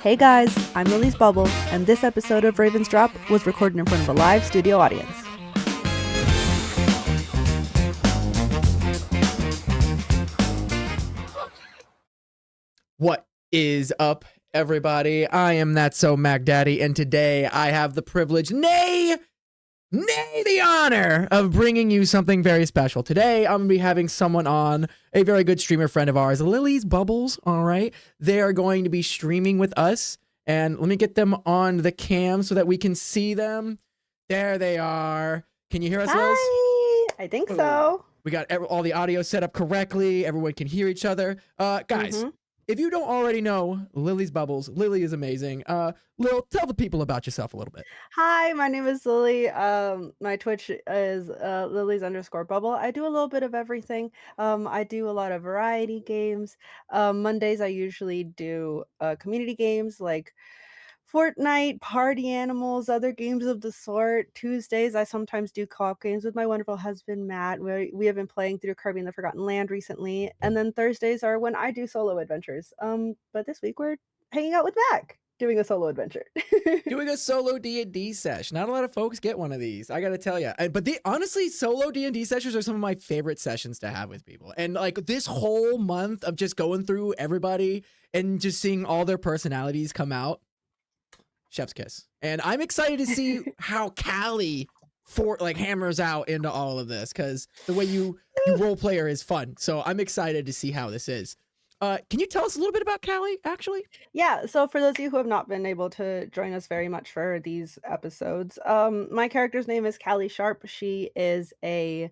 Hey guys, I'm Lily's Bubble, and this episode of Raven's Drop was recorded in front of a live studio audience. What is up, everybody? I am That So Mac Daddy, and today I have the privilege, nay, the honor of bringing you something very special. Today, I'm going to be having someone on, a very good streamer friend of ours, Lily's Bubbles, all right? They are going to be streaming with us, and let me get them on the cam so that we can see them. There they are. Can you hear us, Liz? Hi! I think so. We got all the audio set up correctly. Everyone can hear each other. Guys, if you don't already know Lily's Bubbles, Lily is amazing. Lil, tell the people about yourself a little bit. Hi, my name is Lily. My Twitch is Lily's_Bubble. I do a little bit of everything. I do a lot of variety games. Mondays I usually do community games like Fortnite, Party Animals, other games of the sort. Tuesdays, I sometimes do co-op games with my wonderful husband, Matt. We have been playing through Kirby and the Forgotten Land recently. And then Thursdays are when I do solo adventures. But this week we're hanging out with Mac, doing a solo adventure. Doing a solo D&D sesh. Not a lot of folks get one of these, I gotta tell you. But honestly, solo D&D sessions are some of my favorite sessions to have with people. And like this whole month of just going through everybody and just seeing all their personalities come out, chef's kiss. And I'm excited to see how Callie hammers out into all of this, because the way you role player is fun. So I'm excited to see how this is. Can you tell us a little bit about Callie, actually? Yeah, so for those of you who have not been able to join us very much for these episodes, my character's name is Callie Sharpe. She is a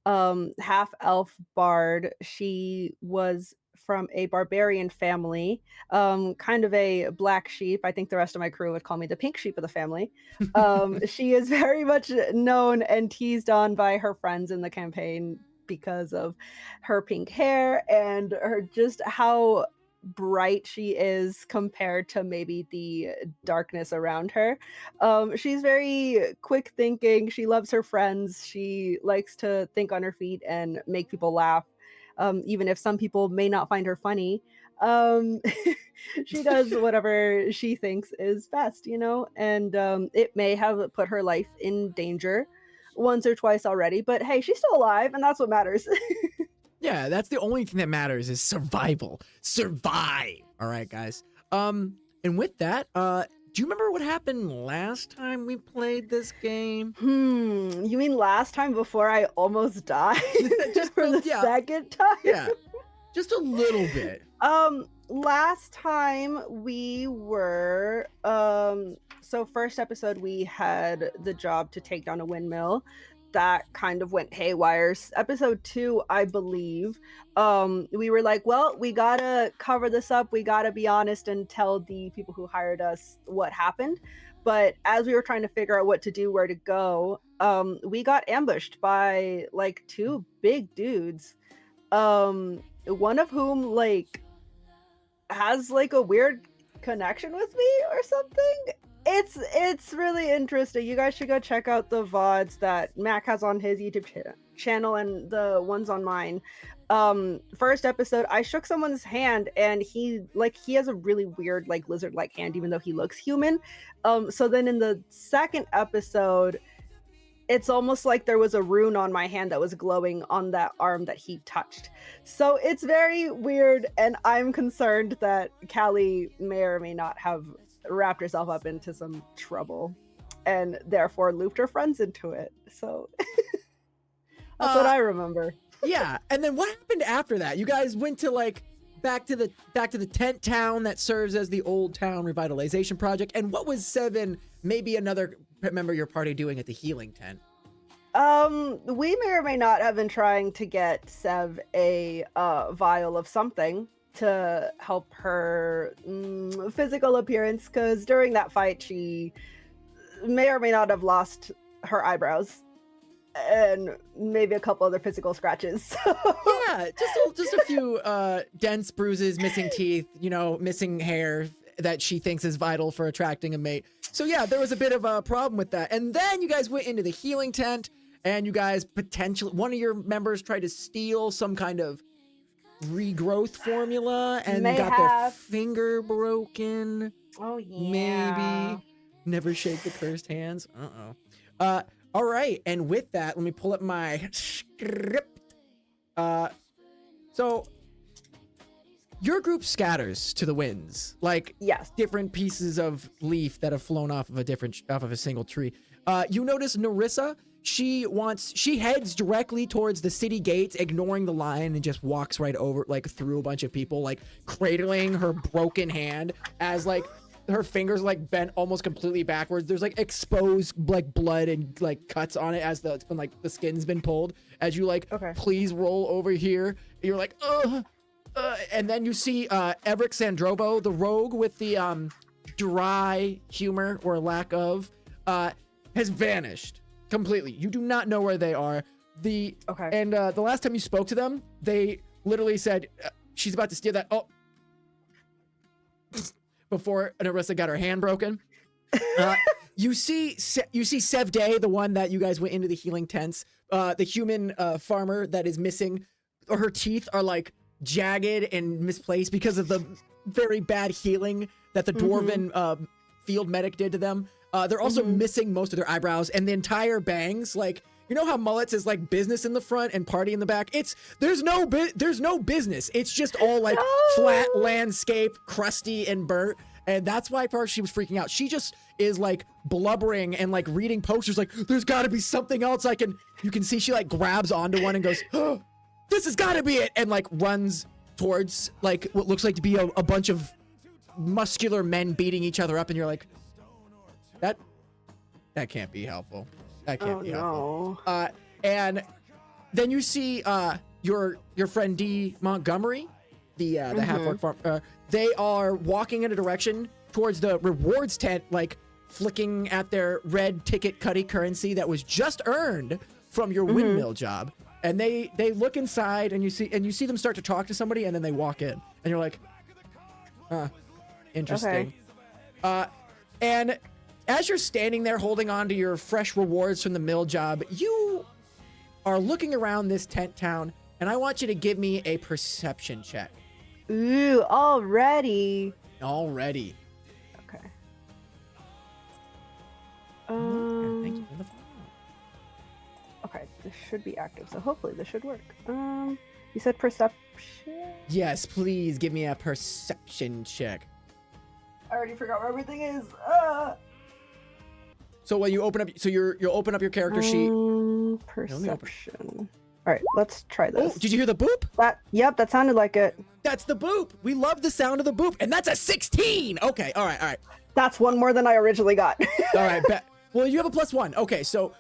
half elf bard. She was from a barbarian family, kind of a black sheep. I think the rest of my crew would call me the pink sheep of the family. She is very much known and teased on by her friends in the campaign because of her pink hair and her just how bright she is compared to maybe the darkness around her. She's very quick thinking. She loves her friends. She likes to think on her feet and make people laugh, even if some people may not find her funny. Um, she does whatever she thinks is best, and it may have put her life in danger once or twice already, but hey, she's still alive, and that's what matters. Yeah, that's the only thing that matters is survival. Survive. All right, guys. And with that, do you remember what happened last time we played this game? You mean last time before I almost died? Just for the second time? Yeah, just a little bit. Last time we were, so first episode we had the job to take down a windmill. That kind of went haywire. Episode 2, I believe, we were like, well, we gotta cover this up. We gotta be honest and tell the people who hired us what happened. But as we were trying to figure out what to do, where to go, we got ambushed by like 2 big dudes. One of whom has a weird connection with me or something. It's really interesting. You guys should go check out the VODs that Mac has on his YouTube channel and the ones on mine. First episode, I shook someone's hand and he has a really weird lizard-like hand, even though he looks human. So then in the second episode, it's almost like there was a rune on my hand that was glowing on that arm that he touched. So it's very weird, and I'm concerned that Callie may or may not have wrapped herself up into some trouble and therefore looped her friends into it. So that's what I remember. Yeah, and then what happened after that? You guys went to back to the tent town that serves as the old town revitalization project. And what was Seven, maybe another member of your party, doing at the healing tent? We may or may not have been trying to get Sev a vial of something to help her physical appearance, because during that fight she may or may not have lost her eyebrows and maybe a couple other physical scratches. Yeah, just a few dense bruises, missing teeth, missing hair that she thinks is vital for attracting a mate. So yeah, there was a bit of a problem with that. And then you guys went into the healing tent, and you guys one of your members tried to steal some kind of regrowth formula and May got their have. finger broken. Oh yeah. Maybe. Never shake the cursed hands. All right, and with that, let me pull up my script. So your group scatters to the winds, like Yes. different pieces of leaf that have flown off of a single tree. You notice Narissa, she heads directly towards the city gates, ignoring the line, and just walks right over, like through a bunch of people, like cradling her broken hand as like her fingers like bent almost completely backwards. There's like exposed like blood and like cuts on it as the skin's been pulled. As you like, please roll over here. You're like, and then you see Everett Sandrovo, the rogue with the dry humor or lack of, has vanished completely. You do not know where they are. And the last time you spoke to them, they literally said she's about to steal that. Before Narissa got her hand broken. You see Sev Day, the one that you guys went into the healing tents, the human farmer that is missing. Her teeth are like jagged and misplaced because of the very bad healing that the dwarven field medic did to them. They're also missing most of their eyebrows and the entire bangs. Like, you know how mullets is like business in the front and party in the back? There's no business. It's just all like flat landscape, crusty and burnt. And that's why she was freaking out. She just is like blubbering and like reading posters like, there's gotta be something else you can see she like grabs onto one and goes, oh, this has gotta be it. And like runs towards like what looks like to be a bunch of muscular men beating each other up. And you're like, that can't be helpful. That can't be helpful. And then you see your friend D. Montgomery, the half-orc farm. They are walking in a direction towards the rewards tent, like flicking at their red ticket cutty currency that was just earned from your windmill job. And they look inside and you see them start to talk to somebody and then they walk in and you're like, interesting. And as you're standing there holding on to your fresh rewards from the mill job, you are looking around this tent town, and I want you to give me a perception check. Ooh, already. Okay. Thank you for the follow. Okay, this should be active, so hopefully this should work. You said perception? Yes, please give me a perception check. I already forgot where everything is. So when you open up, you'll open up your character sheet. Perception. All right, let's try this. Oh, did you hear the boop? Yep, that sounded like it. That's the boop. We love the sound of the boop, and that's a 16. Okay, all right. That's one more than I originally got. All right, well, you have a +1. Okay, so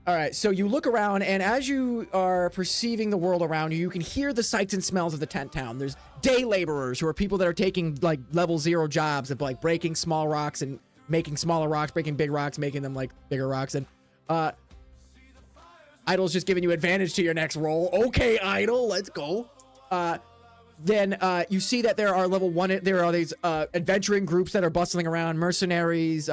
all right, so you look around, and as you are perceiving the world around you, you can hear the sights and smells of the tent town. There's day laborers who are people that are taking like level 0 jobs of like breaking small rocks and making smaller rocks, breaking big rocks, making them like bigger rocks. And Idle's just giving you advantage to your next roll. Okay, Idle, let's go. Then you see that there are these adventuring groups that are bustling around, mercenaries,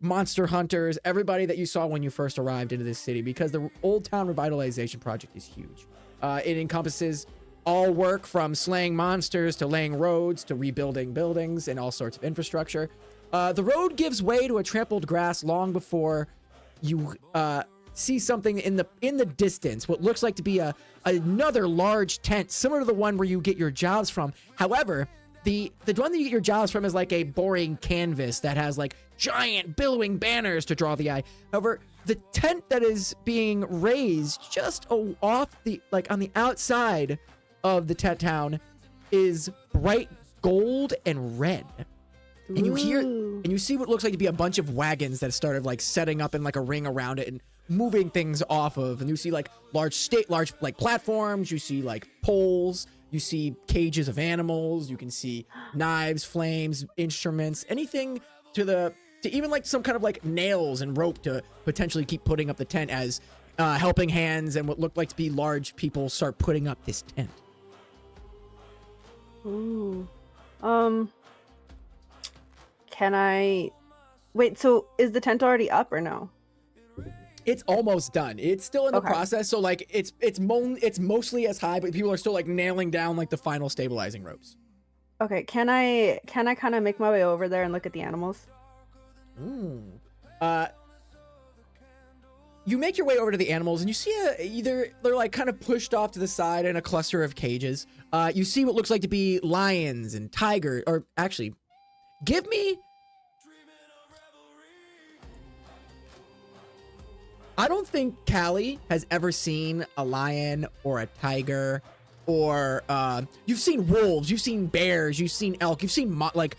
monster hunters, everybody that you saw when you first arrived into this city, because the Old Town Revitalization Project is huge. It encompasses all work from slaying monsters to laying roads to rebuilding buildings and all sorts of infrastructure. The road gives way to a trampled grass long before you see something in the distance, what looks like to be another large tent similar to the one where you get your jobs from. However, the one that you get your jobs from is like a boring canvas that has like giant billowing banners to draw the eye. However, the tent that is being raised just off on the outside of the tent town is bright gold and red. And you see what looks like to be a bunch of wagons that started like setting up in like a ring around it and moving things off of. And you see like large like platforms, you see like poles, you see cages of animals, you can see knives, flames, instruments, anything to even like some kind of like nails and rope to potentially keep putting up the tent as helping hands and what looked like to be large people start putting up this tent. Ooh. Can I wait, so is the tent already up or no? It's almost done. It's still in the Okay. process. So like it's mostly as high, but people are still like nailing down like the final stabilizing ropes. Okay, can I kind of make my way over there and look at the animals? Uh, you make your way over to the animals and you see either they're like kind of pushed off to the side in a cluster of cages. You see what looks like to be lions and tigers, or actually, give me. I don't think Callie has ever seen a lion or a tiger, or you've seen wolves, you've seen bears, you've seen elk, you've seen like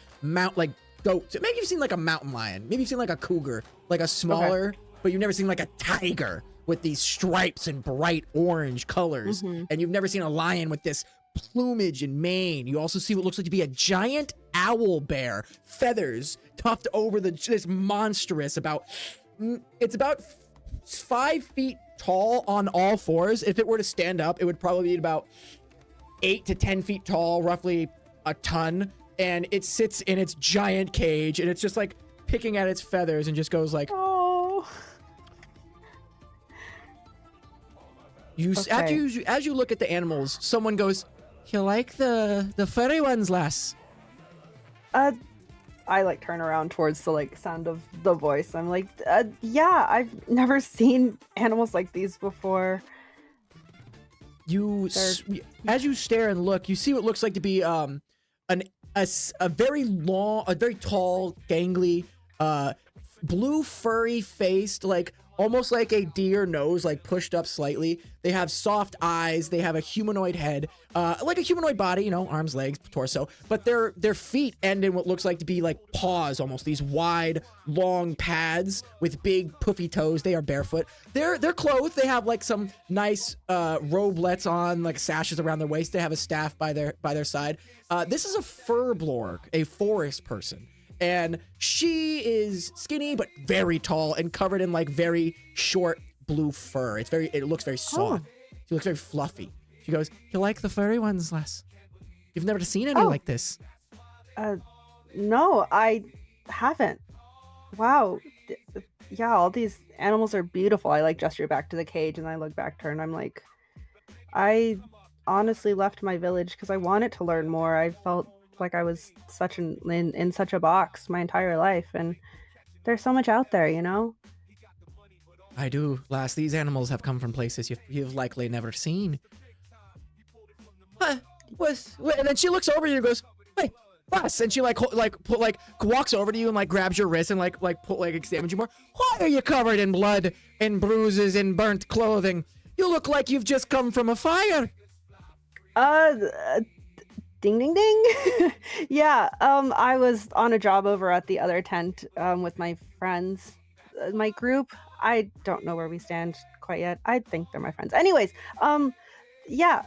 goats. Maybe you've seen like a mountain lion. Maybe you've seen like a cougar, like a smaller, but you've never seen like a tiger with these stripes and bright orange colors. And you've never seen a lion with this plumage and mane. You also see what looks like to be a giant owl bear, feathers tucked over this monstrous it's about 5 feet tall on all fours. If it were to stand up, it would probably be about 8 to 10 feet tall, roughly a ton. And it sits in its giant cage, and it's just like picking at its feathers and just goes like, oh. As you look at the animals, someone goes, "You like the furry ones, lass?" I like turn around towards the like sound of the voice. I'm like, yeah, I've never seen animals like these before. As you stare and look, you see what looks like to be a very tall, gangly, blue furry faced, like almost like a deer nose, like pushed up slightly. They have soft eyes. They have a humanoid head, like a humanoid body, you know, arms, legs, torso. But their feet end in what looks like to be like paws, almost these wide, long pads with big puffy toes. They are barefoot. They're clothed. They have like some nice robelets on, like sashes around their waist. They have a staff by their side. This is a furblorg, a forest person. And she is skinny but very tall and covered in like very short blue fur. It looks very soft. She looks very fluffy. She goes, "You like the furry ones, Les? You've never seen any like this." No, I haven't. Wow. Yeah, all these animals are beautiful. I like gesture back to the cage and I look back to her and I'm like, I honestly left my village because I wanted to learn more. I felt like I was in such a box my entire life, and there's so much out there, you know? I do, lass. These animals have come from places you've likely never seen. And then she looks over you and goes, "Hey, lass," and she walks over to you and like grabs your wrist and examines you more. "Why are you covered in blood and bruises and burnt clothing? You look like you've just come from a fire." Ding ding ding. Yeah, I was on a job over at the other tent with my friends, my group. I don't know where we stand quite yet. I think they're my friends. Anyways, yeah,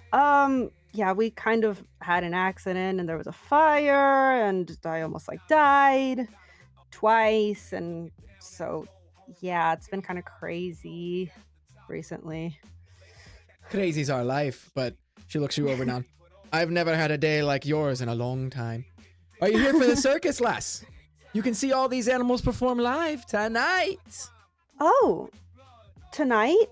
we kind of had an accident and there was a fire and I almost like died twice, and so yeah, it's been kind of crazy recently. Crazy's our life, but she looks you over now. "I've never had a day like yours in a long time. Are you here for the circus, lass? You can see all these animals perform live tonight." Oh, tonight?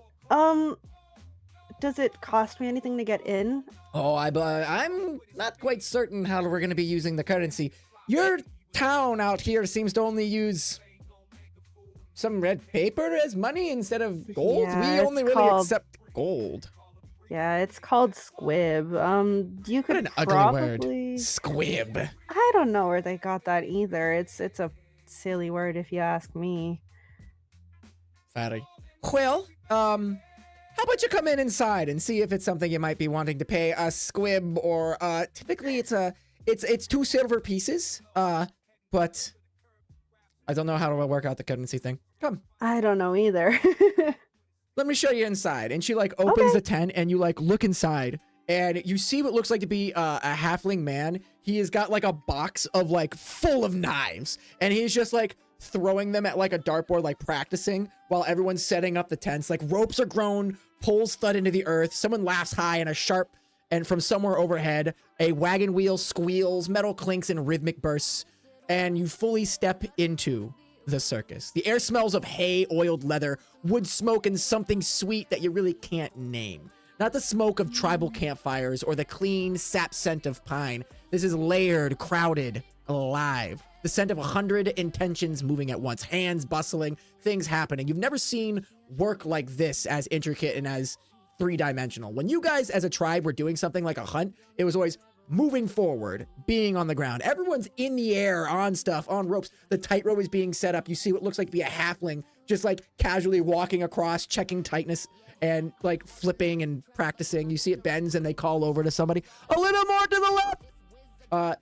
Does it cost me anything to get in? Oh, I'm not quite certain how we're going to be using the currency. Your town out here seems to only use some red paper as money instead of gold. Yeah, We only it's really called- accept gold. Yeah, it's called squib. You What could an ugly probably... word. Squib. I don't know where they got that either. It's a silly word if you ask me. Fatty. Well, how about you come inside and see if it's something you might be wanting to pay a squib, or typically it's 2 silver pieces. But I don't know how to work out the currency thing. Come. I don't know either. Let me show you inside. And she like opens the tent and you like look inside and you see what looks like to be a halfling man. He has got like a box of like full of knives and he's just like throwing them at like a dartboard, like practicing while everyone's setting up the tents. Like ropes are grown, poles thud into the earth. Someone laughs high and a sharp, and from somewhere overhead, a wagon wheel squeals, metal clinks in rhythmic bursts, and you fully step into the circus. The air smells of hay, oiled leather, wood smoke, and something sweet that you really can't name. Not the smoke of tribal campfires or the clean sap scent of pine. This is layered, crowded, alive. The scent of 100 intentions moving at once, hands bustling, things happening. You've never seen work like this as intricate and as three-dimensional. When you guys as a tribe were doing something like a hunt, it was always moving forward, being on the ground. Everyone's in the air, on stuff, on ropes. The tightrope is being set up. You see what looks like to be a halfling just like casually walking across, checking tightness and like flipping and practicing. You see it bends and they call over to somebody, a little more to the left.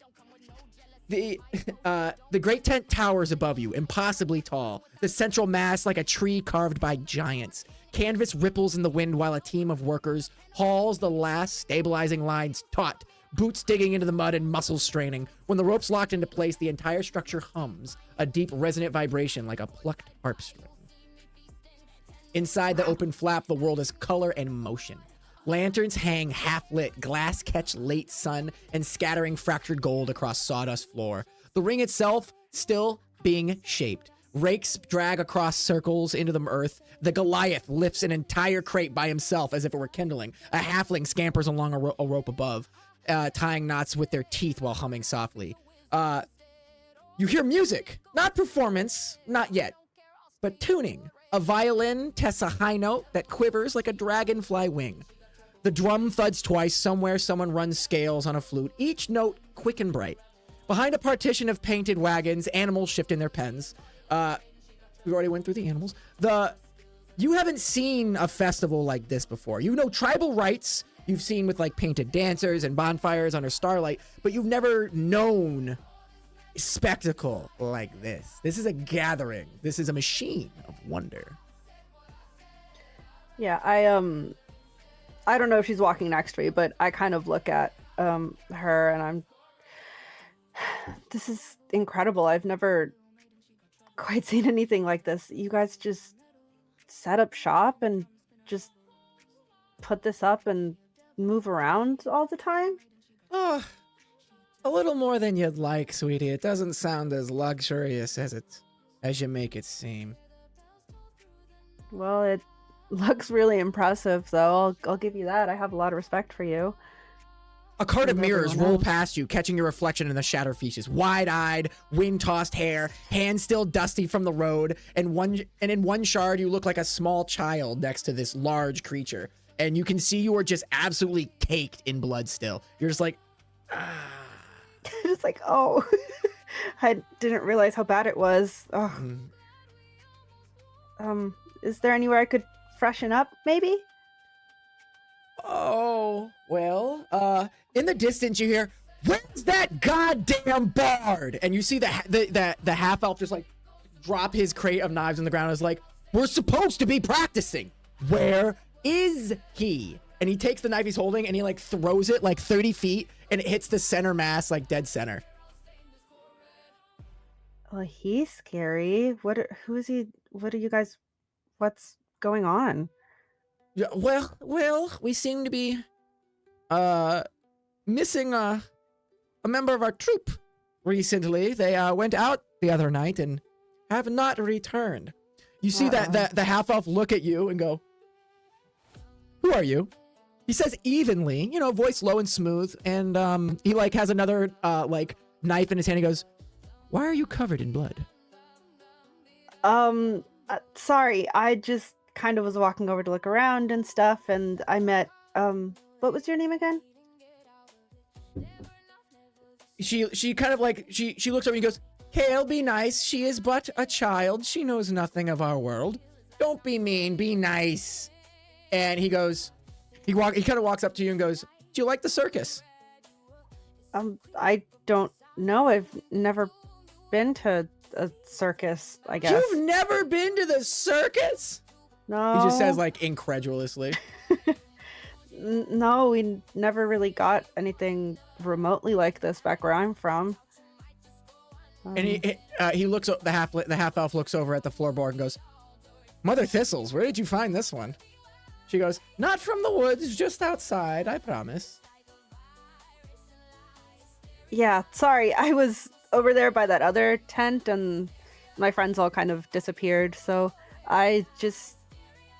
The great tent towers above you, impossibly tall. The central mass like a tree carved by giants. Canvas ripples in the wind while a team of workers hauls the last stabilizing lines taut, boots digging into the mud and muscles straining. When the rope's locked into place, the entire structure hums, a deep resonant vibration like a plucked harp string. Inside the open flap, the world is color and motion. Lanterns hang half-lit, glass catch late sun, and scattering fractured gold across sawdust floor. The ring itself still being shaped. Rakes drag across circles into the earth. The Goliath lifts an entire crate by himself as if it were kindling. A halfling scampers along a rope above, tying knots with their teeth while humming softly. You hear music. Not performance, not yet, but tuning. A violin tests a high note that quivers like a dragonfly wing. The drum thuds twice. Somewhere someone runs scales on a flute, each note quick and bright. Behind a partition of painted wagons, animals shift in their pens. We already went through the animals. You haven't seen a festival like this before. You know tribal rites you've seen with like painted dancers and bonfires under starlight, but you've never known spectacle like this. This is a gathering. This is a machine of wonder. Yeah, I don't know if she's walking next to me, but I kind of look at her and this is incredible. I've never quite seen anything like this. You guys just set up shop and just put this up and move around all the time? Oh, a little more than you'd like, sweetie. It doesn't sound as luxurious as you make it seem. Well, it looks really impressive, though. I'll give you that. I have a lot of respect for you. A cart of mirrors roll past you, catching your reflection in the shattered features. Wide-eyed, wind-tossed hair, hands still dusty from the road, and in one shard you look like a small child next to this large creature. And you can see you are just absolutely caked in blood still. You're just like, ah. Just like, oh, I didn't realize how bad it was. Oh. Is there anywhere I could freshen up, maybe? Oh, well, in the distance you hear, where's that goddamn bard? And you see the half-elf just like drop his crate of knives on the ground and is like, we're supposed to be practicing. Where is he? And he takes the knife he's holding and he like throws it like 30 feet and it hits the center mass like dead center. Well, he's scary. Who is he? What are you guys, what's going on? Yeah, well, we seem to be missing a member of our troop recently. They went out the other night and have not returned. You see that the half-elf look at you and go, who are you? He says evenly, voice low and smooth, and he like has another like knife in his hand. He goes, why are you covered in blood? Sorry, I just kind of was walking over to look around and stuff, and I met what was your name again? She kind of like she looks over and goes, Hail, be nice. She is but a child. She knows nothing of our world. Don't be mean. Be nice. And he goes, he kind of walks up to you and goes, do you like the circus? I don't know. I've never been to a circus, I guess. You've never been to the circus? No. He just says like incredulously. No, we never really got anything remotely like this back where I'm from. And he looks, the half-elf looks over at the floorboard and goes, Mother Thistles, where did you find this one? She goes, not from the woods, just outside, I promise. Yeah, sorry, I was over there by that other tent and my friends all kind of disappeared, so I just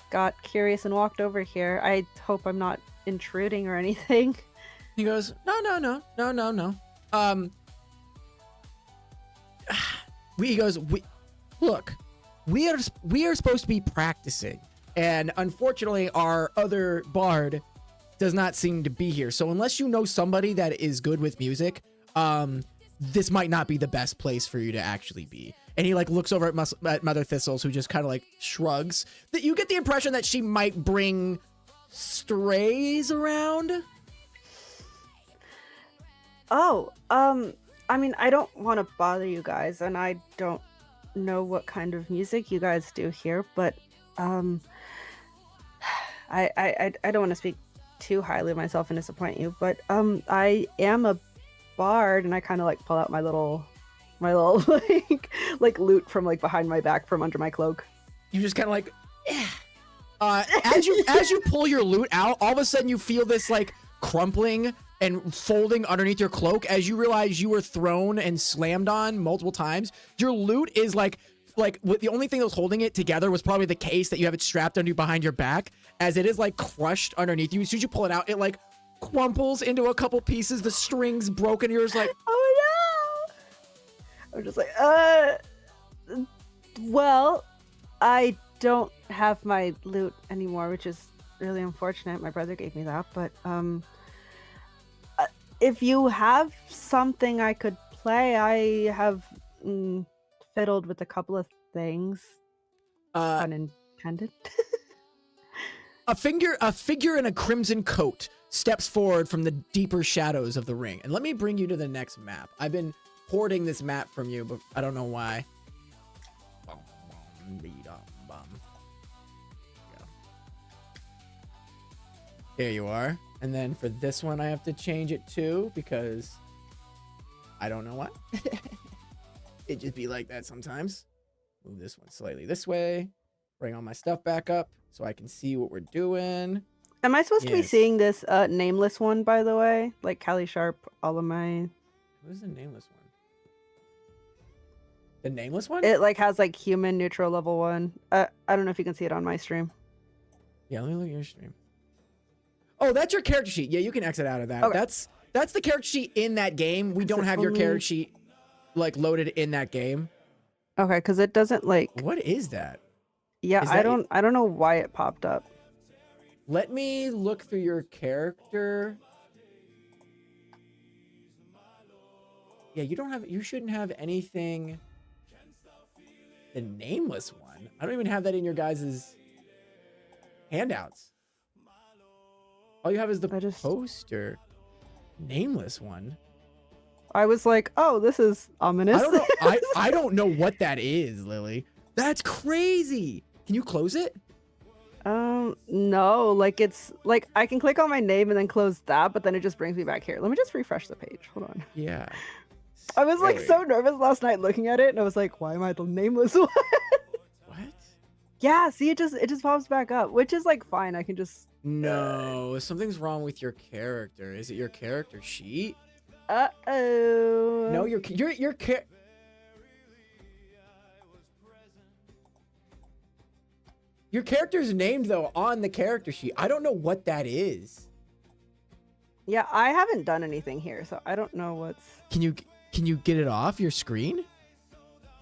got curious and walked over here. I hope I'm not intruding or anything. He goes, no. Um, he goes, look, we are supposed to be practicing, and unfortunately, our other bard does not seem to be here. So unless you know somebody that is good with music, this might not be the best place for you to actually be. And he like looks over at Mother Thistles, who just kind of like shrugs. That you get the impression that she might bring strays around. Oh, I mean, I don't want to bother you guys, and I don't know what kind of music you guys do here, but I don't want to speak too highly of myself and disappoint you, but I am a bard, and I kind of like pull out my little like lute from like behind my back from under my cloak. You just kind of like, as you pull your lute out, all of a sudden you feel this like crumpling and folding underneath your cloak as you realize you were thrown and slammed on multiple times. Your lute is like the only thing that was holding it together was probably the case that you have it strapped under you behind your back, as it is like crushed underneath you. As soon as you pull it out, it like crumples into a couple pieces. The string's broken. You're just like, oh no! I'm just like, well, I don't have my lute anymore, which is really unfortunate. My brother gave me that, but if you have something I could play, I have fiddled with a couple of things. Unintended. A figure in a crimson coat steps forward from the deeper shadows of the ring. And let me bring you to the next map. I've been hoarding this map from you, but I don't know why. There you are. And then for this one, I have to change it too, because I don't know why. It just be like that sometimes. Move this one slightly this way. Bring all my stuff back up so I can see what we're doing. Am I supposed to be seeing this nameless one, by the way? Like Callie, Sharpe, all of my... What is the nameless one? The nameless one? It like has like human neutral level 1. I don't know if you can see it on my stream. Yeah, let me look at your stream. Oh, that's your character sheet. Yeah, you can exit out of that. Okay. That's the character sheet in that game. We don't have your character sheet like loaded in that game. Okay, because it doesn't like... What is that? Yeah, I don't know why it popped up. Let me look through your character. Yeah, you shouldn't have anything. The nameless one. I don't even have that in your guys' handouts. All you have is the poster. Nameless one. I was like, oh, this is ominous. I don't know. I don't know what that is, Lily. That's crazy. Can you close it? No, like it's like I can click on my name and then close that, but then it just brings me back here. Let me just refresh the page. Hold on. Yeah. I was like so nervous last night looking at it, and I was like, why am I the nameless one? What? Yeah, see, it just pops back up, which is like fine. I can just... No, something's wrong with your character. Is it your character sheet? Uh-oh. No, your character's named though on the character sheet. I don't know what that is. Yeah, I haven't done anything here, so I don't know what's... Can you get it off your screen?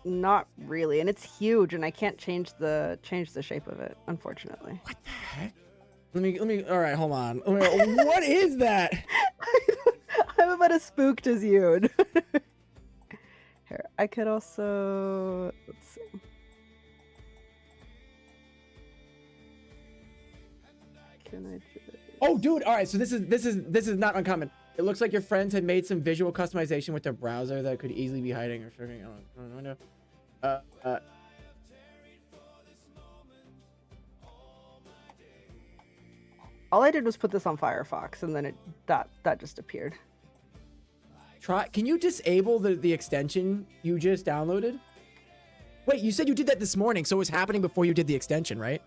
Not really, and it's huge, and I can't change the shape of it, unfortunately. What the heck? Let me. All right, hold on. What is that? I'm about as spooked as you. Here, I could also... Let's see. Can I just... Oh, dude. All right, so this is not uncommon. It looks like your friends had made some visual customization with their browser that could easily be hiding or showing on the window. All I did was put this on Firefox, and then that just appeared. Can you disable the extension you just downloaded? Wait, you said you did that this morning, so it was happening before you did the extension, right?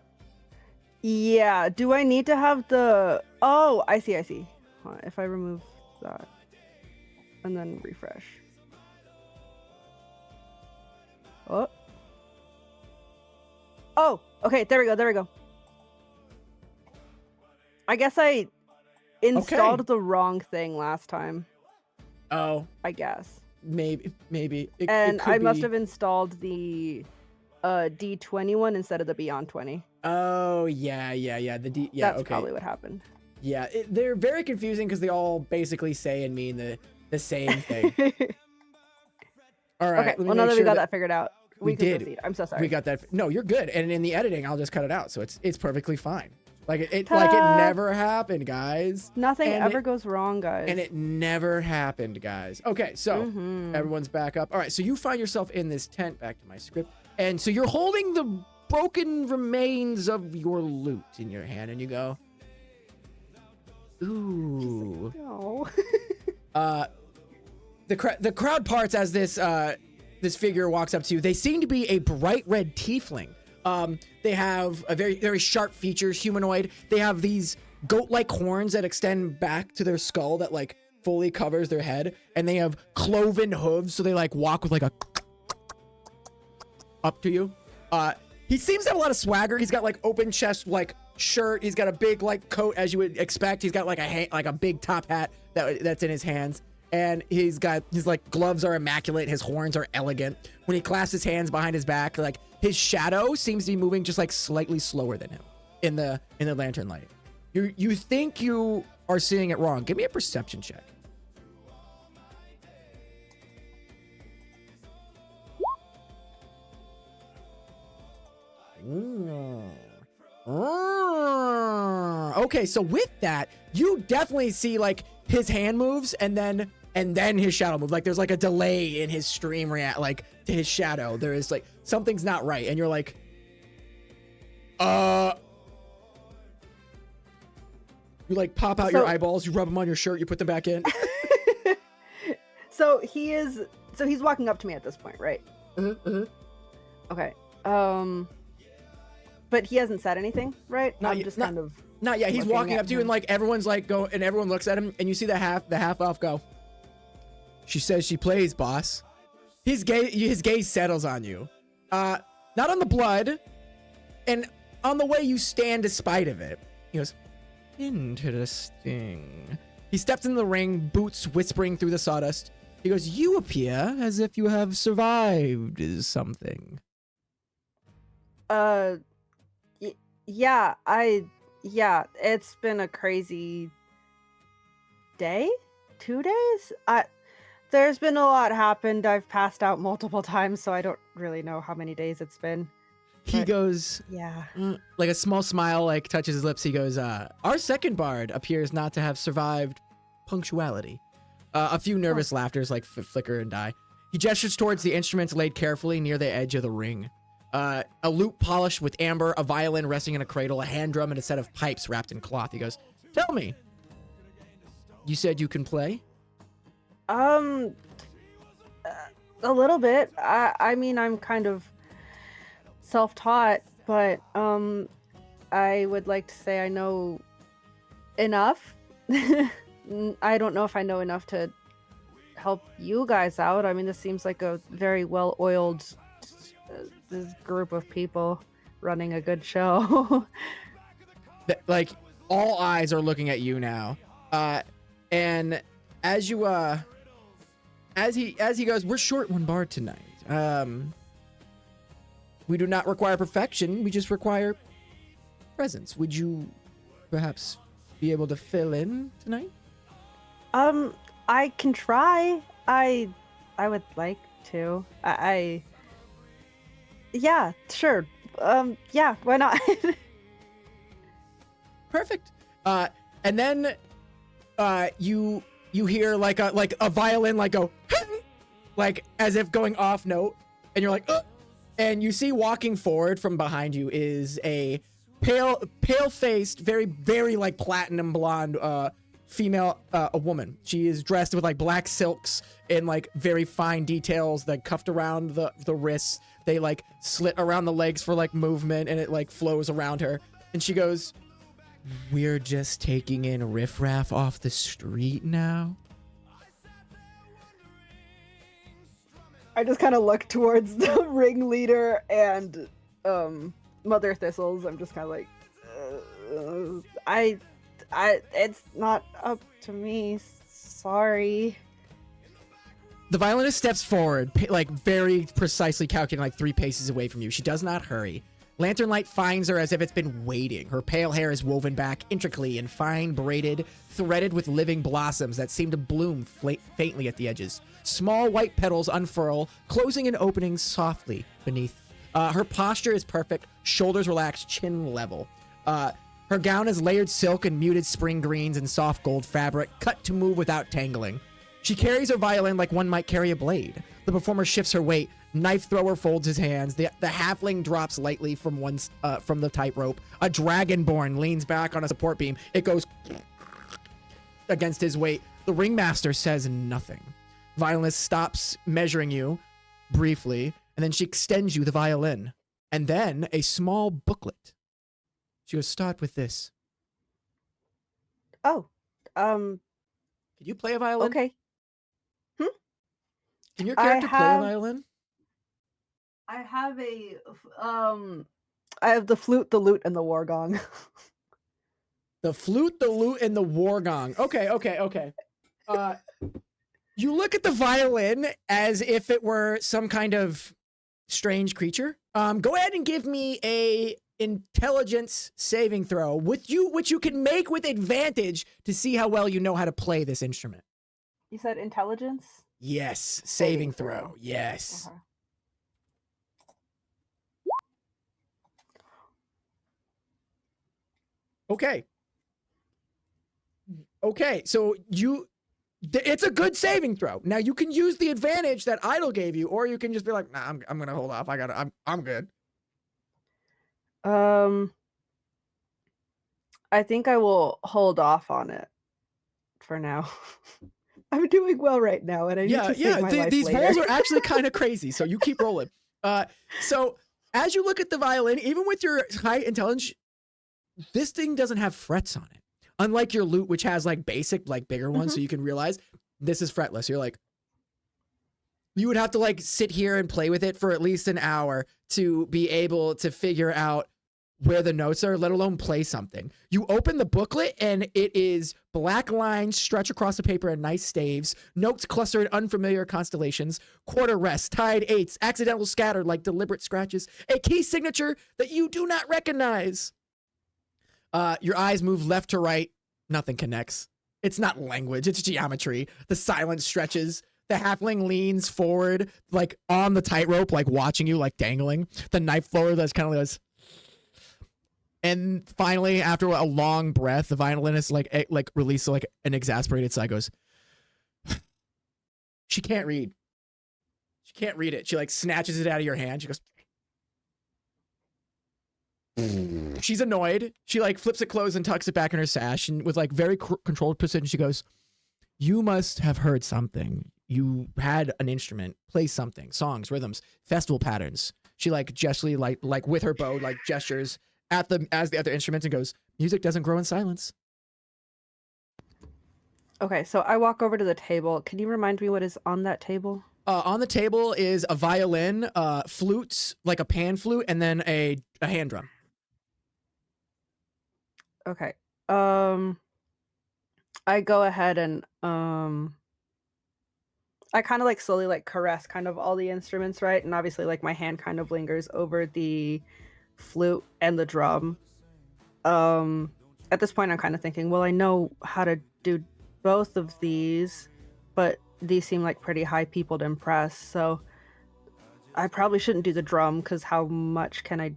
Yeah. Do I need to have the... Oh, I see. Hold on, if I remove that and then refresh. Oh, Oh, okay. There we go. There we go. I guess I installed the wrong thing last time. Oh, I guess. maybe. It And could I must be. have installed the D20 one instead of the Beyond 20. Oh, yeah. That's Okay. probably what happened. Yeah, they're very confusing because they all basically say and mean the same thing. All right. Okay, Let me well, now make that we sure got that figured out, we can did. proceed. I'm so sorry. We got that. No, you're good. And in the editing, I'll just cut it out, so it's perfectly fine. Like it Ta-da! never happened, guys. Nothing And ever goes wrong, guys. And it never happened, guys. Okay, so everyone's back up. All right, so you find yourself in this tent. Back to my script. And so you're holding the broken remains of your loot in your hand, and you go, ooh. No. The crowd parts as this figure walks up to you. They seem to be a bright red tiefling. They have a very sharp features, humanoid. They have these goat-like horns that extend back to their skull that like fully covers their head, and they have cloven hooves, so they like walk with like a up to you. He seems to have a lot of swagger. He's got like open chest like shirt. He's got a big like coat as you would expect. He's got like a big top hat that's in his hands. And his like gloves are immaculate. His horns are elegant. When he clasps his hands behind his back, like his shadow seems to be moving just like slightly slower than him in the lantern light. You think you are seeing it wrong. Give me a perception check. Okay, so with that, you definitely see like his hand moves and then his shadow moves. Like there's like a delay in his stream like to his shadow. There is like something's not right, and you're like, you like pop out your eyeballs, you rub them on your shirt, you put them back in. So he's walking up to me at this point, right? Okay. But he hasn't said anything, right? Not yet. He's walking up to you, and like everyone's like and everyone looks at him, and you see the half elf go. She says she plays, boss. His gaze settles on you, not on the blood, and on the way you stand despite of it. He goes, interesting. He steps in the ring, boots whispering through the sawdust. He goes, you appear as if you have survived something. Yeah, it's been a crazy day, 2 days. There's been a lot happened. I've passed out multiple times, so I don't really know how many days it's been. He goes, yeah, like a small smile, like touches his lips. He goes, our second bard appears not to have survived punctuality. A few nervous laughters like flicker and die. He gestures towards the instruments laid carefully near the edge of the ring. A lute polished with amber, a violin resting in a cradle, a hand drum, and a set of pipes wrapped in cloth. He goes, tell me, you said you can play? A little bit. I mean, I'm kind of self-taught, but I would like to say I know enough. I don't know if I know enough to help you guys out. I mean, this seems like a very well-oiled this group of people running a good show. Like all eyes are looking at you now, and as you as he goes, we're short one bard tonight. We do not require perfection, we just require presence. Would you perhaps be able to fill in tonight? I can try. I would like to. Yeah, sure. Yeah, why not? Perfect. And then you hear like a violin like go like as if going off note, and you're like, and you see walking forward from behind you is a pale-faced, very like platinum blonde female, a woman. She is dressed with like black silks and like very fine details that cuffed around the wrists. They like slit around the legs for like movement, and it like flows around her. And she goes, we're just taking in riffraff off the street now. I just kind of look towards the ringleader and Mother Thistles, I'm just kind of like, I, it's not up to me. Sorry. The violinist steps forward, like very precisely calculating, like 3 paces away from you. She does not hurry. Lantern light finds her as if it's been waiting. Her pale hair is woven back intricately and fine braided, threaded with living blossoms that seem to bloom faintly at the edges. Small white petals unfurl, closing and opening softly beneath. Her posture is perfect, shoulders relaxed, chin level. Her gown is layered silk and muted spring greens and soft gold fabric, cut to move without tangling. She carries her violin like one might carry a blade. The performer shifts her weight. Knife thrower folds his hands. The halfling drops lightly from the tightrope. A dragonborn leans back on a support beam. It goes against his weight. The ringmaster says nothing. Violinist stops measuring you briefly, and then she extends you the violin. And then a small booklet. She goes, start with this. Oh, Can you play a violin? okay. Can your character play a violin? I have I have the flute, the lute, and the war gong. The flute, the lute, and the war gong. Okay. You look at the violin as if it were some kind of strange creature. Go ahead and give me a intelligence saving throw which you can make with advantage to see how well you know how to play this instrument. You said intelligence? Yes, saving throw. Yes. Okay. So it's a good saving throw. Now you can use the advantage that Idle gave you, or you can just be like, nah, I'm gonna hold off. I'm good. I think I will hold off on it for now. I'm doing well right now, and I need to save my life these later. rolls are actually kind of crazy, so you keep rolling. So as you look at the violin, even with your high intelligence, this thing doesn't have frets on it. Unlike your lute, which has like basic, like bigger ones, so you can realize this is fretless. You're like, you would have to like sit here and play with it for at least an hour to be able to figure out where the notes are, let alone play something. You open the booklet and it is black lines stretch across the paper in nice staves, notes cluster in unfamiliar constellations, quarter rests, tied eighths, accidental scattered like deliberate scratches, a key signature that you do not recognize. Your eyes move left to right. Nothing connects. It's not language. It's geometry. The silence stretches. The halfling leans forward, like on the tightrope, like watching you, like dangling. The knife thrower that's kind of like. And finally, after a long breath, the violinist like releases like an exasperated sigh. Goes. She can't read. She can't read it. She like snatches it out of your hand. She goes. She's annoyed. She like flips it closed and tucks it back in her sash, and with like very controlled precision, she goes, "You must have heard something. You had an instrument, play something, songs, rhythms, festival patterns." She like gestually like with her bow like gestures at the other instruments and goes, "Music doesn't grow in silence." Okay, so I walk over to the table. Can you remind me what is on that table? On the table is a violin, flutes, like a pan flute, and then a hand drum. Okay. I go ahead and I kind of like slowly like caress kind of all the instruments, right? And obviously like my hand kind of lingers over the flute and the drum. At this point I'm kind of thinking, well, I know how to do both of these, but these seem like pretty high people to impress, so I probably shouldn't do the drum because how much can I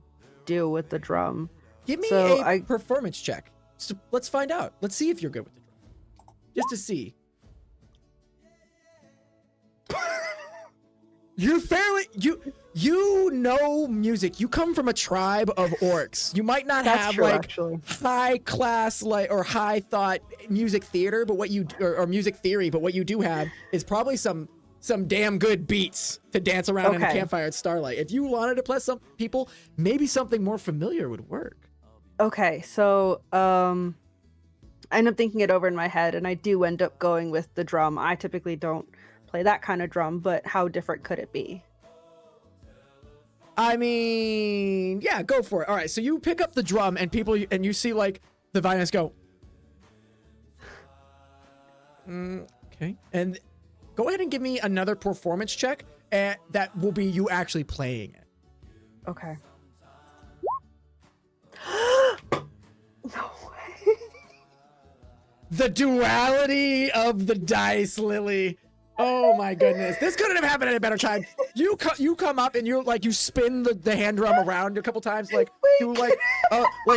do with the drum? Give me a performance check. So let's find out. Let's see if you're good with the drum. Just to see. You know music. You come from a tribe of orcs. You might not have true, like actually. High class like or high thought music theater, but what you or music theory, but what you do have is probably some damn good beats to dance around in a campfire at starlight. If you wanted to play some people, maybe something more familiar would work. Okay, so I end up thinking it over in my head, and I do end up going with the drum. I typically don't play that kind of drum, but how different could it be? I mean, yeah, go for it. All right, so you pick up the drum and you see like the violinists go. Okay, and go ahead and give me another performance check, and that will be you actually playing it. Okay. No way. The duality of the dice, Lily. Oh my goodness, this couldn't have happened at a better time. You come up and you spin the hand drum around a couple times, like do like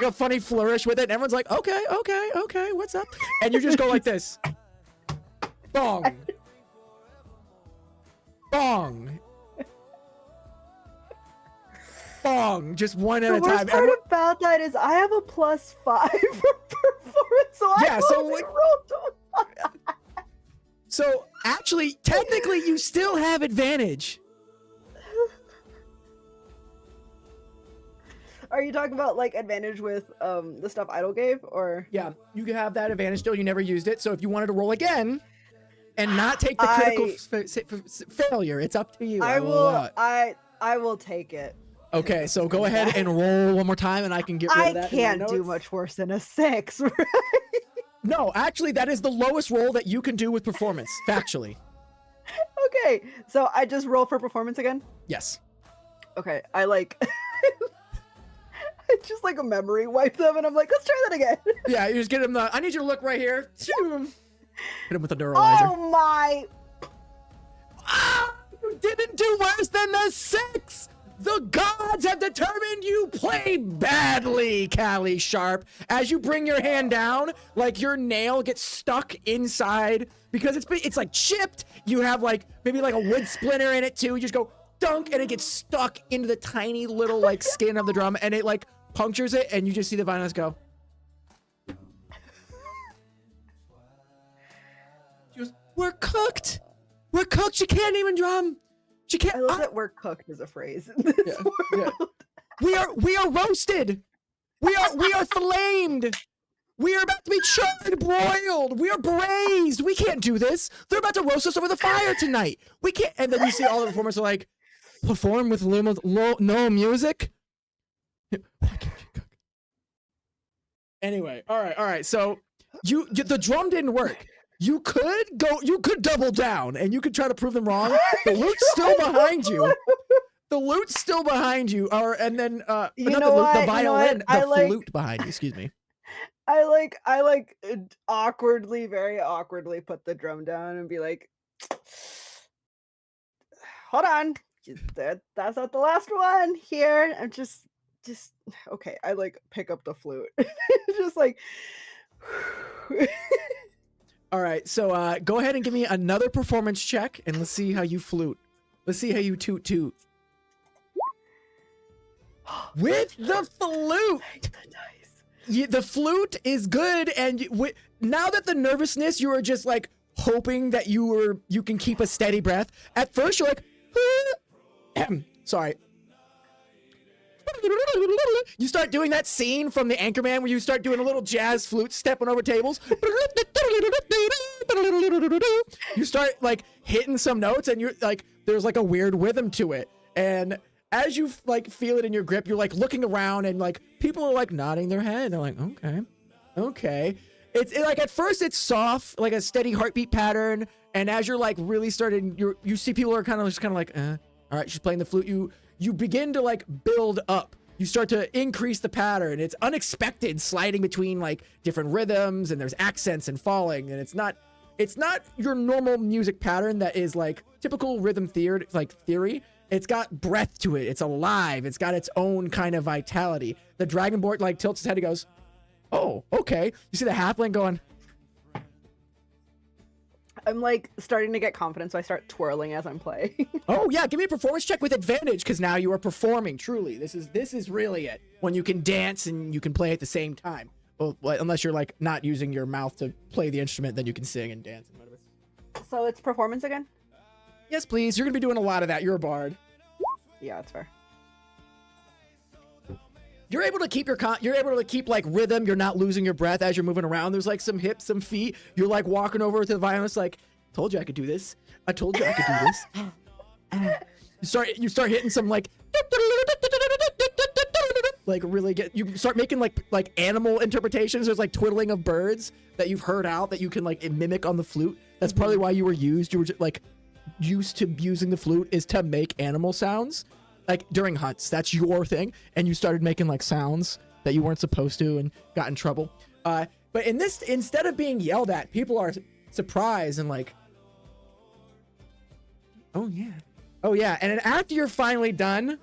a funny flourish with it, and everyone's like, okay, what's up? And you just go like this, bong, bong, bong, just one at a time. The worst part about that is I have a +5 for performance, so I only rolled. So actually, technically, you still have advantage. Are you talking about like advantage with the stuff Idol gave, or? Yeah, you can have that advantage still. You never used it, so if you wanted to roll again and not take the critical failure, it's up to you. I will take it. Okay, so go ahead and roll one more time, and I can get rid of that. I can't do much worse than a 6, right? No, actually, that is the lowest roll that you can do with performance, factually. Okay, so I just roll for performance again? Yes. Okay, I like... I just like a memory wipe them, and I'm like, let's try that again. Yeah, you just get him I need you to look right here. Hit him with a neuralizer. Oh my... Ah! You didn't do worse than the 6! The gods have determined you play badly, Callie Sharpe. As you bring your hand down, like your nail gets stuck inside because it's like chipped. You have like maybe like a wood splinter in it too. You just go dunk and it gets stuck into the tiny little like skin of the drum and it like punctures it and you just see the violinist go. She goes, "We're cooked. We're cooked. You can't even drum. She can't." I love that "we're cooked" as a phrase in this world. Yeah. We are roasted. We are flamed. We are about to be charred, broiled. We are braised. We can't do this. They're about to roast us over the fire tonight. We can't. And then you see all the performers are like, perform with no music. Why can't you cook? Anyway, all right. So the drum didn't work. You could double down and you could try to prove them wrong. The lute's still behind you. The lute's still behind you. And then the violin, the flute behind you, excuse me. I very awkwardly put the drum down and be like, hold on. That's not the last one here. I'm just okay. I like pick up the flute. Just like all right, so go ahead and give me another performance check, and let's see how you flute. Let's see how you toot toot. With the flute! The flute is good, and now that the nervousness, you are just like hoping that you can keep a steady breath. At first, you're like, sorry. You start doing that scene from the Anchorman where you start doing a little jazz flute stepping over tables. You start like hitting some notes and you're like, there's like a weird rhythm to it. And as you like feel it in your grip, you're like looking around and like people are like nodding their head. They're like, okay. It's like at first it's soft, like a steady heartbeat pattern. And as you're like really starting, you see people are kind of like, all right, she's playing the flute. You begin to like build up. You start to increase the pattern. It's unexpected, sliding between like different rhythms, and there's accents and falling, and it's not your normal music pattern that is like typical rhythm theory. It's got breath to it. It's alive. It's got its own kind of vitality. The dragonborn like tilts his head and goes, "Oh, okay." You see the halfling going. I'm like starting to get confidence, so I start twirling as I'm playing. Oh yeah, give me a performance check with advantage because now you are performing. Truly, this is really it. When you can dance and you can play at the same time. Well, unless you're like not using your mouth to play the instrument, then you can sing and dance and whatever. So it's performance again? Yes, please. You're gonna be doing a lot of that. You're a bard. Yeah, that's fair. You're able to keep like rhythm. You're not losing your breath as you're moving around. There's like some hips, some feet. You're like walking over to the violinist like, told you I could do this. I told you I could do this. You start hitting some like like really you start making like animal interpretations. There's like twiddling of birds that you've heard out that you can like mimic on the flute. That's probably why you were used. You were like used to using the flute is to make animal sounds, like during hunts. That's your thing, and you started making like sounds that you weren't supposed to and got in trouble. But in this, instead of being yelled at, people are surprised and like, oh yeah. And then after you're finally done,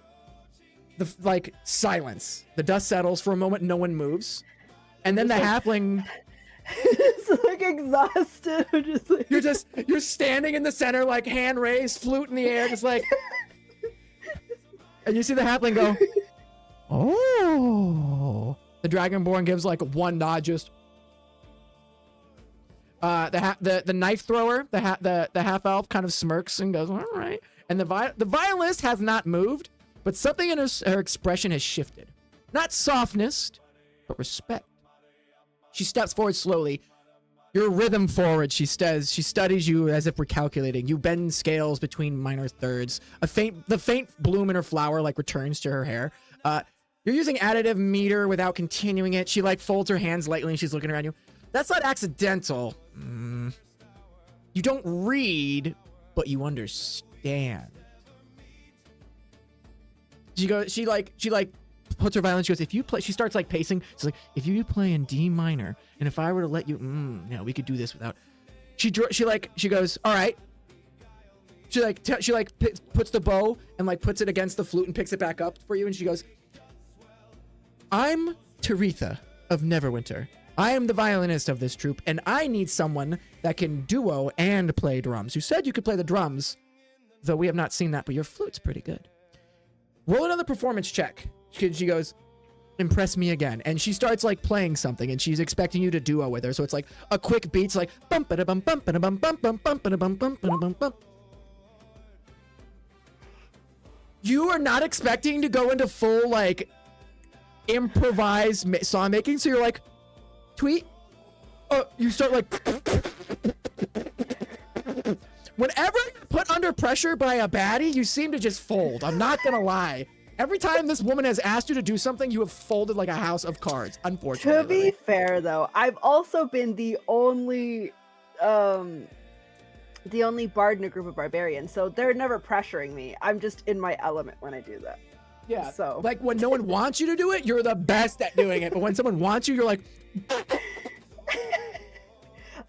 the like silence. The dust settles for a moment. No one moves, and then the halfling. It's like exhausted. Just like... You're standing in the center, like hand raised, flute in the air, just like, and you see the halfling go, oh. The dragonborn gives like one nod, just. The knife thrower, the half elf kind of smirks and goes, all right. And the violinist has not moved, but something in her expression has shifted. Not softness, but respect. She steps forward slowly. Your rhythm forward, she says. She studies you as if we're calculating. You bend scales between minor thirds. The faint bloom in her flower like returns to her hair. You're using additive meter without continuing it. She like folds her hands lightly and she's looking around you. That's not accidental. You don't read, but you understand. She puts her violin. She goes, if you play, she starts like pacing. She's like, if you play in D minor, and if I were to let you, we could do this without. She goes, all right. She puts the bow and like puts it against the flute and picks it back up for you. And she goes, I'm Taretha of Neverwinter. I am the violinist of this troupe, and I need someone that can duo and play drums. You said you could play the drums, though we have not seen that, but your flute's pretty good. Roll another performance check. She goes, impress me again. And she starts like playing something, and she's expecting you to duo with her. So it's like a quick beat's like bump ba bum bump ba bum bump bum bump ba bum bump ba bum bump. You are not expecting to go into full like improvised song making, so you're like, tweet. You start like. Whenever you're put under pressure by a baddie, you seem to just fold. I'm not gonna lie. Every time this woman has asked you to do something, you have folded like a house of cards, unfortunately. To be fair, though, I've also been the only bard in a group of barbarians, so they're never pressuring me. I'm just in my element when I do that. Yeah, so like when no one wants you to do it, you're the best at doing it. But when someone wants you, you're like...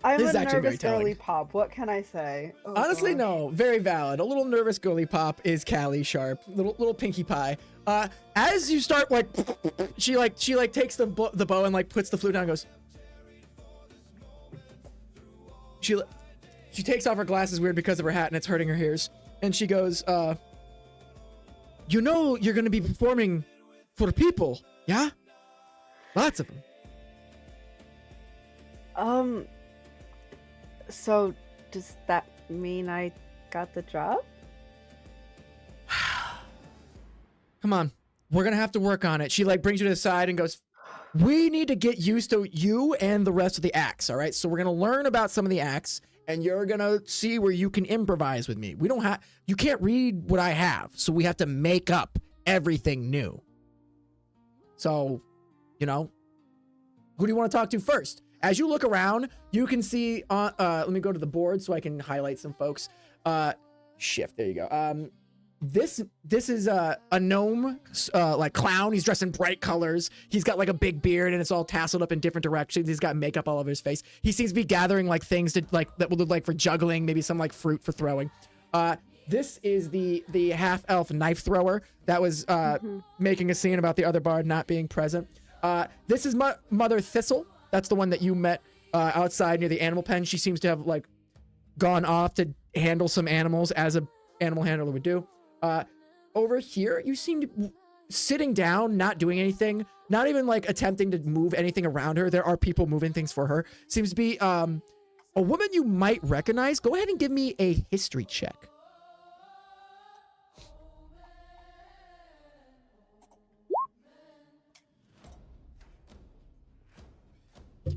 I'm a nervous girly pop. What can I say? Oh, honestly, no. Very valid. A little nervous girly pop is Callie Sharpe. Little pinkie pie. As you start, like, she takes the bow and like puts the flute down and goes. She takes off her glasses weird because of her hat and it's hurting her ears. And she goes, you know you're going to be performing for people, yeah? Lots of them. So does that mean I got the job? Come on. We're going to have to work on it. She like brings you to the side and goes, we need to get used to you and the rest of the acts. All right. So we're going to learn about some of the acts and you're going to see where you can improvise with me. You can't read what I have. So we have to make up everything new. So, who do you want to talk to first? As you look around, you can see, let me go to the board so I can highlight some folks. Shift, there you go. This is a gnome, like clown. He's dressed in bright colors. He's got like a big beard and it's all tasseled up in different directions. He's got makeup all over his face. He seems to be gathering like things that would look like for juggling, maybe some like fruit for throwing. This is the half elf knife thrower that was making a scene about the other bard not being present. This is Mother Thistle. That's the one that you met outside near the animal pen. She seems to have like gone off to handle some animals as a animal handler would do. Over here, you seem to sitting down, not doing anything, not even like attempting to move anything around her. There are people moving things for her. Seems to be a woman you might recognize. Go ahead and give me a history check.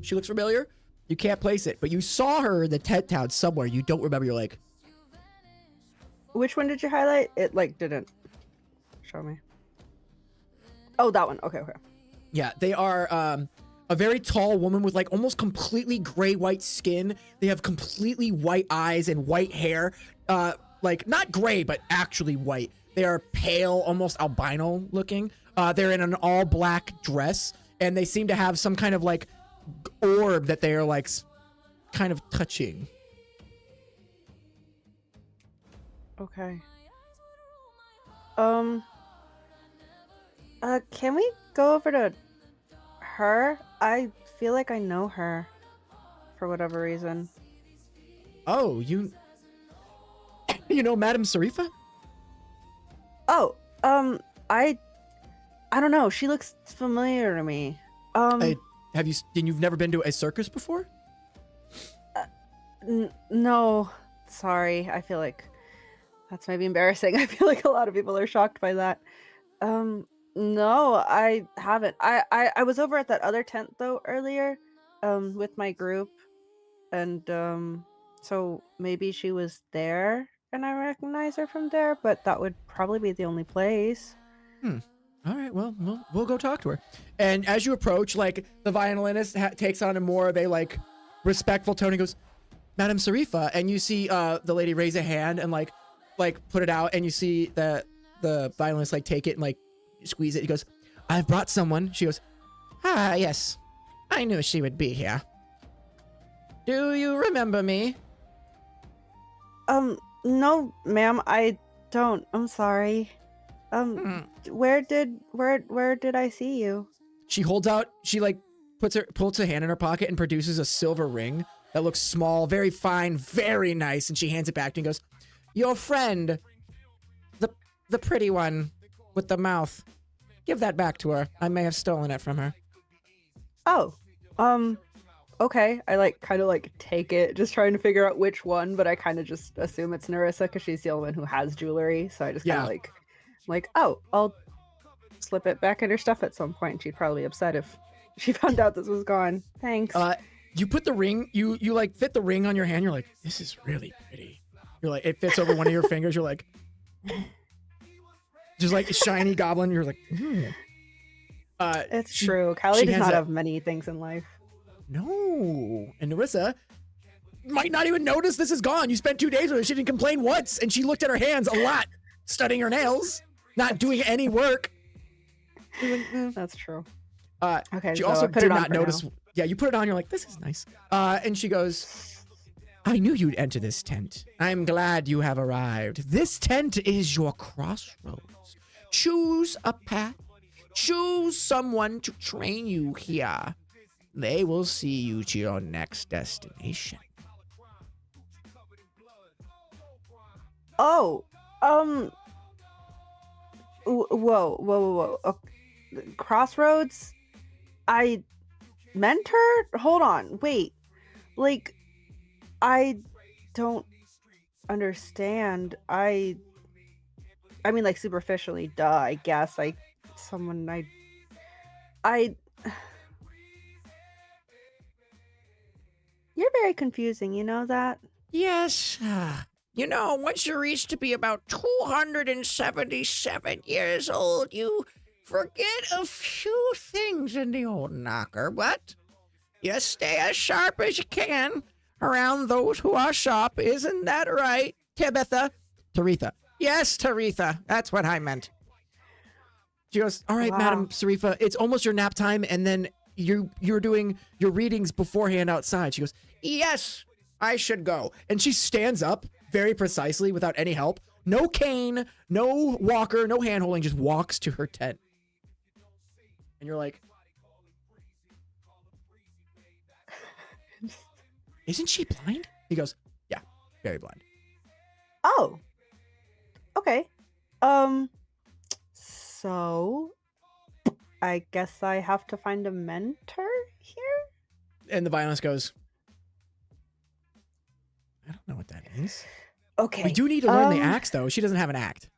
She looks familiar. You can't place it, but you saw her in the tent town somewhere. You don't remember. You're like, which one did you highlight? It like didn't show me. Oh, that one. Okay, okay. Yeah, they are a very tall woman with like almost completely gray white skin. They have completely white eyes and white hair. Like not gray, but actually white. They are pale, almost albino looking. They're in an all black dress, and they seem to have some kind of like orb that they are like kind of touching. Okay. Can we go over to her? I feel like I know her for whatever reason. Oh, you know Madame Sarifa? Oh, I don't know. She looks familiar to me. You've never been to a circus before? No. Sorry. I feel like that's maybe embarrassing. I feel like a lot of people are shocked by that. No, I haven't. I was over at that other tent though earlier, with my group, and so maybe she was there and I recognize her from there, but that would probably be the only place. All right, well, we'll go talk to her. And as you approach, like the violinist takes on a more of a like respectful tone. He goes, "Madame Sarifa," and you see the lady raise a hand and like put it out, and you see the violinist like take it and like squeeze it. He goes, "I've brought someone." She goes, "Ah, yes, I knew she would be here. Do you remember me?" No, ma'am, I don't. I'm sorry. Where did I see you? She holds out. She like pulls her hand in her pocket and produces a silver ring that looks small, very fine, very nice, and she hands it back to me and goes, "Your friend, the pretty one with the mouth. Give that back to her. I may have stolen it from her." Oh, okay. I like kind of like take it, just trying to figure out which one, but I kind of just assume it's Narissa because she's the only one who has jewelry. So I just kind of like, oh, I'll slip it back in her stuff at some point. She'd probably be upset if she found out this was gone. Thanks. You put the ring, you like fit the ring on your hand. You're like, "This is really pretty." You're like, it fits over one of your fingers. You're like, just like a shiny goblin. You're like, It's true. Callie does not have many things in life. No. And Narissa might not even notice this is gone. You spent 2 days with her. She didn't complain once, and she looked at her hands a lot, studying her nails, not doing any work. That's true. Okay. She also did not notice. Now. Yeah, you put it on. You're like, "This is nice." And she goes, "I knew you'd enter this tent. I'm glad you have arrived. This tent is your crossroads. Choose a path. Choose someone to train you here. They will see you to your next destination." Oh, whoa. Crossroads? I mentor? Hold on, wait. Like, I don't understand. I mean, like, superficially, duh, I guess. You're very confusing, you know that? Yes. You know, once you reach to be about 277 years old, you forget a few things in the old knocker, but you stay as sharp as you can around those who are sharp. Isn't that right, Taretha? Yes, Taretha. That's what I meant. She goes, "All right, wow. Madam Sarifa, it's almost your nap time, and then you're doing your readings beforehand outside." She goes, "Yes, I should go." And she stands up very precisely without any help. No cane, no walker, no hand-holding, just walks to her tent. And you're like, "Isn't she blind?" He goes, "Yeah, very blind." Oh, okay. So I guess I have to find a mentor here? And the violinist goes, "I don't know what that means." Okay. We do need to learn the acts, though. She doesn't have an act.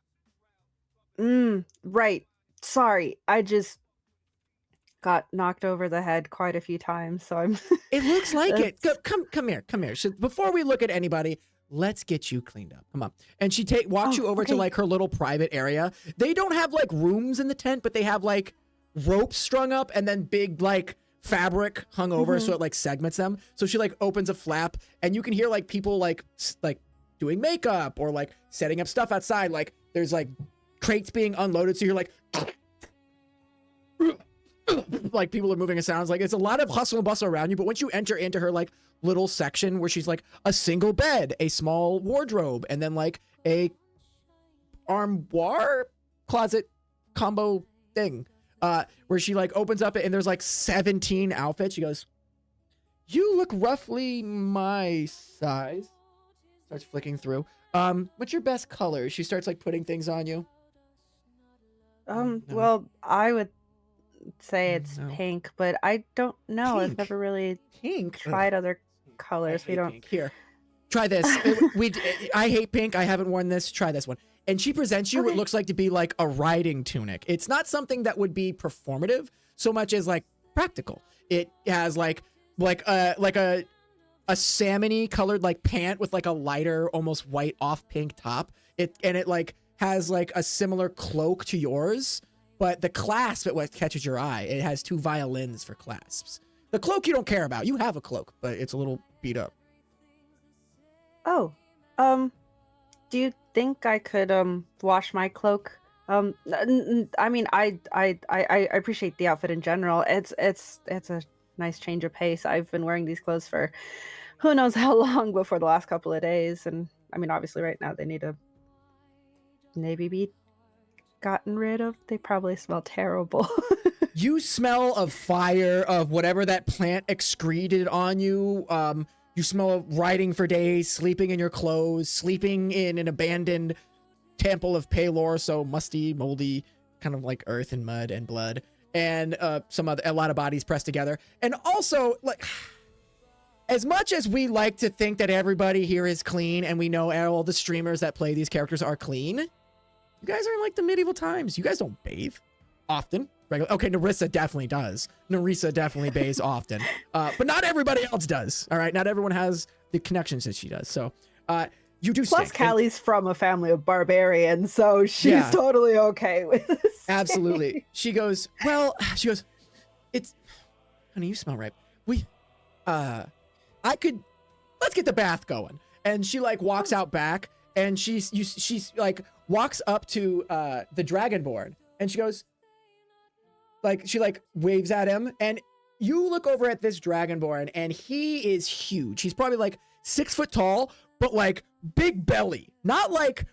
Right. Sorry. I just got knocked over the head quite a few times, so I'm... It looks like it. Come here. So before we look at anybody, let's get you cleaned up. Come on. And she walks you over to like her little private area. They don't have like rooms in the tent, but they have like ropes strung up and then big like fabric hung over so it like segments them. So she like opens a flap and you can hear like people like doing makeup or like setting up stuff outside. Like there's like crates being unloaded. So you're like like people are moving. It sounds like it's a lot of hustle and bustle around you. But once you enter into her like little section where she's like a single bed, a small wardrobe, and then like a armoire closet combo thing, where she like opens up it and there's like 17 outfits. She goes, "You look roughly my size." Starts flicking through. What's your best color? She starts like putting things on you. No. Well, I would say it's pink, but I don't know. I've never really tried other colors. We don't. Pink. Here, try this. I hate pink. I haven't worn this. Try this one. And she presents you what looks like to be like a riding tunic. It's not something that would be performative so much as like practical. It has like a salmon-y colored like pant with like a lighter, almost white off pink top. It like has like a similar cloak to yours, but the clasp at what catches your eye. It has 2 violins for clasps. The cloak you don't care about. You have a cloak, but it's a little beat up. Oh, do you think I could wash my cloak? I mean, I appreciate the outfit in general. It's a nice change of pace. I've been wearing these clothes for who knows how long before the last couple of days, and I mean, obviously, right now they need to maybe be gotten rid of. They probably smell terrible. You smell of fire, of whatever that plant excreted on you. You smell of riding for days, sleeping in your clothes, sleeping in an abandoned temple of Palor, so musty, moldy, kind of like earth and mud and blood, and a lot of bodies pressed together. And also, like, as much as we like to think that everybody here is clean, and we know all the streamers that play these characters are clean, you guys are in like the medieval times. You guys don't bathe often. Okay, Nerissa definitely does. Nerissa definitely bathes often. But not everybody else does. All right, not everyone has the connections that she does. So you do Plus, stink. Callie's from a family of barbarians, so she's totally okay with this. Absolutely. She goes, it's, honey, you smell right. Let's get the bath going. And she like walks out back and she's like walks up to the Dragonborn and she goes, like, she like waves at him, and you look over at this Dragonborn, and he is huge. He's probably like 6 foot tall, but like big belly, not like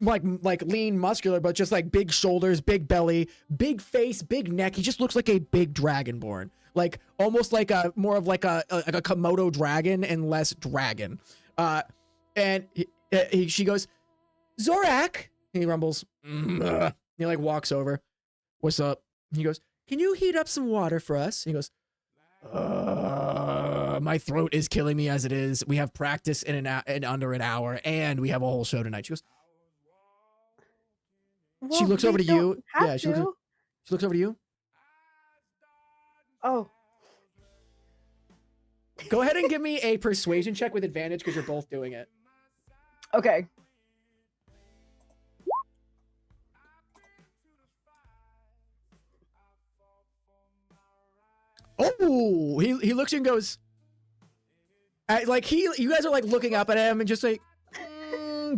lean muscular, but just like big shoulders, big belly, big face, big neck. He just looks like a big Dragonborn, like almost like more of like a Komodo dragon and less dragon. And she goes, "Zorak," he rumbles. He like walks over. "What's up?" He goes, "Can you heat up some water for us?" He goes, "My throat is killing me as it is. We have practice in under an hour, and we have a whole show tonight." She goes, Well, she looks over to you. Yeah, she looks over to you. Oh. Go ahead and give me a persuasion check with advantage because you're both doing it. Okay. Oh, he looks and goes, like you guys are like looking up at him and just like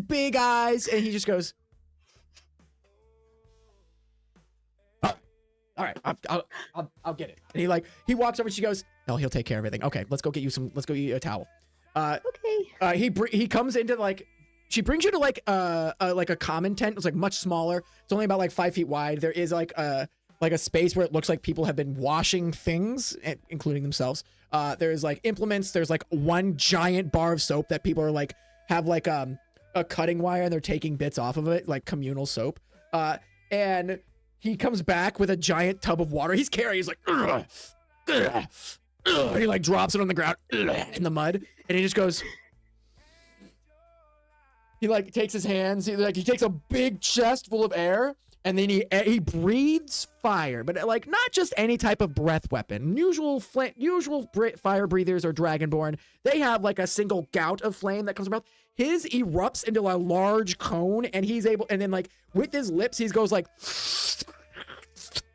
big eyes, and he just goes, "Oh, all right, I'll get it." And he walks over and she goes, "No, he'll take care of everything. Okay, let's go get you a towel." Okay. He comes into like, she brings you to like a common tent. It's like much smaller. It's only about like 5 feet wide. There is like a space where it looks like people have been washing things, including themselves. There's like implements. There's like one giant bar of soap that people are like, have like a cutting wire and they're taking bits off of it, like communal soap. And he comes back with a giant tub of water. He's carrying, he's like, "Ugh, ugh, ugh," and he like drops it on the ground in the mud. And he just goes, he like takes his hands, he takes a big chest full of air, and then he breathes fire, but like not just any type of breath weapon. Usual fire breathers or Dragonborn, they have like a single gout of flame that comes from mouth. His erupts into a large cone, and he's able, and then like with his lips, he goes like,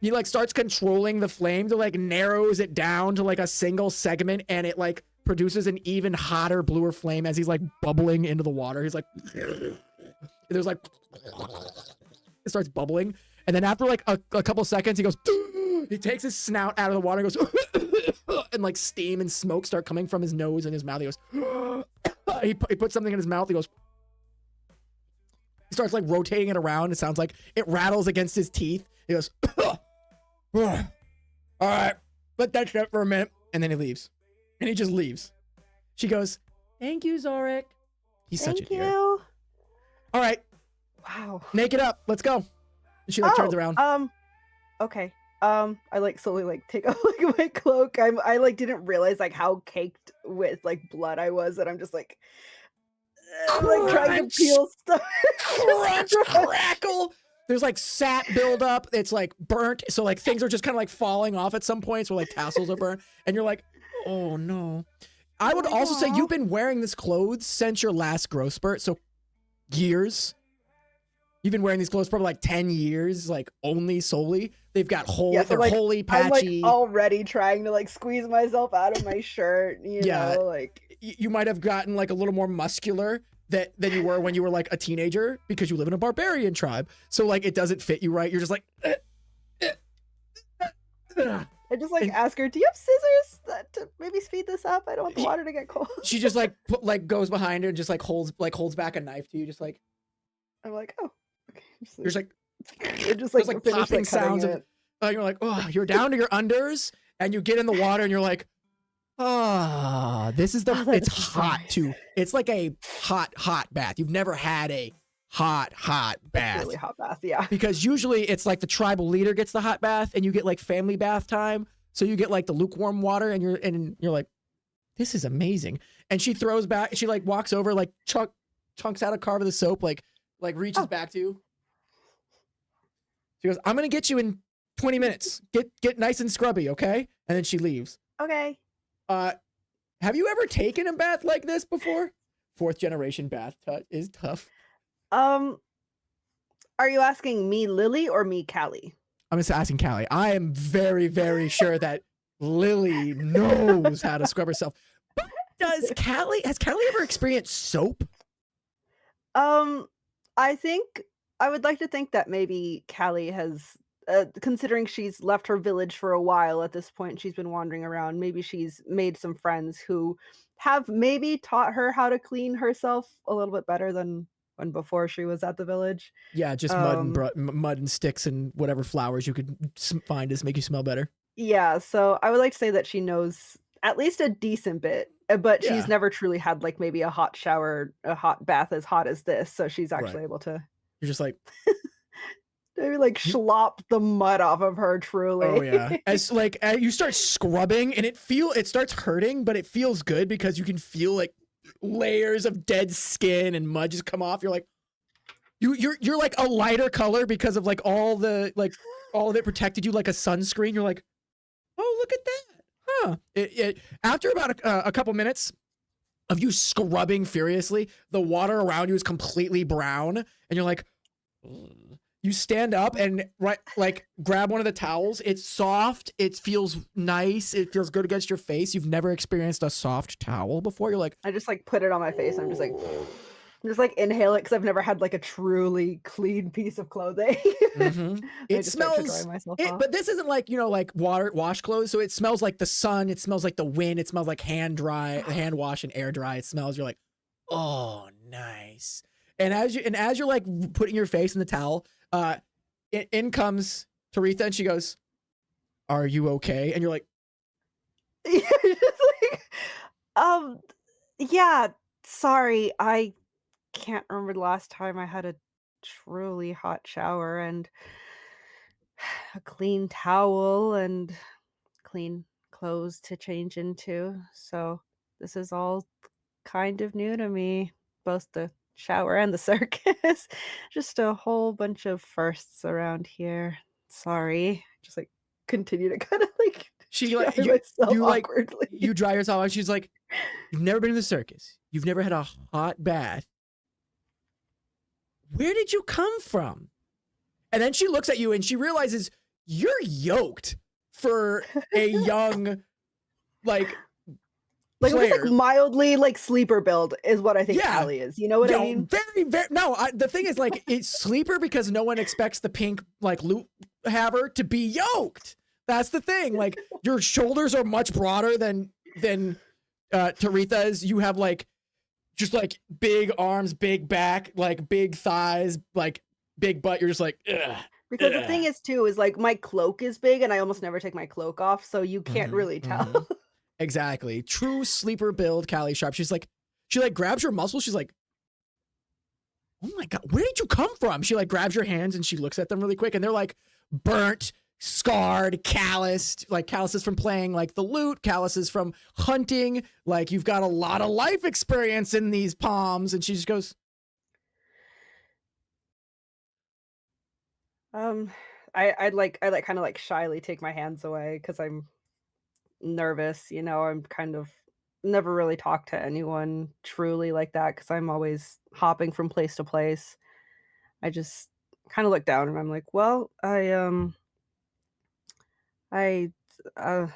he like starts controlling the flame to like narrows it down to like a single segment, and it like produces an even hotter, bluer flame as he's like bubbling into the water. He's like, there's like, it starts bubbling, and then after like a couple seconds, he goes, he takes his snout out of the water and goes, and like steam and smoke start coming from his nose and his mouth. He goes, he puts something in his mouth. He goes, he starts like rotating it around. It sounds like it rattles against his teeth. He goes, all right, let that shut for a minute. And then he leaves. And he just leaves. She goes, thank you, Zorik. He's such a dear. Thank you. All right. Wow. Naked up. Let's go. And she like turns around. Okay. I like slowly like take off like my cloak. I like didn't realize like how caked with like blood I was that I'm just like like trying to peel stuff. Crunch, crackle. There's like sap buildup. It's like burnt. So like things are just kind of like falling off at some points where like tassels are burnt. And you're like, oh no. I would also say you've been wearing this clothes since your last growth spurt. So years. You've been wearing these clothes for like 10 years, like only solely. They've got they're like, wholly patchy. I'm like already trying to like squeeze myself out of my shirt, you know, like. You might have gotten like a little more muscular than you were when you were like a teenager because you live in a barbarian tribe. So like it doesn't fit you right. You're just like. I just like ask her, do you have scissors to maybe speed this up? I don't want the water to get cold. She just like goes behind her and just like holds back a knife to you, just like. I'm like, oh. Okay. There's like, just like, like popping sounds of. You're like, oh, you're down to your unders, and you get in the water, and you're like, this is it's hot too. It's like a hot bath. You've never had a hot bath. Really hot bath, yeah. Because usually it's like the tribal leader gets the hot bath, and you get like family bath time. So you get like the lukewarm water, and you're like, this is amazing. And she throws back. She like walks over, like chunks out a carve of the soap, like reaches back to you. She goes, I'm gonna get you in 20 minutes. Get nice and scrubby, okay? And then she leaves. Okay. Have you ever taken a bath like this before? 4th generation bath is tough. Are you asking me, Lily, or me, Callie? I'm just asking Callie. I am very, very sure that Lily knows how to scrub herself. But has Callie ever experienced soap? I think I would like to think that maybe Callie has, considering she's left her village for a while at this point, she's been wandering around. Maybe she's made some friends who have maybe taught her how to clean herself a little bit better than when before she was at the village. Yeah, just mud and sticks and whatever flowers you could find to make you smell better. Yeah, so I would like to say that she knows at least a decent bit, but she's never truly had like maybe a hot shower, a hot bath as hot as this. So she's actually able to. You're just like. Maybe like slop the mud off of her truly. Oh yeah. As you start scrubbing and it starts hurting, but it feels good because you can feel like layers of dead skin and mud just come off. You're like you're like a lighter color because of like all of it protected you like a sunscreen. You're like, oh, look at that. Huh. After about a couple minutes of you scrubbing furiously, the water around you is completely brown and you're like, ugh. You stand up and grab one of the towels. It's soft. It feels nice. It feels good against your face. You've never experienced a soft towel before. You're like, I just like put it on my face. I'm just like inhale it because I've never had like a truly clean piece of clothing. Mm-hmm. It smells. But this isn't like like wash clothes. So it smells like the sun. It smells like the wind. It smells like hand wash and air dry. It smells. You're like, oh, nice. And as you're like putting your face in the towel. In comes Taretha and she goes, "Are you okay?" And you're like, yeah, sorry, I can't remember the last time I had a truly hot shower and a clean towel and clean clothes to change into. So this is all kind of new to me, both the shower and the circus. Just a whole bunch of firsts around here. Sorry. Just like continue to kind of like she like you dry yourself out. She's like, you've never been to the circus. You've never had a hot bath. Where did you come from? And then she looks at you and she realizes you're yoked for a young, like Like, player. it was like mildly like sleeper build is what I think Yeah. Callie is. You know what I mean? Very, very. No, the thing is, like, it's sleeper because no one expects the pink, like, loot haver to be yoked. That's the thing. Like, your shoulders are much broader than Taritha's. You have, like, just, like, big arms, big back, like, big thighs, like, big butt. You're just like, ugh. Because the thing is, too, is like my cloak is big and I almost never take my cloak off, so you can't really tell. Exactly. True sleeper build, Callie Sharpe. She like grabs your muscles. She's like, oh my God, where did you come from? She like grabs your hands and she looks at them really quick and they're like burnt, scarred, calloused, like calluses from playing like the lute, calluses from hunting. Like you've got a lot of life experience in these palms. And she just goes, I'd like kind of like shyly take my hands away because I'm nervous, you know. I'm kind of never really talked to anyone truly like that because I'm always hopping from place to place. I just kind of look down and I'm like, well, I uh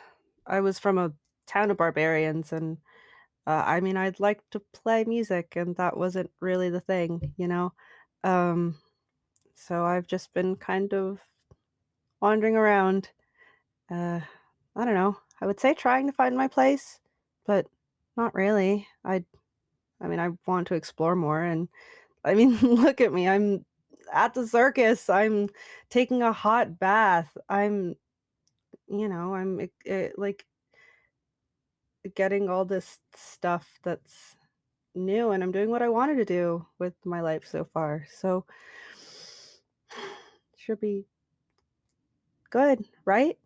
I was from a town of barbarians and I mean I'd like to play music and that wasn't really the thing, you know. Um so I've just been kind of wandering around. Uh, I don't know. I would say trying to find my place, but not really. I mean, I want to explore more and I mean, look at me. I'm at the circus. I'm taking a hot bath. I'm, you know, like getting all this stuff that's new and I'm doing what I wanted to do with my life so far. So should be good, right?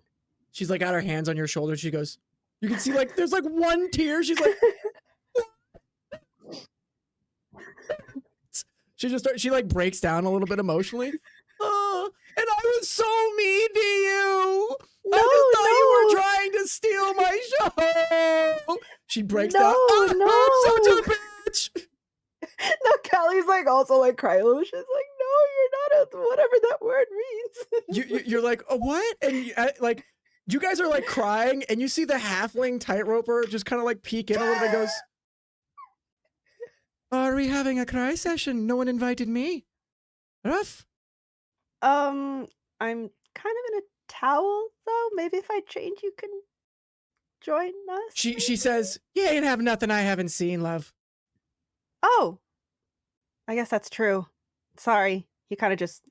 she's like got her hands on your shoulder. She goes, you can see like there's like one tear. She's like, she like breaks down a little bit emotionally. Oh, and I was so mean to you. No, I just thought you were no. trying to steal my show. She breaks down. No, Oh, I'm no. such a bitch. No, Callie's like also like crying. She's like, no, you're not a whatever that word means. You're like, oh, what? And like, you guys are like crying, and you see the halfling tightroper just kind of like peek in a little bit. And goes, are we having a cry session? No one invited me. Rough. I'm kind of in a towel though. Maybe if I change, you can join us. She says, you ain't have nothing I haven't seen, love. Oh, I guess that's true. Sorry, you kind of just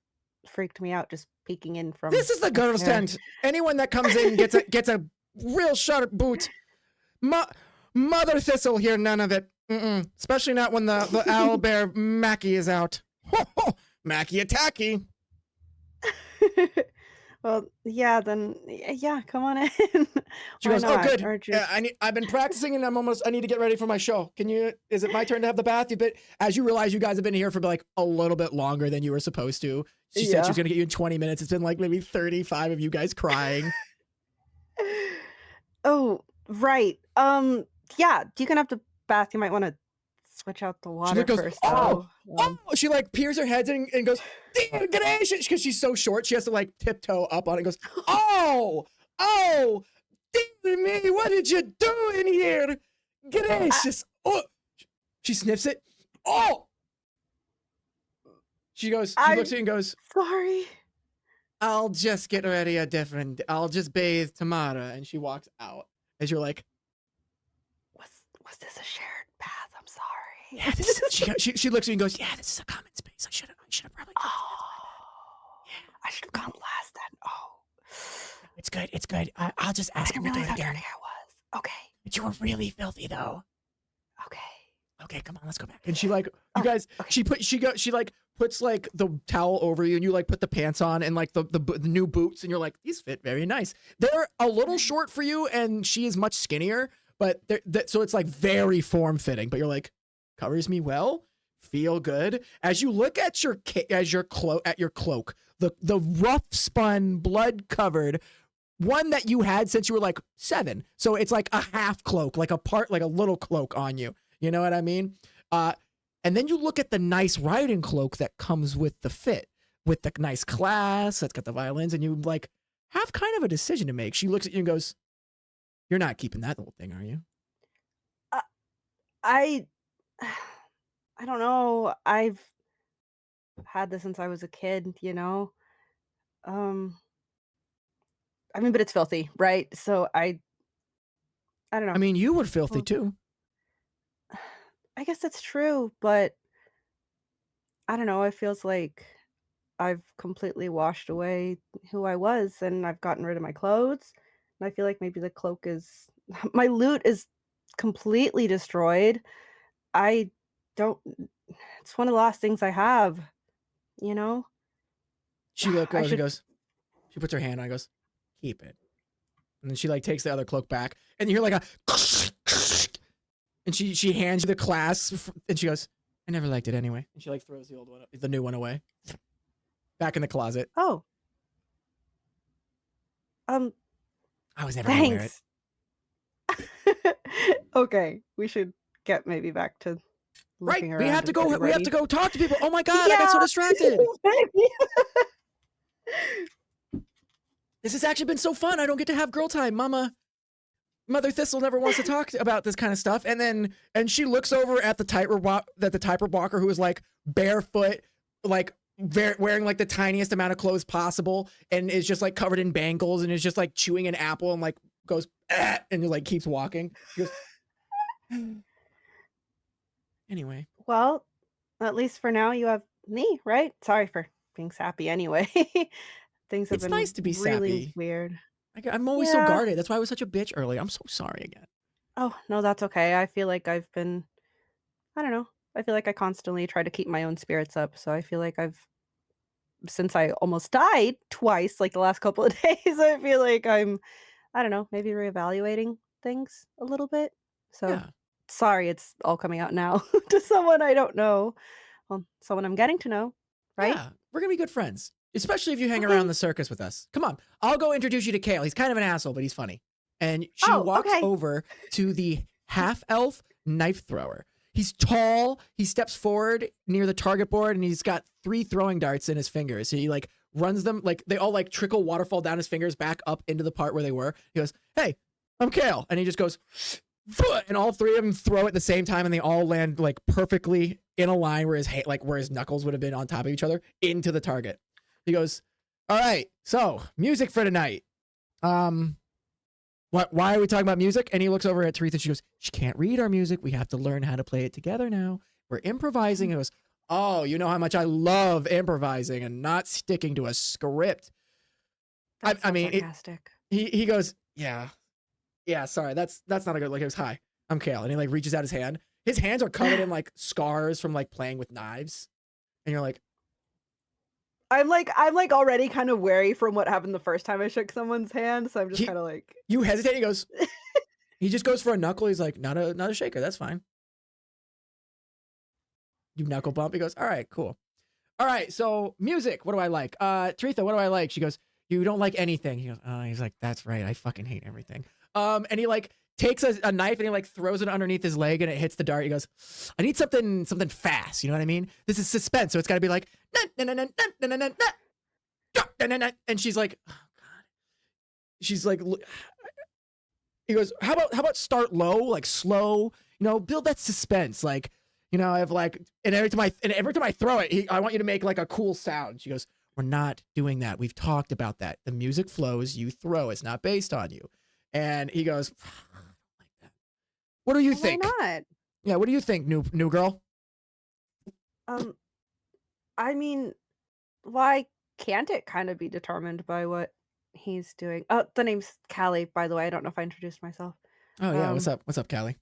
freaked me out, just peeking in from. This is the girls' there. tent. Anyone that comes in gets a real sharp boot. Mother Thistle here, none of it. Especially not when the owl bear Mackie is out. Ho, ho, Mackie attacky. Well, yeah, then yeah, come on in. She goes, oh, good. I've been practicing and I need to get ready for my show. Is it my turn to have the bath? As you realize you guys have been here for like a little bit longer than you were supposed to. She said she was going to get you in 20 minutes. It's been like maybe 35 of you guys crying. Oh, right. Yeah, you can have the bath. You might want to switch out the water first. She like peers her head and goes, dear gracious, because she's so short, she has to like tiptoe up on it and goes, oh, dear me, what did you do in here? Gracious. Oh, she sniffs it. Oh, she looks at it and goes, sorry. I'll just get ready I'll just bathe tomorrow. And she walks out as you're like, was this a shared bath? I'm sorry. Yeah, she looks at you and goes, yeah, this is a common space. I should have probably. I should have gone last then. Oh, it's good. I'll just ask him to do it again. I was. Okay. But you were really filthy though. Okay, come on, let's go back. And she like, you guys, okay. She like puts like the towel over you and you like put the pants on and like the new boots and you're like, these fit very nice. They're a little short for you and she is much skinnier, but so it's like very form fitting, but you're like, covers me well, feel good. As you look at your cloak, the rough spun, blood covered one that you had since you were like 7. So it's like a half cloak, like a little cloak on you. You know what I mean? And then you look at the nice riding cloak that comes with the fit, with the nice clasp that's got the violins, and you like, have kind of a decision to make. She looks at you and goes, "You're not keeping that little thing, are you?" Uh, I I don't know. I've had this since I was a kid, you know? Um, I mean, but it's filthy, right? So I don't I know. mean, you were filthy Well, too. I guess that's true, but I don't know. It feels like I've completely washed away who I was and I've gotten rid of my clothes. And I feel like maybe the cloak is my loot is completely destroyed. I don't it's one of the last things I have, you know? She I goes and should goes. She puts her hand on it and goes, "Keep it." And then she like takes the other cloak back, and you hear like a, and she hands you the clasp, and she goes, "I never liked it anyway." And she like throws the new one away, back in the closet. Oh, um, I was never gonna wear it. thanks. Okay, we should get maybe back to Right? looking We have around to and go. getting We have to ready. go talk to people. Oh my god! I got so Yeah, distracted. maybe. This has actually been so fun. I don't get to have girl time, Mother Thistle never wants to talk about this kind of stuff. And she looks over at the tightrope walker who is like barefoot, like wearing like the tiniest amount of clothes possible, and is just like covered in bangles, and is just like chewing an apple, and like goes and just like keeps walking. She goes, anyway. Well, at least for now you have me, right? Sorry for being sappy anyway. Things have It's been nice to be really sappy. weird. I'm always so Yeah. guarded. That's why I was such a bitch earlier. I'm so sorry again. Oh, no, that's okay. I feel like I've been I don't know. I feel like I constantly try to keep my own spirits up, so I feel like I've since I almost died twice, like, the last couple of days, I feel like I'm, I don't know, maybe reevaluating things a little bit. So, Yeah. sorry it's all coming out now to someone I don't know. Well, someone I'm getting to know, right? Yeah, we're gonna be good friends, especially if you hang around Okay. the circus with us. Come on, I'll go introduce you to Kale. He's kind of an asshole, but he's funny. And she Oh, walks okay. over to the half elf knife thrower. He's tall. He steps forward near the target board, and he's got 3 throwing darts in his fingers. He like runs them, like they all like trickle waterfall down his fingers back up into the part where they were. He goes, "Hey, I'm Kale," and he just goes, and all 3 of them throw at the same time, and they all land like perfectly in a line where where his knuckles would have been on top of each other into the target. He goes, "All right, so music for tonight. Why are we talking about music?" And he looks over at Teresa. She goes, "She can't read our music. We have to learn how to play it together now. We're improvising." He goes, "Oh, you know how much I love improvising and not sticking to a script." That's I so mean, sarcastic. he goes, "Yeah, sorry, that's not a good look." He goes, "Hi, I'm Kale," and he like reaches out his hand. His hands are covered in like scars from like playing with knives, and you're like, I'm like already kind of wary from what happened the first time I shook someone's hand, so I'm just he, kinda like you hesitate. He goes, he just goes for a knuckle. He's like, not a shaker. That's fine. You knuckle bump. He goes, "All right, cool. All right, so music. What do I like? Teresa, what do I like?" She goes, "You don't like anything." He goes, he's like, "That's right. I fucking hate everything." And he like takes a knife and he like throws it underneath his leg and it hits the dart. He goes, "I need something fast." You know what I mean? This is suspense, so it's got to be like, and she's like, oh god. She's like, he goes, how about start low, like slow, build that suspense, like, I have like, and every time I throw it, I want you to make like a cool sound. She goes, "We're not doing that. We've talked about that. The music flows, you throw. It's not based on you." And he goes, "I don't like that. What do you well, why think?" not? Yeah, what do you think, new girl? Um, I mean, why can't it kind of be determined by what he's doing? Oh, the name's Callie, by the way. I don't know if I introduced myself. Oh yeah, Um, what's up, Callie?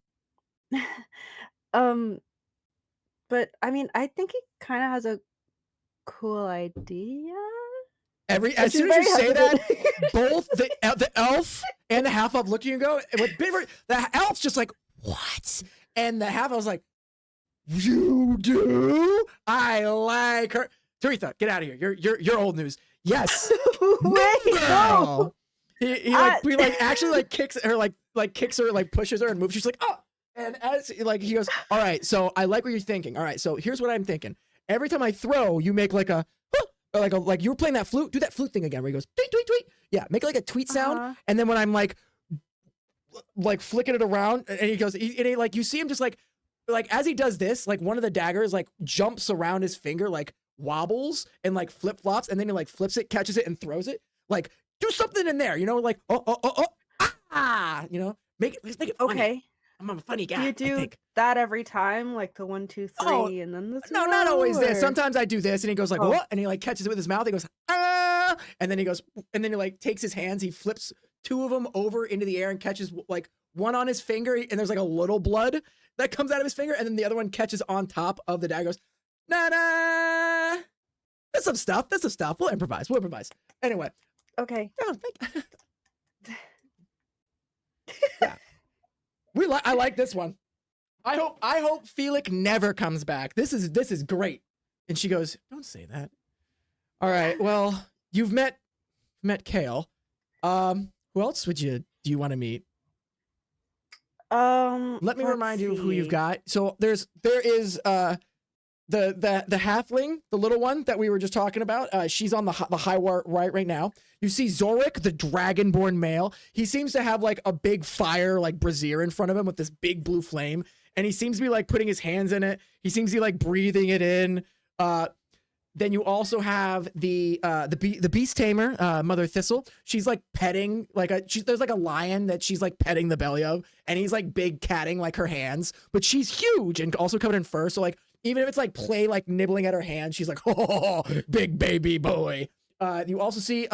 um, but I mean, I think he kind of has a cool idea. And As she's soon as you very say hesitant. that, both the elf and the half elf look at you and go, the elf's just like, "What?" And the half elf's like, "You do? I like her." Teresa, get out of here. You're old news. Yes. Wait, no. Girl. He like actually like kicks her, kicks her, like pushes her and moves. She's like, "Oh." And as like he goes, "All right, so I like what you're thinking. All right, so here's what I'm thinking. Every time I throw, you make like a or like you were playing that flute. Do that flute thing again where he goes tweet tweet tweet. Yeah, make like a tweet sound, and then when I'm like flicking it around, and he goes, like you see him just like as he does this, like one of the daggers like jumps around his finger, like wobbles and like flip flops, and then he like flips it, catches it, and throws it. Like do something in there, you know, like you know, make it funny. Okay. I'm a funny guy. Do you do that every time, like the 1, 2, 3, and then the no, not always this. or- Sometimes I do this, and he goes like, what? And he like catches it with his mouth. He goes, ah, and then he goes, and then he like takes his hands, he flips 2 of them over into the air and catches like one on his finger, and there's like a little blood that comes out of his finger, and then the other one catches on top of the dagger. Goes, na. That's some stuff. We'll improvise. Anyway. Okay. Oh, yeah. I like this one. I hope Felix never comes back. This is great. And she goes, don't say that. All right. Well, you've met Kale. Who else do you want to meet? Let me remind you of who you've got. So there is the halfling, the little one that we were just talking about. She's on the high right now. You see Zorik, the dragonborn male. He seems to have like a big fire like brazier in front of him with this big blue flame, and he seems to be like putting his hands in it. He seems to be like breathing it in. Then you also have the beast tamer, Mother Thistle. She's like petting there's like a lion that she's like petting the belly of, and he's like big catting like her hands, but she's huge and also covered in fur. So like even if it's like play like nibbling at her hand, she's like, oh, big baby boy. You also see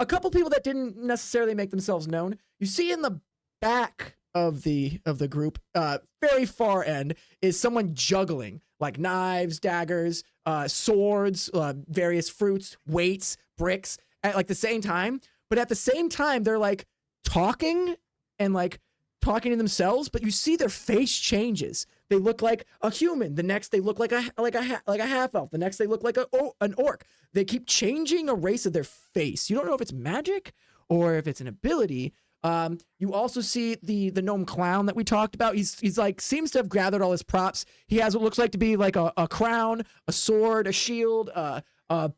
a couple people that didn't necessarily make themselves known. You see in the back of the group, very far end, is someone juggling like knives, daggers, swords, various fruits, weights, bricks at like the same time. But at the same time, they're like talking to themselves, but you see their face changes. They look like a human. The next they look like a half elf. The next they look like an orc. They keep changing a race of their face. You don't know if it's magic or if it's an ability. You also see the gnome clown that we talked about. He's like seems to have gathered all his props. He has what looks like to be like a crown, a sword, a shield, a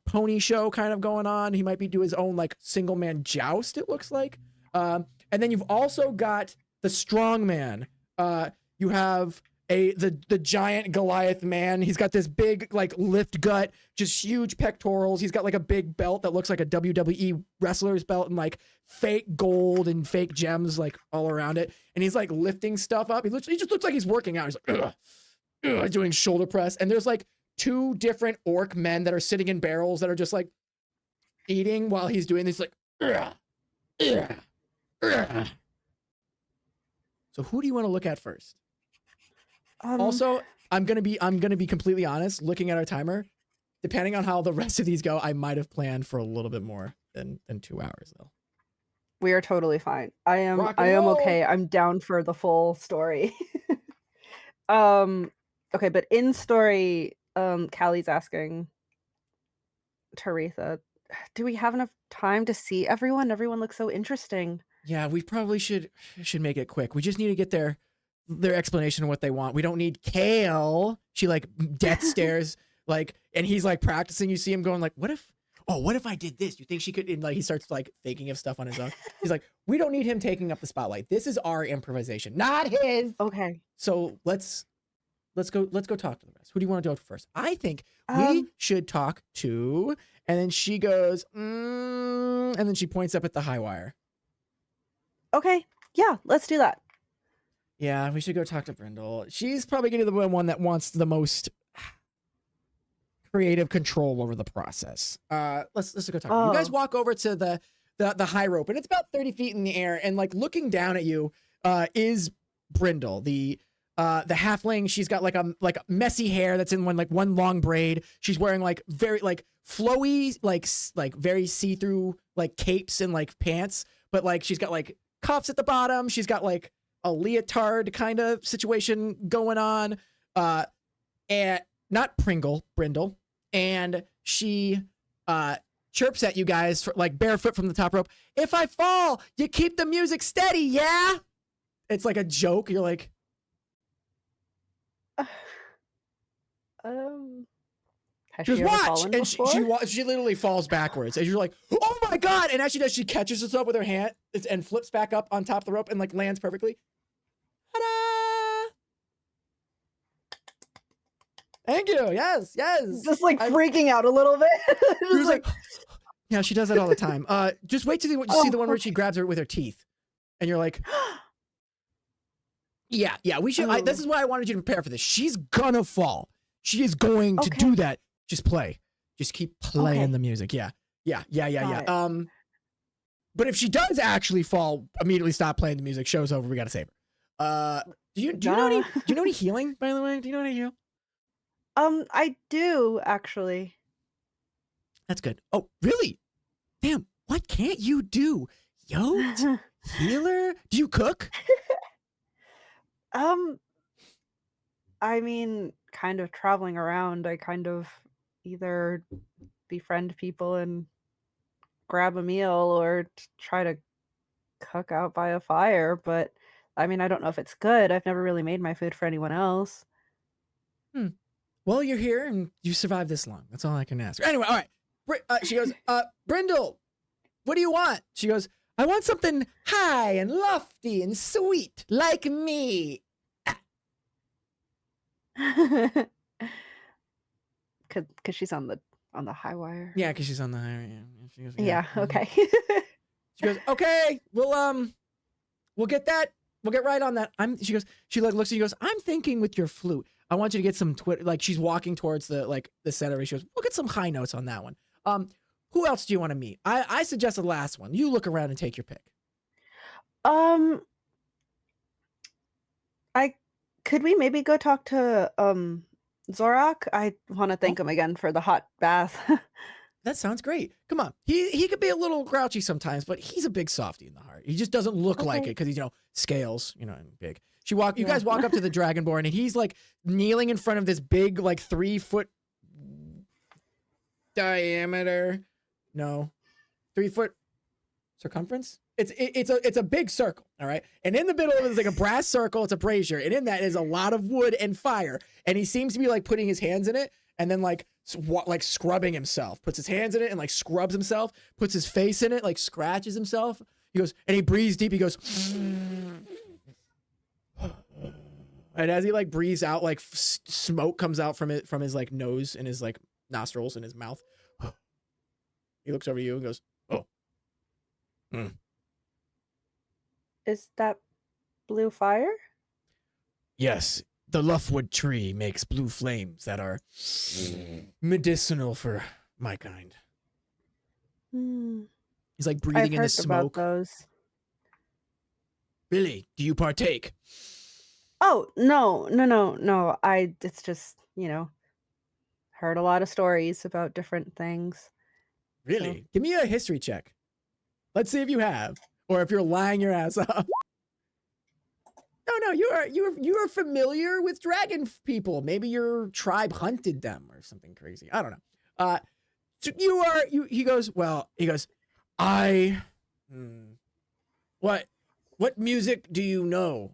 pony show kind of going on. He might be doing his own like single man joust, it looks like. And then you've also got the strong man. You have the giant Goliath man. He's got this big like lift gut, just huge pectorals. He's got like a big belt that looks like a WWE wrestler's belt and like fake gold and fake gems like all around it. And he's like lifting stuff up. He just looks like he's working out. He's like doing shoulder press. And there's like 2 different orc men that are sitting in barrels that are just like eating while he's doing this like. So who do you want to look at first? Also, I'm gonna be completely honest. Looking at our timer, depending on how the rest of these go, I might have planned for a little bit more than 2 hours though. We are totally fine. I am okay. I'm down for the full story. Okay, but in story, Callie's asking Taretha, do we have enough time to see everyone? Everyone looks so interesting. Yeah, we probably should make it quick. We just need to get their explanation of what they want. We don't need Kale. She like death stares like, and he's like practicing. You see him going like, what if I did this? You think she could? And like he starts like thinking of stuff on his own. He's like, we don't need him taking up the spotlight. This is our improvisation, not his. Okay. So let's go talk to the rest. Who do you want to go to first? I think we should talk to. And then she goes, and then she points up at the high wire. Okay. Yeah, let's do that. Yeah, we should go talk to Brindle. She's probably going to be the one that wants the most creative control over the process. Let's go talk to her. You guys walk over to the high rope, and it's about 30 feet in the air, and like looking down at you is Brindle, the halfling. She's got like a messy hair that's in one long braid. She's wearing like very like flowy like very see-through like capes and like pants, but like she's got like cuffs at the bottom. She's got like a leotard kind of situation going on. And not Brindle. And she chirps at you guys for like barefoot from the top rope. If I fall, you keep the music steady, yeah? It's like a joke. You're like, Has She goes, she ever watch, fallen and before? she literally falls backwards, and you're like, oh my god! And as she does, she catches herself with her hand and flips back up on top of the rope and like lands perfectly. Ta-da! Thank you. Yes, yes. Just like freaking out a little bit. She Just was like, yeah, she does that all the time. Just wait till you see the one where she okay. grabs her with her teeth, and you're like, yeah, we should. This is why I wanted you to prepare for this. She's gonna fall. She is going to do that. Just play. Just keep playing the music. Yeah. But if she does actually fall, immediately stop playing the music. Show's over. We gotta save her. Do you know any healing, by the way? Do you know how to heal? I do actually. That's good. Oh, really? Damn, what can't you do? Yoked? Healer? Do you cook? I mean, kind of traveling around, I kind of either befriend people and grab a meal or try to cook out by a fire, but I mean, I don't know if it's good. I've never really made my food for anyone else. Well, you're here and you survived this long. That's all I can ask. Anyway, all right. She goes, Brindle, what do you want? She goes, I want something high and lofty and sweet, like me. Cause she's on the high wire. Yeah, because she's on the high wire. Yeah. She goes, Yeah, okay. She goes, okay, we'll get that. We'll get right on that. She looks at you, goes, I'm thinking with your flute. I want you to get some like she's walking towards the center. And she goes, we'll get some high notes on that one. Who else do you want to meet? I suggested the last one. You look around and take your pick. Could we maybe go talk to Zorak? I want to thank him again for the hot bath. That sounds great. Come on. He could be a little grouchy sometimes, but he's a big softie in the heart. He just doesn't look like it because he's, scales, and big. You guys walk up to the Dragonborn and he's like kneeling in front of this big, like 3-foot diameter. No. 3-foot circumference? It's a big circle, all right? And in the middle of it is like a brass circle, it's a brazier, and in that is a lot of wood and fire. And he seems to be like putting his hands in it and then like scrubbing himself. Puts his hands in it and like scrubs himself, puts his face in it, like scratches himself. He goes, and he breathes deep, he goes, and as he like breathes out, like smoke comes out from his like nose and his like nostrils and his mouth. He looks over you and goes, oh. Is that blue fire? Yes, the luffwood tree makes blue flames that are medicinal for my kind. He's like breathing in the smoke. About those. Really? Do you partake? Oh, no. It's just, heard a lot of stories about different things. Really? So. Give me a history check. Let's see if you have, or if you're lying your ass off. No, you are familiar with dragon people. Maybe your tribe hunted them or something crazy. I don't know. So he goes, what music do you know?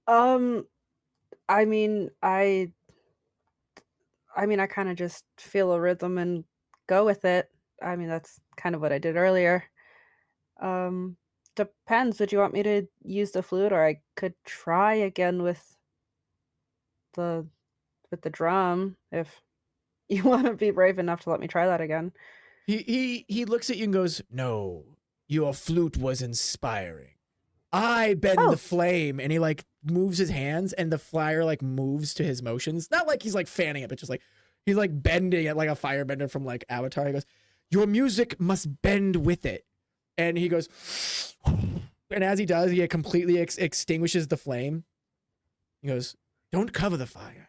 I mean, I kind of just feel a rhythm and go with it. I mean, that's kind of what I did earlier. Depends. Would you want me to use the flute, or I could try again with the drum if you want to be brave enough to let me try that again. He looks at you and goes, no, your flute was inspiring. I bend the flame, and he like moves his hands and the fire like moves to his motions. Not like he's like fanning it, but just like he's like bending it like a firebender from like Avatar. He goes, your music must bend with it. And he goes, and as he does, he completely extinguishes the flame. He goes, don't cover the fire.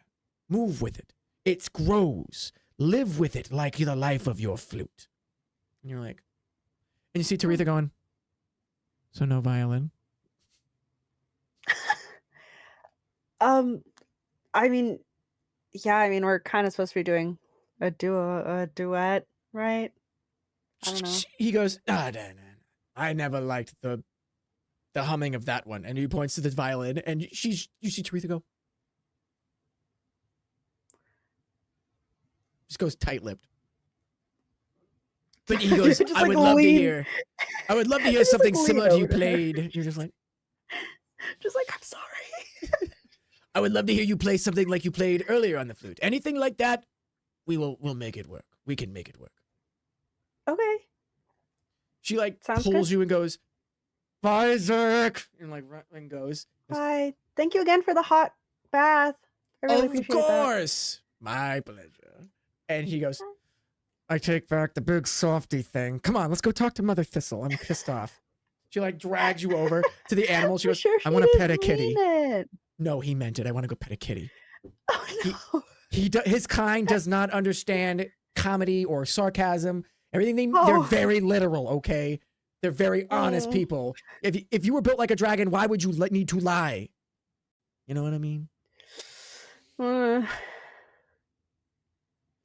Move with it. It grows. Live with it like the life of your flute. And you're like, and you see Taretha going, so no violin? I mean, we're kind of supposed to be doing a duet, right? I don't know. He goes, no. I never liked the humming of that one. And he points to the violin, and you see Taretha go, Just goes tight-lipped. But he goes, Just, I like, would love to lean. hear. I would love to hear Just, something like, lean similar to you over to her. played. You're just like, I'm sorry. I would love to hear you play something like you played earlier on the flute. Anything like that, we'll make it work. We can make it work. Okay. She like Sounds pulls good. you and goes, bye, Zerk, and like and goes, Bye. Thank you again for the hot bath. I really of appreciate that. course, my pleasure. And he goes, I take back the big softy thing. Come on, let's go talk to Mother Thistle. I'm pissed off. She like drags you over to the animal. She I'm goes, sure I he want to pet a didn't kitty. mean it. No, he meant it. I want to go pet a kitty. Oh no. His kind does not understand comedy or sarcasm. Everything they're Oh. very literal, okay? They're very honest people. If you were built like a dragon, why would you need to lie? You know what I mean?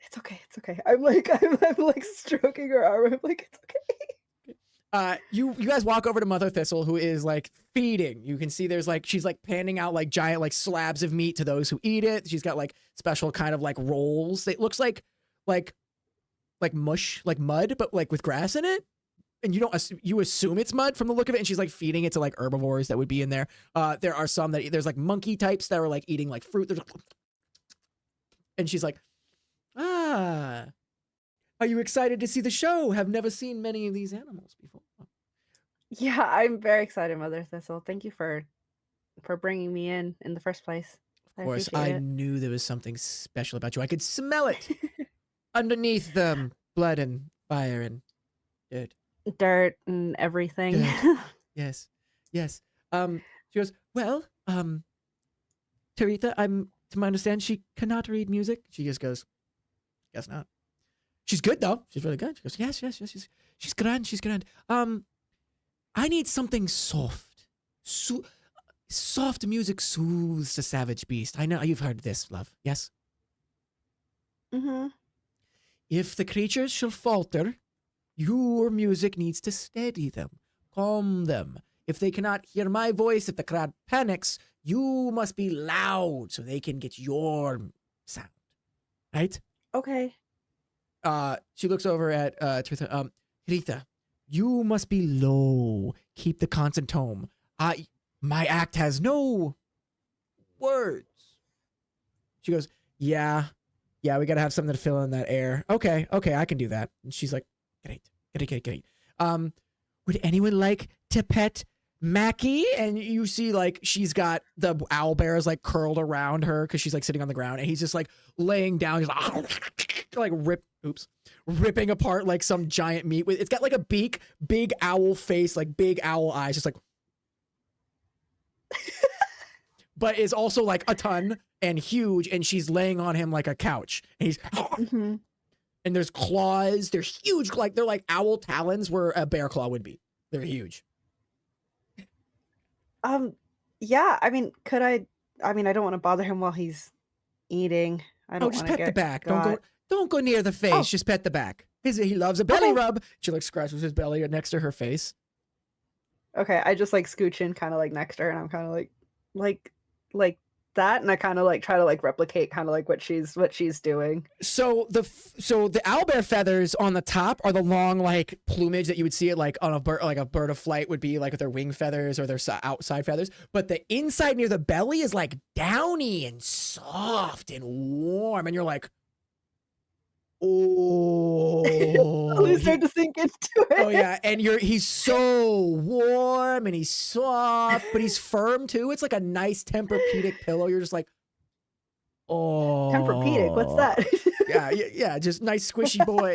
It's okay. It's okay. I'm like stroking her arm. I'm like, it's okay. You guys walk over to Mother Thistle, who is like feeding. You can see there's like she's like panning out like giant like slabs of meat to those who eat it. She's got like special kind of like rolls. It looks like mush, like mud, but like with grass in it. And you assume it's mud from the look of it. And she's like feeding it to like herbivores that would be in there. There are some that there's like monkey types that are like eating like fruit. And she's like, are you excited to see the show? Have never seen many of these animals before. Yeah, I'm very excited, Mother Thistle. Thank you for bringing me in the first place. Of course, I appreciate it. knew there was something special about you. I could smell it underneath the blood and fire and dirt and everything. Dirt. Yes. She goes, well, Taritha, to my understand, she cannot read music. She just goes, guess not. She's good though. She's really good. She goes, yes. She's grand. I need something soft. Soft music soothes the savage beast. I know you've heard this, love. Yes? Mm-hmm. If the creatures shall falter, your music needs to steady them, calm them. If they cannot hear my voice, if the crowd panics, you must be loud so they can get your sound. Right? Okay. She looks over at Taritha. Taritha, you must be low. Keep the constant tone. My act has no words. She goes, yeah, we gotta have something to fill in that air. Okay, I can do that. And she's like, great. Would anyone like to pet Mackie? And you see like she's got the owl bears like curled around her because she's like sitting on the ground, and he's just like laying down. He's like ripping apart like some giant meat. It's got like a beak, big owl face, like big owl eyes, just like. But is also like a ton and huge, and she's laying on him like a couch, and he's. Mm-hmm. And there's claws. They're huge, like they're like owl talons where a bear claw would be. They're huge. Yeah. I mean, I don't want to bother him while he's eating. I don't. Just wanna pet the get back. got. Don't go near the face. Oh. Just pet the back. He loves a belly Okay. rub. She like scratches his belly next to her face. Okay, I just like scooch in kind of like next to her, and I'm kind of like that, and I kind of like try to like replicate kind of like what she's doing. So the owlbear feathers on the top are the long like plumage that you would see it like on a bird of flight would be like with their wing feathers or their outside feathers, but the inside near the belly is like downy and soft and warm, and you're like, oh, start to sink into it. Oh yeah, and he's so warm and he's soft, but he's firm too. It's like a nice Tempur-Pedic pillow. You're just like, oh, Tempur-Pedic, what's that? yeah, just nice squishy boy.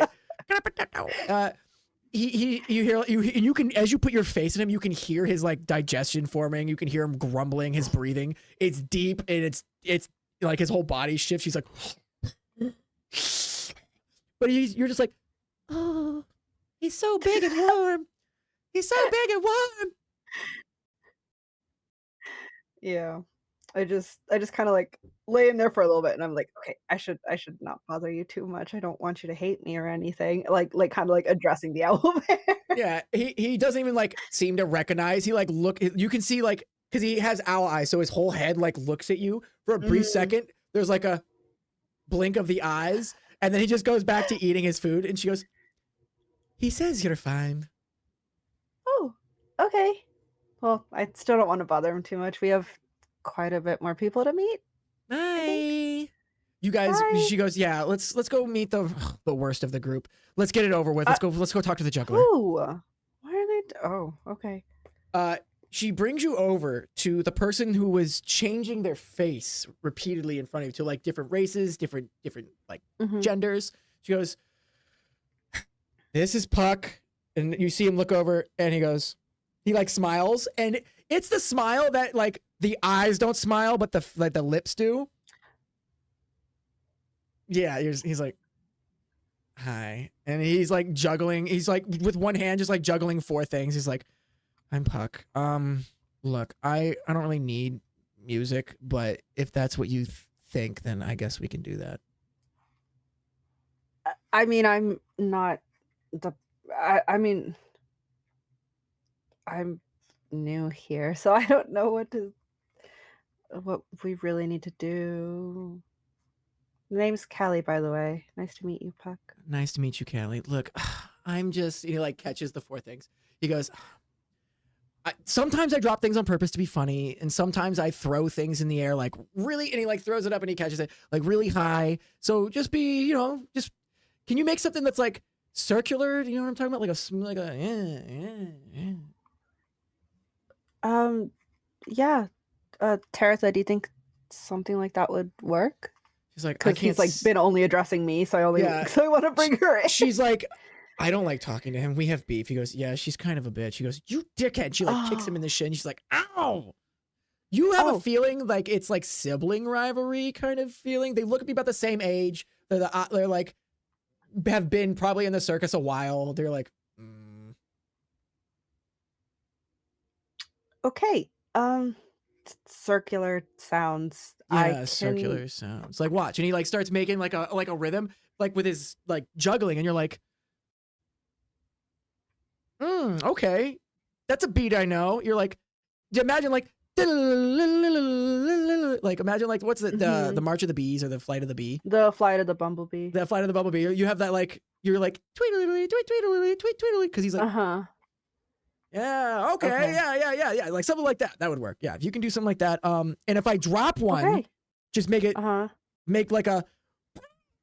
You can as you put your face in him, you can hear his like digestion forming. You can hear him grumbling, his breathing. It's deep and it's like his whole body shifts. He's like, but you're just like, oh. He's so big and warm. He's so big and warm. Yeah. I just kind of like lay in there for a little bit, and I'm like, okay, I should not bother you too much. I don't want you to hate me or anything. Like kind of like addressing the owl bear. Yeah, he doesn't even like seem to recognize. He like you can see like because he has owl eyes, so his whole head like looks at you for a brief second. There's like a blink of the eyes, And then he just goes back to eating his food. And she goes, he says you're fine. Oh, okay. Well, I still don't want to bother him too much. We have quite a bit more people to meet. Bye. You guys, Bye. she goes, yeah, let's go meet the worst of the group. Let's get it over with. Let's go talk to the juggler. Who? Why are they? Oh, okay. She brings you over to the person who was changing their face repeatedly in front of you to like different races, different like genders. She goes, this is Puck. And you see him look over and he goes, he like smiles, and it's the smile that like the eyes don't smile, but the lips do. Yeah, he's like, hi. And he's like juggling. He's like with one hand, just like juggling 4 things. He's like, I'm Puck. Look, I don't really need music, but if that's what you think, then I guess we can do that. I mean, I'm not the. I mean, I'm new here, so I don't know what we really need to do. The name's Callie, by the way. Nice to meet you, Puck. Nice to meet you, Callie. Look, I'm just, he like catches the 4 things. He goes, sometimes I drop things on purpose to be funny, and sometimes I throw things in the air like really, and he like throws it up and he catches it like really high. So just be, you know, just, can you make something that's like circular? Do you know what I'm talking about? Yeah. Taratha, do you think something like that would work? She's like, because he's like been only addressing me, so I want to bring her in. She's like, I don't like talking to him. We have beef. He goes, yeah, she's kind of a bitch. He goes, you dickhead. She like kicks him in the shin. She's like, ow. You have a feeling like it's like sibling rivalry kind of feeling. They look at me about the same age. They're like, have been probably in the circus a while. They're like, Okay. Circular sounds. Yeah, circular sounds. Like watch, and he like starts making like a rhythm, like with his like juggling, and you're like, okay, that's a beat I know. You're like, imagine like imagine like what's the March of the Bees or the Flight of the Bee? The Flight of the Bumblebee. The Flight of the Bumblebee. You have that like, you're like tweedly tweet tweedly tweet tweedly, because he's like, yeah, okay, yeah, like something like that. That would work. Yeah, if you can do something like that. And if I drop one, just make it make like a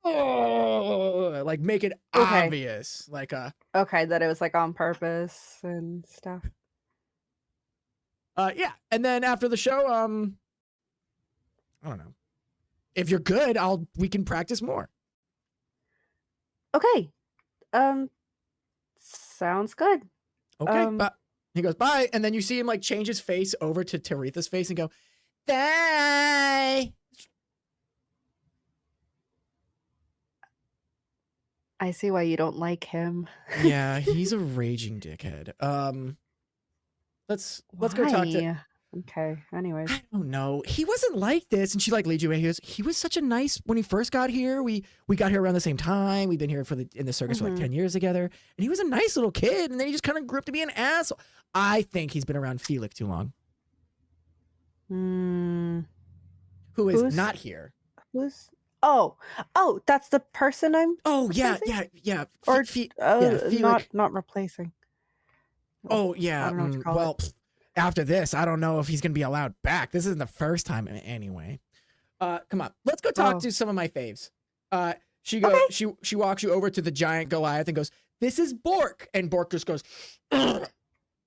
like make it obvious, like a that it was like on purpose and stuff. Yeah, and then after the show, I don't know. If you're good, we can practice more. Okay. Sounds good. Okay, but he goes, bye. And then you see him like change his face over to Taretha's face and go, bye. I see why you don't like him. Yeah, he's a raging dickhead. Let's go talk to. Okay, anyways. I don't know. He wasn't like this. And she like leads you away. He was such a nice, when he first got here, we got here around the same time. We've been here in the circus for like 10 years together. And he was a nice little kid. And then he just kind of grew up to be an asshole. I think he's been around Felix too long. Who is not here. Who's? Oh, that's the person I'm. Oh, yeah. Or Felix. not replacing. Oh, yeah. Well, after this, I don't know if he's going to be allowed back. This isn't the first time anyway. Come on. Let's go talk to some of my faves. She goes, she walks you over to the giant Goliath and goes, this is Bork. And Bork just goes, and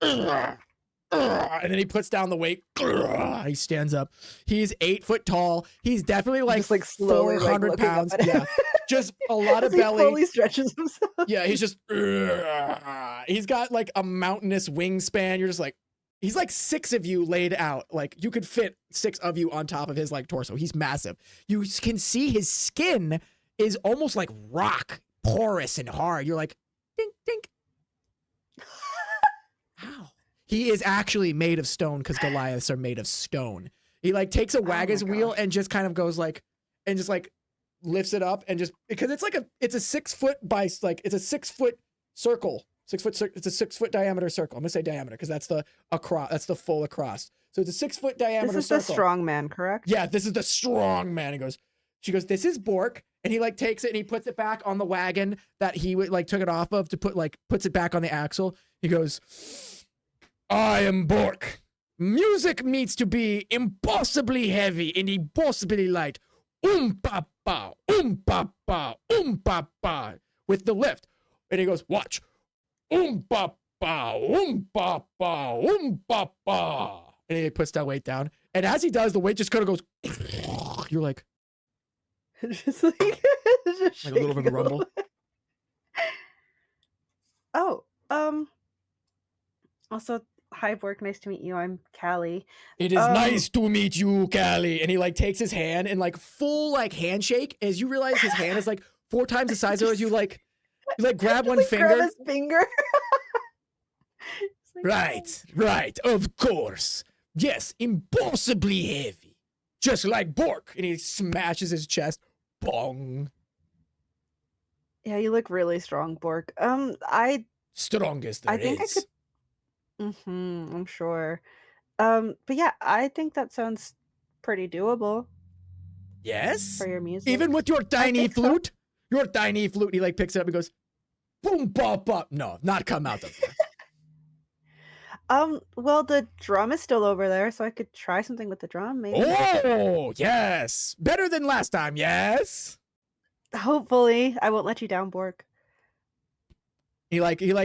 then he puts down the weight. He stands up. He's 8 foot tall. He's definitely like, just, like slowly 400 pounds. Yeah. Just a lot of belly. He slowly stretches himself. Yeah. He's just, he's got like a mountainous wingspan. You're just like, he's like 6 of you laid out. Like you could fit 6 of you on top of his like torso. He's massive. You can see his skin is almost like rock, porous and hard. You're like, dink, dink. How? He is actually made of stone because Goliaths are made of stone. He like takes a wagon's wheel and just kind of goes like, and just like lifts it up and just, because it's a 6 foot by like, it's a 6 foot circle. 6 foot, it's a 6 foot diameter circle. I'm gonna say diameter because that's the full across. So it's a 6 foot diameter circle. This is the strong man, correct? Yeah, this is the strong man. He goes, She goes, this is Bork. And he like takes it and he puts it back on the wagon that he like took it off of to put like puts it back on the axle. He goes, I am Bork. Music needs to be impossibly heavy and impossibly light. Pa pa, pa pa, pa pa, with the lift. And he goes, watch. Pa pa, pa pa, pa pa. And he puts that weight down. And as he does, the weight just kind of goes. You're like, just like, just like a little bit of a rumble. Oh, also, hi, Bork. Nice to meet you. I'm Callie. It is nice to meet you, Callie. And he like takes his hand and like full like handshake. As you realize his hand is like 4 times the size of yours, you like grab one like, finger. Grab his finger. Like, right, of course. Yes, impossibly heavy. Just like Bork. And he smashes his chest. Bong. Yeah, you look really strong, Bork. Strongest there I think is. I could. I'm sure. But yeah, I think that sounds pretty doable. Yes? For your music. Even with your tiny so. flute? Your tiny flute. He like picks it up and goes, boom, bop, bop. No, not come out of there. Well, the drum is still over there, so I could try something with the drum, maybe. Oh, yes. Better than last time, yes? Hopefully. I won't let you down, Bork. He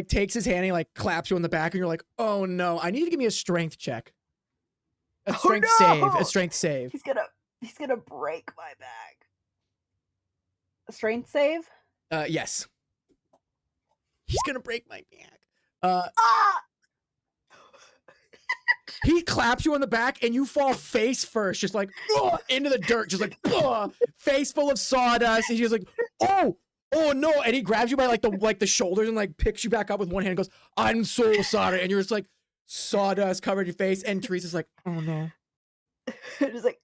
takes his hand and he like claps you on the back and you're like, oh no, I need to give me a strength check. A strength save. A strength save. He's gonna break my back. A strength save? Yes. He's gonna break my back. He claps you on the back and you fall face first, just like into the dirt, just like face full of sawdust. And he's like, oh no! And he grabs you by like the shoulders and like picks you back up with one hand and goes, I'm so sorry. And you're just like sawdust covered your face. And Teresa's like, oh no. Just like,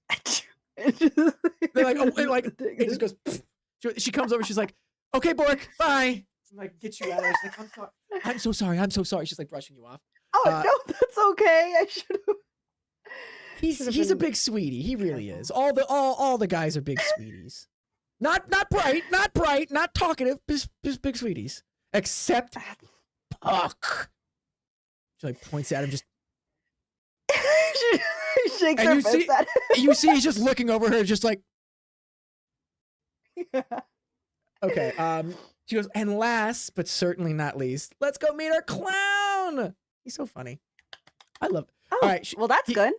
they're like, oh, and like it just goes. She comes over. She's like, okay, Bork, bye. And like gets you out of there. She's like, I'm so sorry. I'm so sorry. She's like brushing you off. Oh no, that's okay. I should have. He's a big sweetie. He really is. All the guys are big sweeties. Not bright, not talkative, just big sweeties. Except Puck. She like points at him, just she shakes her fist at him. You see he's just looking over her, just like yeah. Okay. She goes, and last but certainly not least, let's go meet our clown. He's so funny. I love it. Oh, all right. Well, that's good.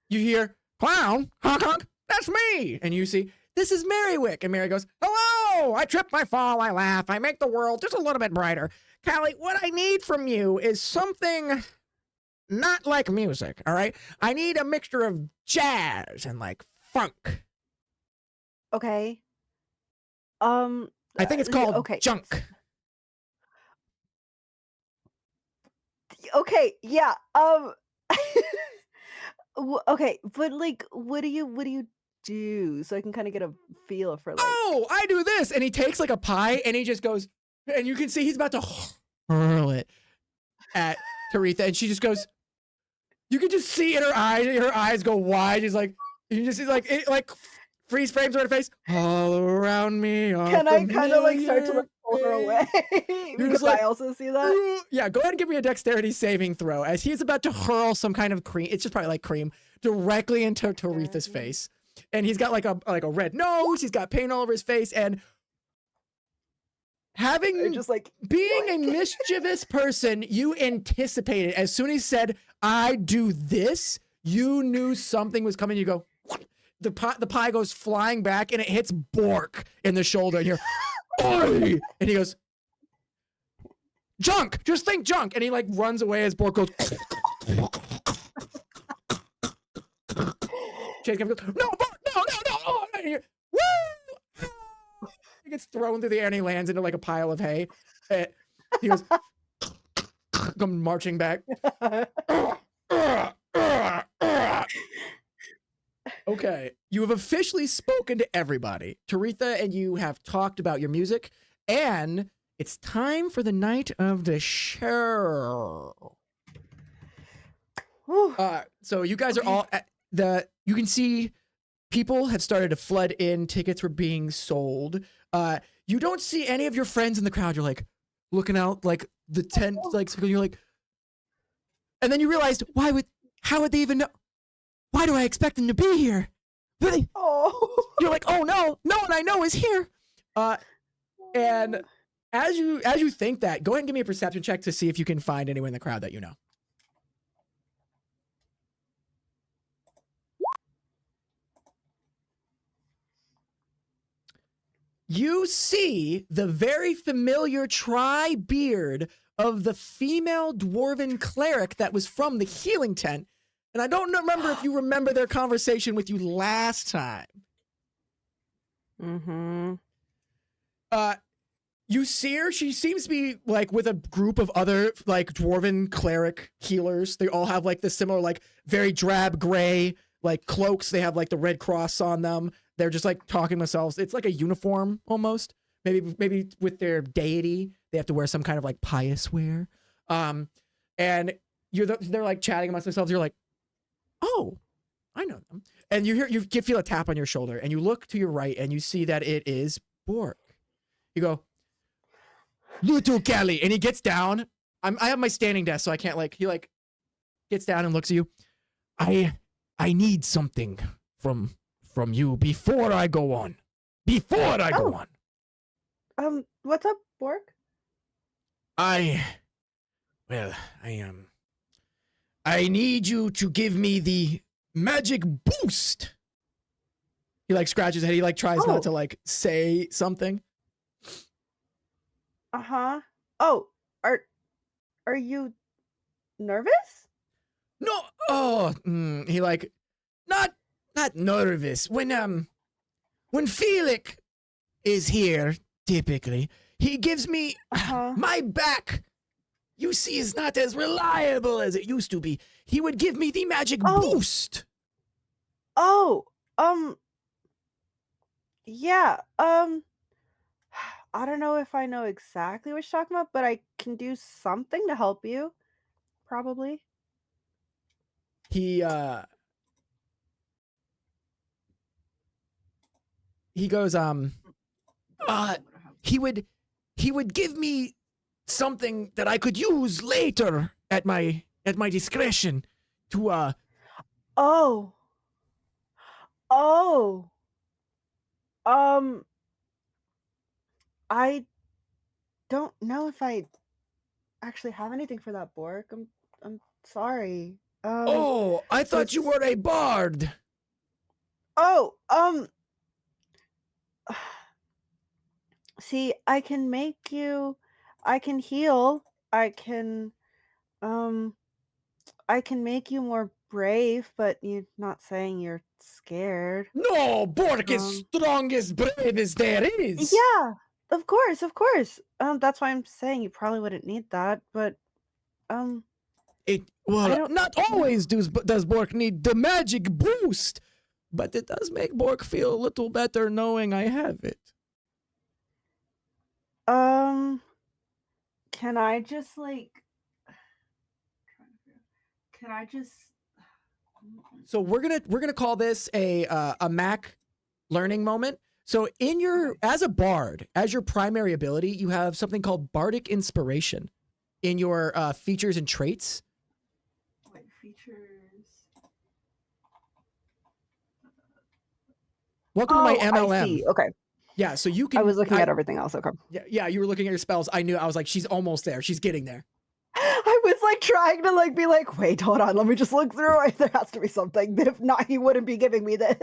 You hear, clown, honk, honk, that's me. And you see, this is Marywick. And Mary goes, hello, I trip, I fall, I laugh, I make the world just a little bit brighter. Callie, what I need from you is something not like music, all right? I need a mixture of jazz and like funk. Okay. I think it's called junk. Okay, yeah. Okay, but like, what do you do so I can kind of get a feel for like? Oh, I do this, and he takes like a pie, and he just goes, and you can see he's about to hurl it at Taretha, and she just goes. You can just see in her eyes go wide. She's like, you just see like it like freeze frames on her face all around me. Can I kind of like start to like pull her away? Because like, I also see that. Yeah, go ahead and give me a dexterity saving throw as he's about to hurl some kind of cream. It's just probably like cream directly into Taretha's face, and he's got like a red nose. He's got paint all over his face, and having just like being a mischievous person, you anticipated as soon as he said, "I do this," you knew something was coming. You go. The pie goes flying back and it hits Bork in the shoulder and you're, oi! And he goes, junk, just think junk. And he like runs away as Bork goes, Chase goes, no, Bork, no. And you're, woo! He gets thrown through the air and he lands into like a pile of hay. And he goes, come marching back. Okay, you have officially spoken to everybody. Taretha and you have talked about your music, and it's time for the night of the show. So you guys are all at you can see people have started to flood in. Tickets were being sold. You don't see any of your friends in the crowd. You're like looking out like the tent, like you're like, and then you realized how would they even know? Why do I expect them to be here? Oh. You're like, oh no, no one I know is here. And as you think that, go ahead and give me a perception check to see if you can find anyone in the crowd that you know. You see the very familiar tri-beard of the female dwarven cleric that was from the healing tent. And I don't remember if you remember their conversation with you last time. Mm-hmm. You see her. She seems to be like with a group of other like dwarven cleric healers. They all have like this similar, like very drab gray, like cloaks. They have like the red cross on them. They're just like talking themselves. It's like a uniform almost. Maybe with their deity, they have to wear some kind of like pious wear. And they're like chatting amongst themselves. You're like, oh, I know them. And you feel a tap on your shoulder, and you look to your right, and you see that it is Bork. You go, little Callie, and he gets down. I have my standing desk, so I can't like. He like gets down and looks at you. I need something from you before I go on. Go on. What's up, Bork? I need you to give me the magic boost. He like scratches his head. He like tries not to like say something. Uh-huh. Oh, are you nervous? No. Oh, he like not nervous. When Felix is here, typically, he gives me my back. You see, is not as reliable as it used to be. He would give me the magic boost. Oh, yeah, I don't know if I know exactly what you're talking about, but I can do something to help you, probably. He goes, he would give me something that I could use later at my discretion to Oh. Oh. I don't know if I actually have anything for that, Bork. I'm sorry. I thought you were a bard. Oh, see, I can heal. I can make you more brave, but you're not saying you're scared. No, Bork is strongest, bravest there is. Yeah, of course. That's why I'm saying you probably wouldn't need that, but not always does Bork need the magic boost, but it does make Bork feel a little better knowing I have it. Can I just like can I just So we're gonna call this a Mac learning moment. So as a bard, as your primary ability, you have something called bardic inspiration in your features and traits. Wait, features. Welcome to my MLM. I see. Okay. Yeah, so you can. I was looking at everything else. Okay. Yeah, you were looking at your spells. I was like, she's almost there. She's getting there. I was like trying to like be like, wait, hold on, let me just look through it. There has to be something. If not, he wouldn't be giving me this.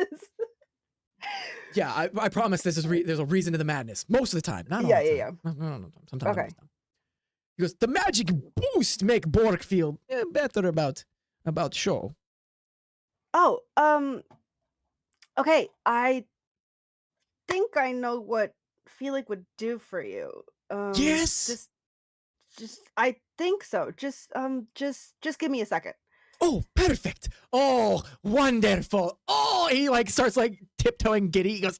Yeah, I promise there's a reason to the madness. Most of the time. Not all the time. Yeah. No, sometimes. Okay. He goes, the magic boost make Bork feel better about show. Oh, okay. I think I know what Felix would do for you. Yes. Just I think so. Just give me a second. Oh, perfect. Oh, wonderful. Oh, he like starts like tiptoeing giddy. He goes,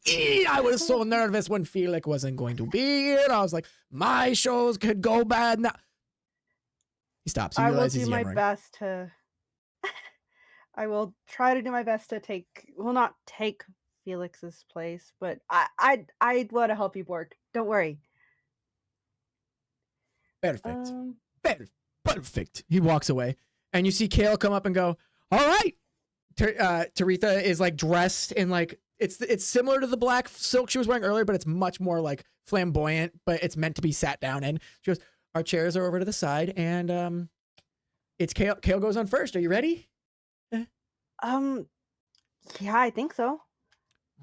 I was so nervous when Felix wasn't going to be here. I was like, my shows could go bad now. He stops. He realizes he's yammering. I will try to do my best to not take Felix's place, but I want to help you, Bork. Don't worry. Perfect. Um, Perfect. He walks away, and you see Kale come up and go, all right. Taritha is like dressed in like it's similar to the black silk she was wearing earlier, but it's much more like flamboyant, but it's meant to be sat down in. She goes, our chairs are over to the side, and it's Kale. Kale goes on first. Are you ready? yeah, I think so. All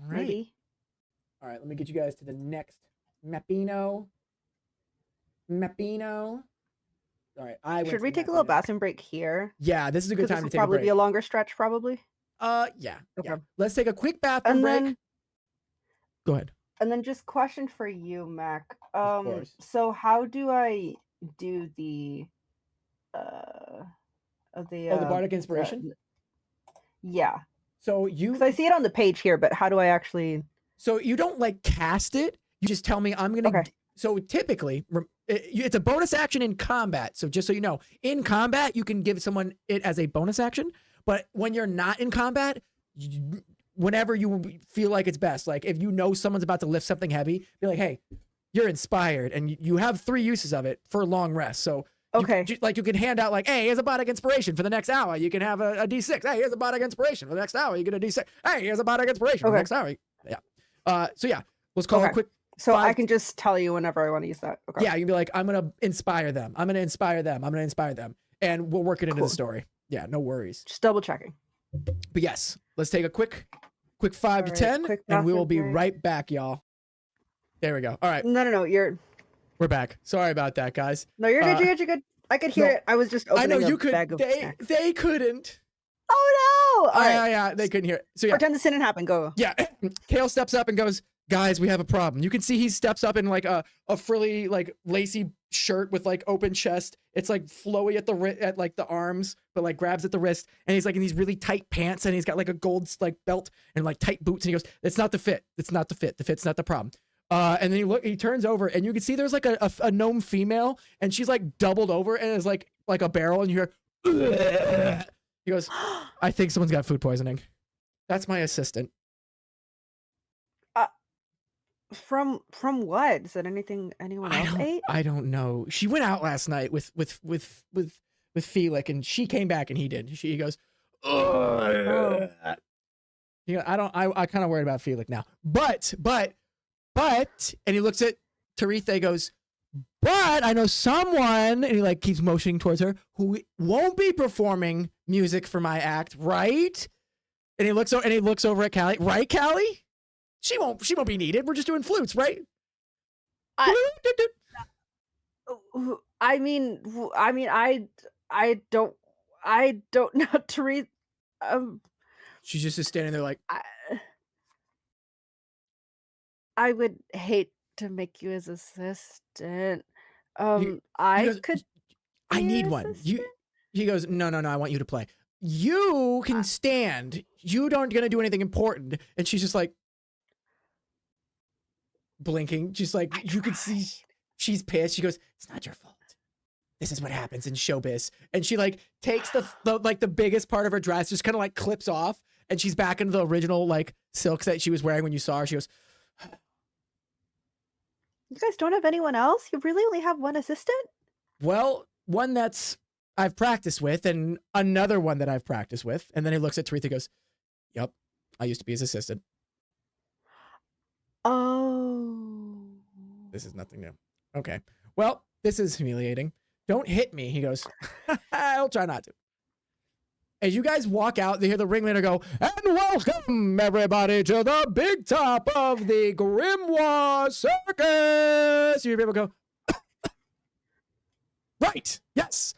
right. Maybe. All right, let me get you guys to the next Mapino. All right, Should we take a little bathroom break here? Yeah, this is a good time to take a probably break. be a longer stretch, probably. Yeah. Okay. Yeah. Let's take a quick bathroom break. Go ahead. And then just question for you, Mac. Of course. So how do I do the Bardic Inspiration? Yeah. So because I see it on the page here, but how do I actually? So you don't like cast it. You just tell me I'm gonna. Okay. So typically, it's a bonus action in combat. So just so you know, in combat you can give someone it as a bonus action. But when you're not in combat, whenever you feel like it's best, like if you know someone's about to lift something heavy, be like, hey, you're inspired, and you have 3 uses of it for a long rest. So. Okay. You can hand out like, hey, here's a bardic inspiration for the next hour. You can have a D6. Hey, here's a bardic inspiration for the next hour. You get a D6. Hey, here's a bardic inspiration for the next hour. Yeah. So yeah, let's call it a quick. So I can just tell you whenever I want to use that. Okay. Yeah, you can be like, I'm gonna inspire them. I'm gonna inspire them. I'm gonna inspire them, and we'll work it into the story. Yeah, no worries. Just double checking. But yes, let's take a quick 5 to 10, and we will be right back, y'all. There we go. All right. No. We're back. Sorry about that, guys. No, you're good. You're good. I could hear it. I was just opening you could. Bag of they couldn't. Oh no! All right. Yeah, they couldn't hear it. So yeah. Pretend this didn't happen. Go. Yeah. Kale steps up and goes, guys, we have a problem. You can see he steps up in like a frilly, like lacy shirt with like open chest. It's like flowy at like the arms, but like grabs at the wrist. And he's like in these really tight pants, and he's got like a gold like belt and like tight boots. And he goes, it's not the fit. It's not the fit. The fit's not the problem. And then he turns over, and you can see there's like a gnome female, and she's like doubled over and is like a barrel, and you hear, ugh. He goes, I think someone's got food poisoning. That's my assistant. From what? Is that anyone else ate? I don't know. She went out last night with Felix, and she came back and he did. He goes, ugh. He goes, I kind of worried about Felix now. But, and he looks at Taritha, goes, but I know someone, and he like keeps motioning towards her, who won't be performing music for my act, right? And he looks over at Callie, right, Callie? She won't be needed. We're just doing flutes, right? I don't know, Taritha. She's just standing there like, I would hate to make you his assistant. I need one. He goes, no, I want you to play. You can stand. You aren't gonna do anything important. And she's just like blinking. Just like you could see she's pissed. She goes, it's not your fault. This is what happens in showbiz. And she like takes the biggest part of her dress, just kind of like clips off, and she's back into the original like silks that she was wearing when you saw her. She goes, you guys don't have anyone else? You really only have one assistant? Well, one that's I've practiced with, and another one that I've practiced with. And then he looks at Taritha and goes, yep, I used to be his assistant. Oh. This is nothing new. Okay. Well, this is humiliating. Don't hit me. He goes, I'll try not to. As you guys walk out, they hear the ringleader go, and welcome everybody to the big top of the Grimoire Circus. You hear people go, right, yes.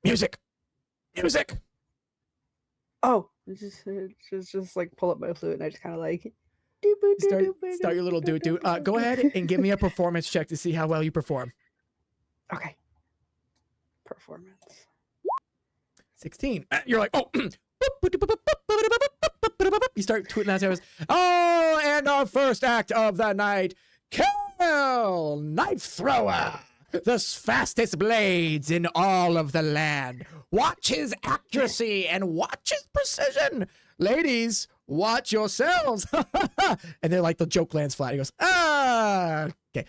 Music. Oh, just like pull up my flute, and I just kind of like start your little doot. Go ahead and give me a performance check to see how well you perform. Okay. Performance. 16. You're like, oh. You start tweeting out there. Oh, and our first act of the night, Kel, Knife Thrower, the fastest blades in all of the land. Watch his accuracy and watch his precision. Ladies, watch yourselves. And then like the joke lands flat. He goes, okay.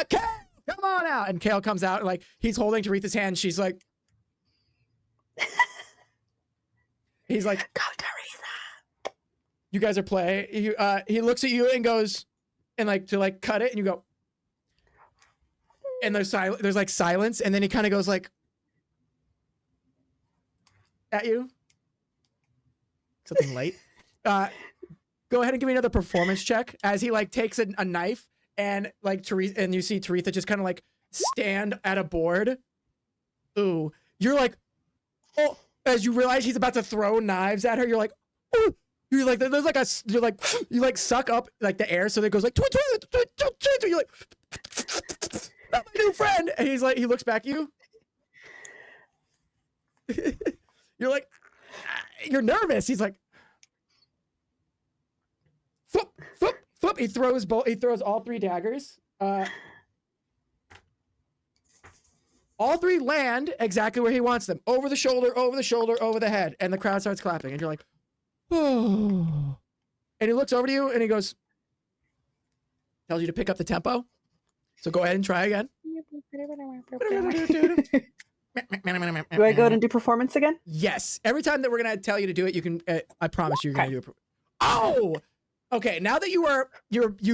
Kale, come on out. And Kale comes out and like he's holding Taritha's hand. She's like, he's like, Go, Taritha. you guys are playing. He looks at you and goes, and like to like cut it, and you go, and there's like silence, and then he kind of goes like at you. Something late. Go ahead and give me another performance check as he like takes a knife and like Taritha, and you see Taritha just kind of like stand at a board. Ooh, you're like, oh, as you realize he's about to throw knives at her, you're like, oh, you're like, there's like you like suck up like the air, so it goes like, you're like, that's my new friend, and he's like, he looks back at you. You're like, you're nervous. He's like, flip, flip, flip. He throws all 3 daggers. All 3 land exactly where he wants them. Over the shoulder, over the shoulder, over the head. And the crowd starts clapping. And you're like, oh. And he looks over to you and he goes, tells you to pick up the tempo. So go ahead and try again. Do I go ahead and do performance again? Yes. Every time that we're going to tell you to do it, you can, I promise you're going to do it. Oh, okay. Now that you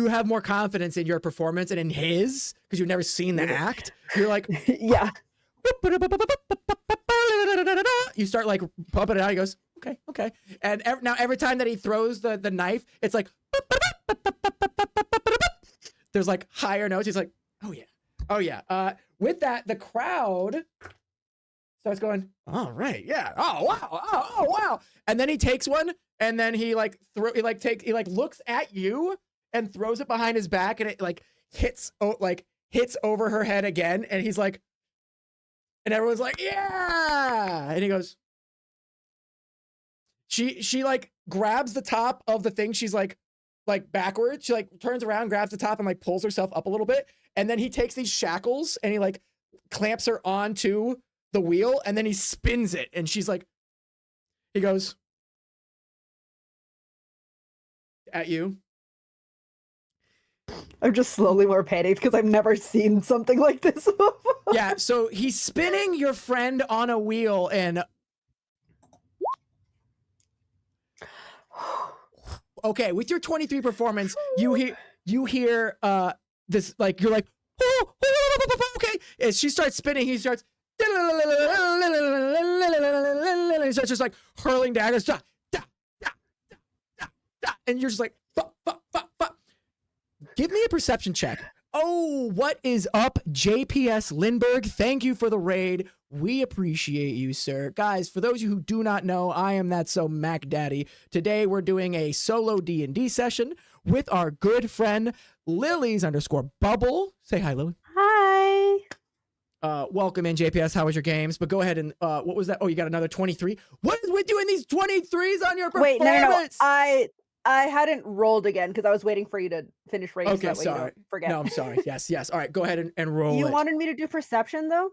have more confidence in your performance and in his, because you've never seen the act, you're like, yeah. You start like pumping it out. He goes, okay. And now every time that he throws the knife, it's like, there's like higher notes. He's like, oh yeah. With that, the crowd starts going, all right, yeah, oh wow, and then he takes one, and then he looks at you and throws it behind his back, and it like hits over her head again, and he's like, and everyone's like, yeah, and he goes, she like grabs the top of the thing, she's like backwards, she like turns around, grabs the top, and like pulls herself up a little bit, and then he takes these shackles and he like clamps her onto the wheel, and then he spins it, and she's like, he goes at you. I'm just slowly more panicked because I've never seen something like this before. Yeah, so he's spinning your friend on a wheel, and okay, with your 23 performance, you hear this, like, you're like, oh, okay. As she starts spinning, he starts, he starts just like hurling daggers, and you're just like, fuck. Give me a perception check. Oh, what is up, JPS Lindbergh? Thank you for the raid. We appreciate you, sir. Guys, for those of you who do not know, I am That So Mac Daddy. Today, we're doing a solo D&D session with our good friend, Lilies_Bubble. Say hi, Lily. Hi. Welcome in, JPS. How was your games? But go ahead and, what was that? Oh, you got another 23? What is with doing these 23s on your performance? Wait, no. I hadn't rolled again because I was waiting for you to finish rating. Okay, so that way sorry. you don't forget. No, I'm sorry. Yes. All right, go ahead and roll You it. wanted me to do perception, though?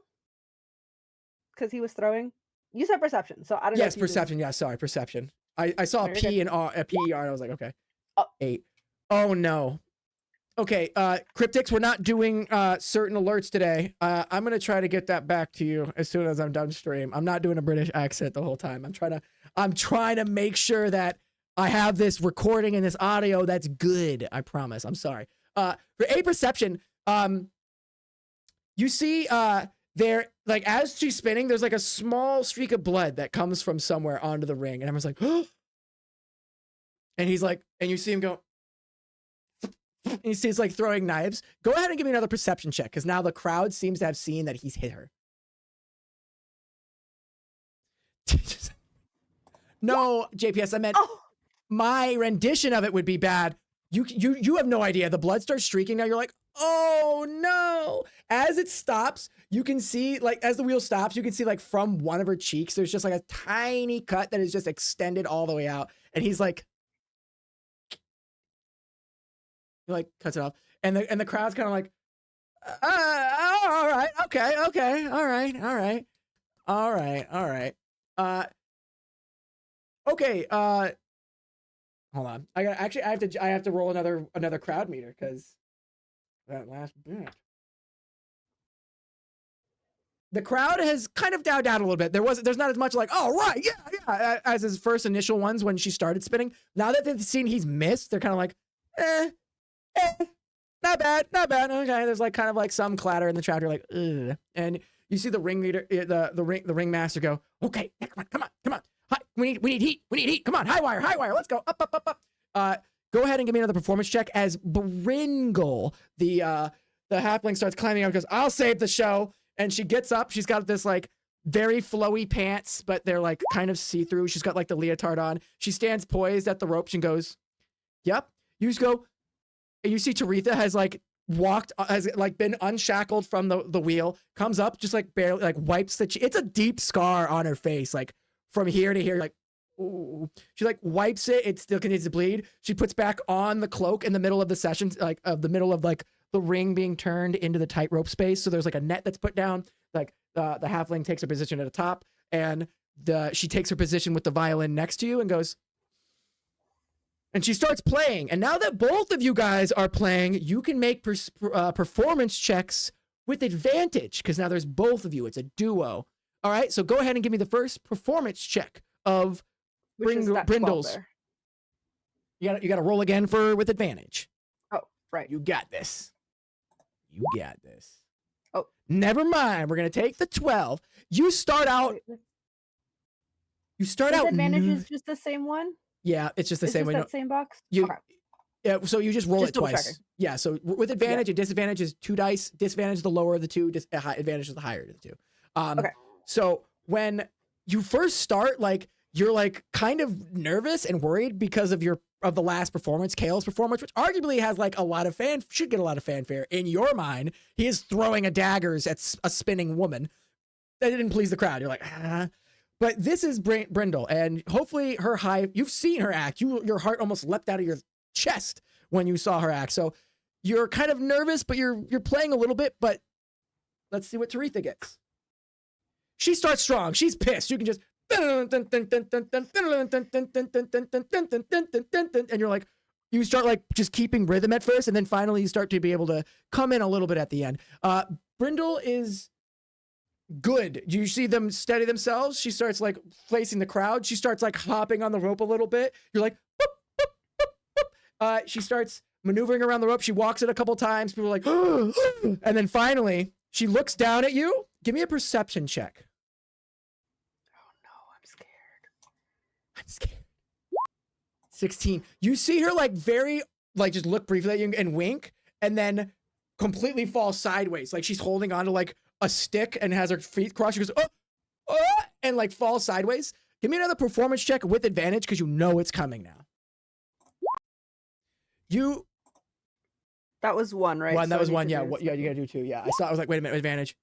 Because he was throwing? You said perception, so I don't know. Yes, perception. Yeah, sorry, perception. I saw a P and a PER, and I was like, okay. 8. Oh, no. Okay, Cryptics, we're not doing certain alerts today. I'm going to try to get that back to you as soon as I'm done stream. I'm not doing a British accent the whole time. I'm trying to make sure that I have this recording and this audio that's good. I promise. I'm sorry. For A perception, you see there, like, as she's spinning, there's like a small streak of blood that comes from somewhere onto the ring, and everyone's like, oh. And he's like, and you see him go, and he sees like throwing knives. Go ahead and give me another perception check, because now the crowd seems to have seen that he's hit her. No, JPS, I meant my rendition of it would be bad. You have no idea. The blood starts streaking. Now you're like, oh no. As it stops, you can see, like, as the wheel stops, you can see like from one of her cheeks, there's just like a tiny cut that is just extended all the way out. And he's like, he like cuts it off. And the crowd's kind of like, all right, okay, all right. Okay, Hold on. I have to roll another crowd meter because that last bit. The crowd has kind of dialed down a little bit. There's not as much like, oh right, yeah, as his first initial ones when she started spinning. Now that they've seen he's missed, they're kind of like, not bad. Okay, there's like kind of like some clatter in the crowd. You're like, ugh. And you see the ringleader, the ringmaster go, okay, come on. Hi, we need heat. Come on, high wire. Let's go up. Go ahead and give me another performance check as Brindle, the halfling, starts climbing up. Goes, I'll save the show. And she gets up. She's got this like very flowy pants, but they're like kind of see-through. She's got like the leotard on. She stands poised at the ropes and goes, yep. You just go, and you see Taretha has like been unshackled from the wheel, comes up, just like barely like wipes it's a deep scar on her face, like from here to here, like, ooh. She like wipes it. It still continues to bleed. She puts back on the cloak in the middle of the session, like of the middle of like the ring being turned into the tightrope space. So there's like a net that's put down. Like the halfling takes her position at the top, and she takes her position with the violin next to you and goes, and she starts playing. And now that both of you guys are playing, you can make performance checks with advantage because now there's both of you. It's a duo. All right. So go ahead and give me the first performance check of Brindle's. You got to roll again with advantage. Oh, right. You got this. Oh, never mind. We're gonna take the 12. You start out. Advantage is just the same one. Yeah, it's just the same way. That same box. Okay. Yeah, so you just roll it twice. Checking. Yeah, so with advantage and disadvantage is 2 dice. Disadvantage is the lower of the two. Advantage is the higher of the two. Okay. So when you first start, like you're like kind of nervous and worried because of the last performance, Kale's performance, which arguably has like should get a lot of fanfare in your mind. He is throwing daggers at a spinning woman. That didn't please the crowd. You're like, ah. But this is Brindle, and hopefully you've seen her act. Your heart almost leapt out of your chest when you saw her act. So you're kind of nervous, but you're playing a little bit. But let's see what Taretha gets. She starts strong. She's pissed. You can just and you're like, you start like just keeping rhythm at first, and then finally you start to be able to come in a little bit at the end. Brindle is good. You see them steady themselves. She starts like facing the crowd. She starts like hopping on the rope a little bit. You're like, boop, boop, boop, boop. She starts maneuvering around the rope. She walks it a couple times. People are like, and then finally she looks down at you. Give me a perception check. I'm scared. 16. You see her like very like just look briefly at you and wink, and then completely fall sideways. Like she's holding onto like a stick and has her feet crossed. She goes, and like falls sideways. Give me another performance check with advantage because you know it's coming now. That was 1, right? That was 1. Yeah. Yeah. You gotta do 2. Yeah. I was like, wait a minute, advantage.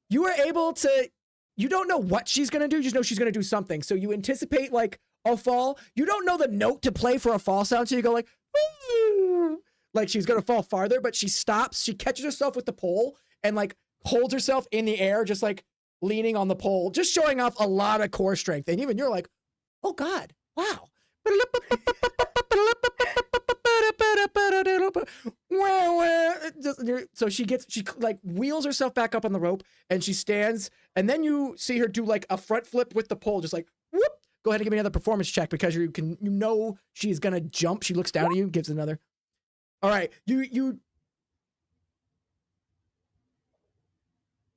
You were able to. You don't know what she's gonna do. You just know she's gonna do something. So you anticipate like a fall. You don't know the note to play for a fall sound, so you go like she's gonna fall farther, but she stops. She catches herself with the pole and like holds herself in the air, just like leaning on the pole, just showing off a lot of core strength. And even you're like, oh God, wow. So she like wheels herself back up on the rope and she stands, and then you see her do like a front flip with the pole, just like whoop. Go ahead and give me another performance check because you know she's gonna jump. She looks down at you, gives another. All right, you.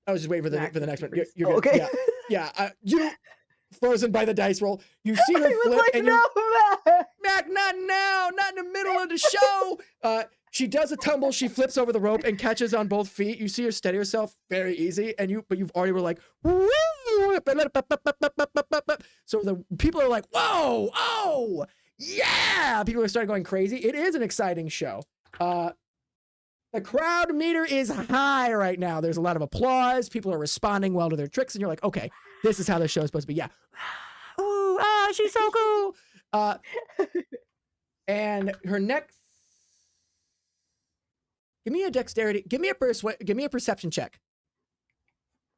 I was just waiting for the next one. You're good. Okay. Yeah. You frozen by the dice roll. You see her flip, like, and no, Mac, not now, not in the middle of the show. She does a tumble. She flips over the rope and catches on both feet. You see her steady herself very easy, but you've already were like, woo! So the people are like, whoa, oh, yeah! People are starting going crazy. It is an exciting show. The crowd meter is high right now. There's a lot of applause. People are responding well to their tricks, and you're like, okay, this is how the show is supposed to be. Yeah. Ooh, she's so cool. And her next. Give me a dexterity. Give me a perception check.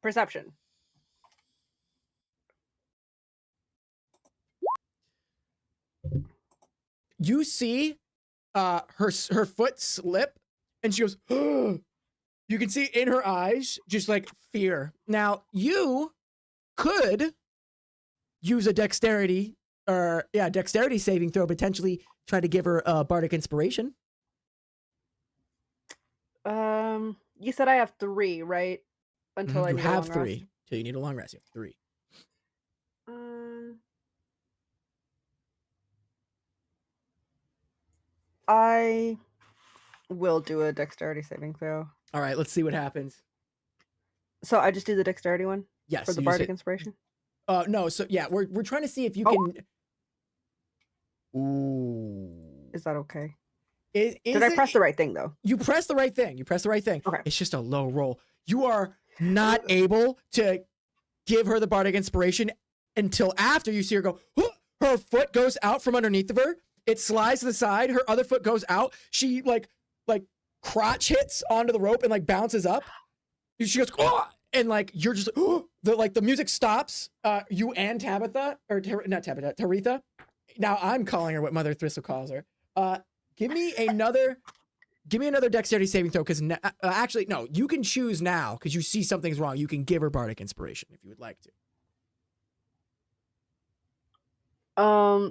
Perception. you see her foot slip, and she goes, you can see in her eyes just like fear. Now you could use a dexterity saving throw, potentially try to give her a bardic inspiration. You said I have 3, right? Until I You need have a long 3. rest. So you need a long rest. You have 3. I will do a dexterity saving throw. All right, let's see what happens. So I just do the dexterity one? Yes. For the bardic inspiration? No, so yeah, we're trying to see if you can. Ooh. Is that okay? Did I press the right thing though? You press the right thing. Okay. It's just a low roll. You are not able to give her the bardic inspiration until after you see her go, her foot goes out from underneath of her. It slides to the side. Her other foot goes out. She like crotch hits onto the rope and like bounces up. She goes, oh! And like you're just the music stops. You and Tabitha, or not Tabitha, Taritha. Now I'm calling her what Mother Thistle calls her. Give me another dexterity saving throw, because actually no, you can choose now because you see something's wrong. You can give her bardic inspiration if you would like to.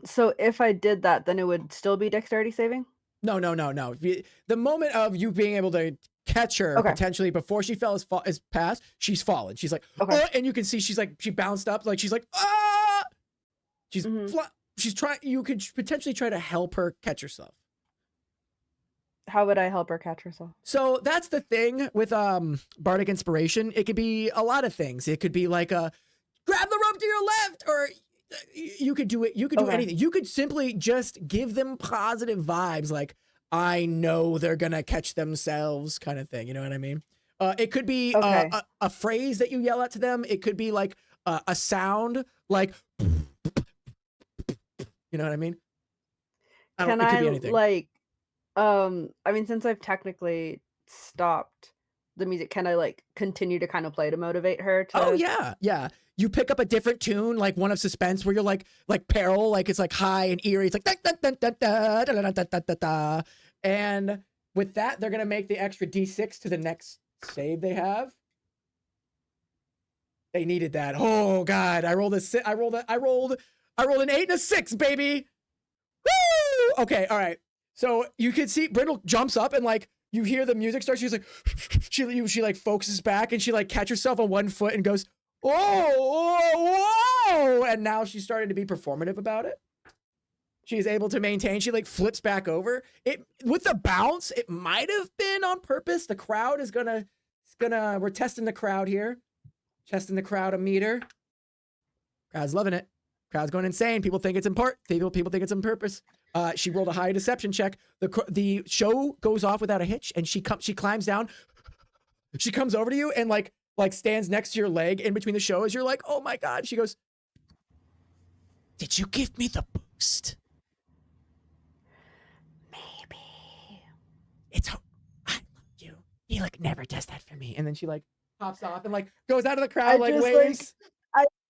So if I did that, then it would still be dexterity saving? No. The moment of you being able to catch her potentially before she fell is past. She's fallen. She's like, and you can see she's like, she bounced up, like she's like, ah. She's she's trying. You could potentially try to help her catch herself. How would I help her catch herself? So that's the thing with bardic inspiration. It could be a lot of things. It could be like grab the rope to your left, or you could do it. You could do anything. You could simply just give them positive vibes, like I know they're gonna catch themselves, kind of thing. You know what I mean? It could be a phrase that you yell out to them. It could be like a sound, like you know what I mean? It could be anything. Like, I mean, since I've technically stopped the music, can I like continue to kind of play to motivate her to? Oh yeah. You pick up a different tune, like one of suspense, where you're like peril, like it's like high and eerie. It's like da, da, da, da, da, da, da, da, da, da. And with that, they're gonna make the extra D6 to the next save they have. They needed that. Oh God, I rolled an 8 and a 6, baby. Woo! Okay, all right. So you can see Brindle jumps up and like you hear the music start. She's like, she like focuses back and she like catches herself on one foot and goes, whoa. And now she's starting to be performative about it. She's able to maintain. She like flips back over. It with the bounce, it might have been on purpose. The crowd is gonna, we're testing the crowd here. Testing the crowd a meter. Crowd's loving it. Crowd's going insane. People think it's in part. People think it's on purpose. She rolled a high deception check. The show goes off without a hitch, and she climbs down. She comes over to you and like stands next to your leg in between the shows. You're like, oh my God. She goes, did you give me the boost? Maybe. I love you. He like never does that for me. And then she like pops off and like goes out of the crowd, like waves.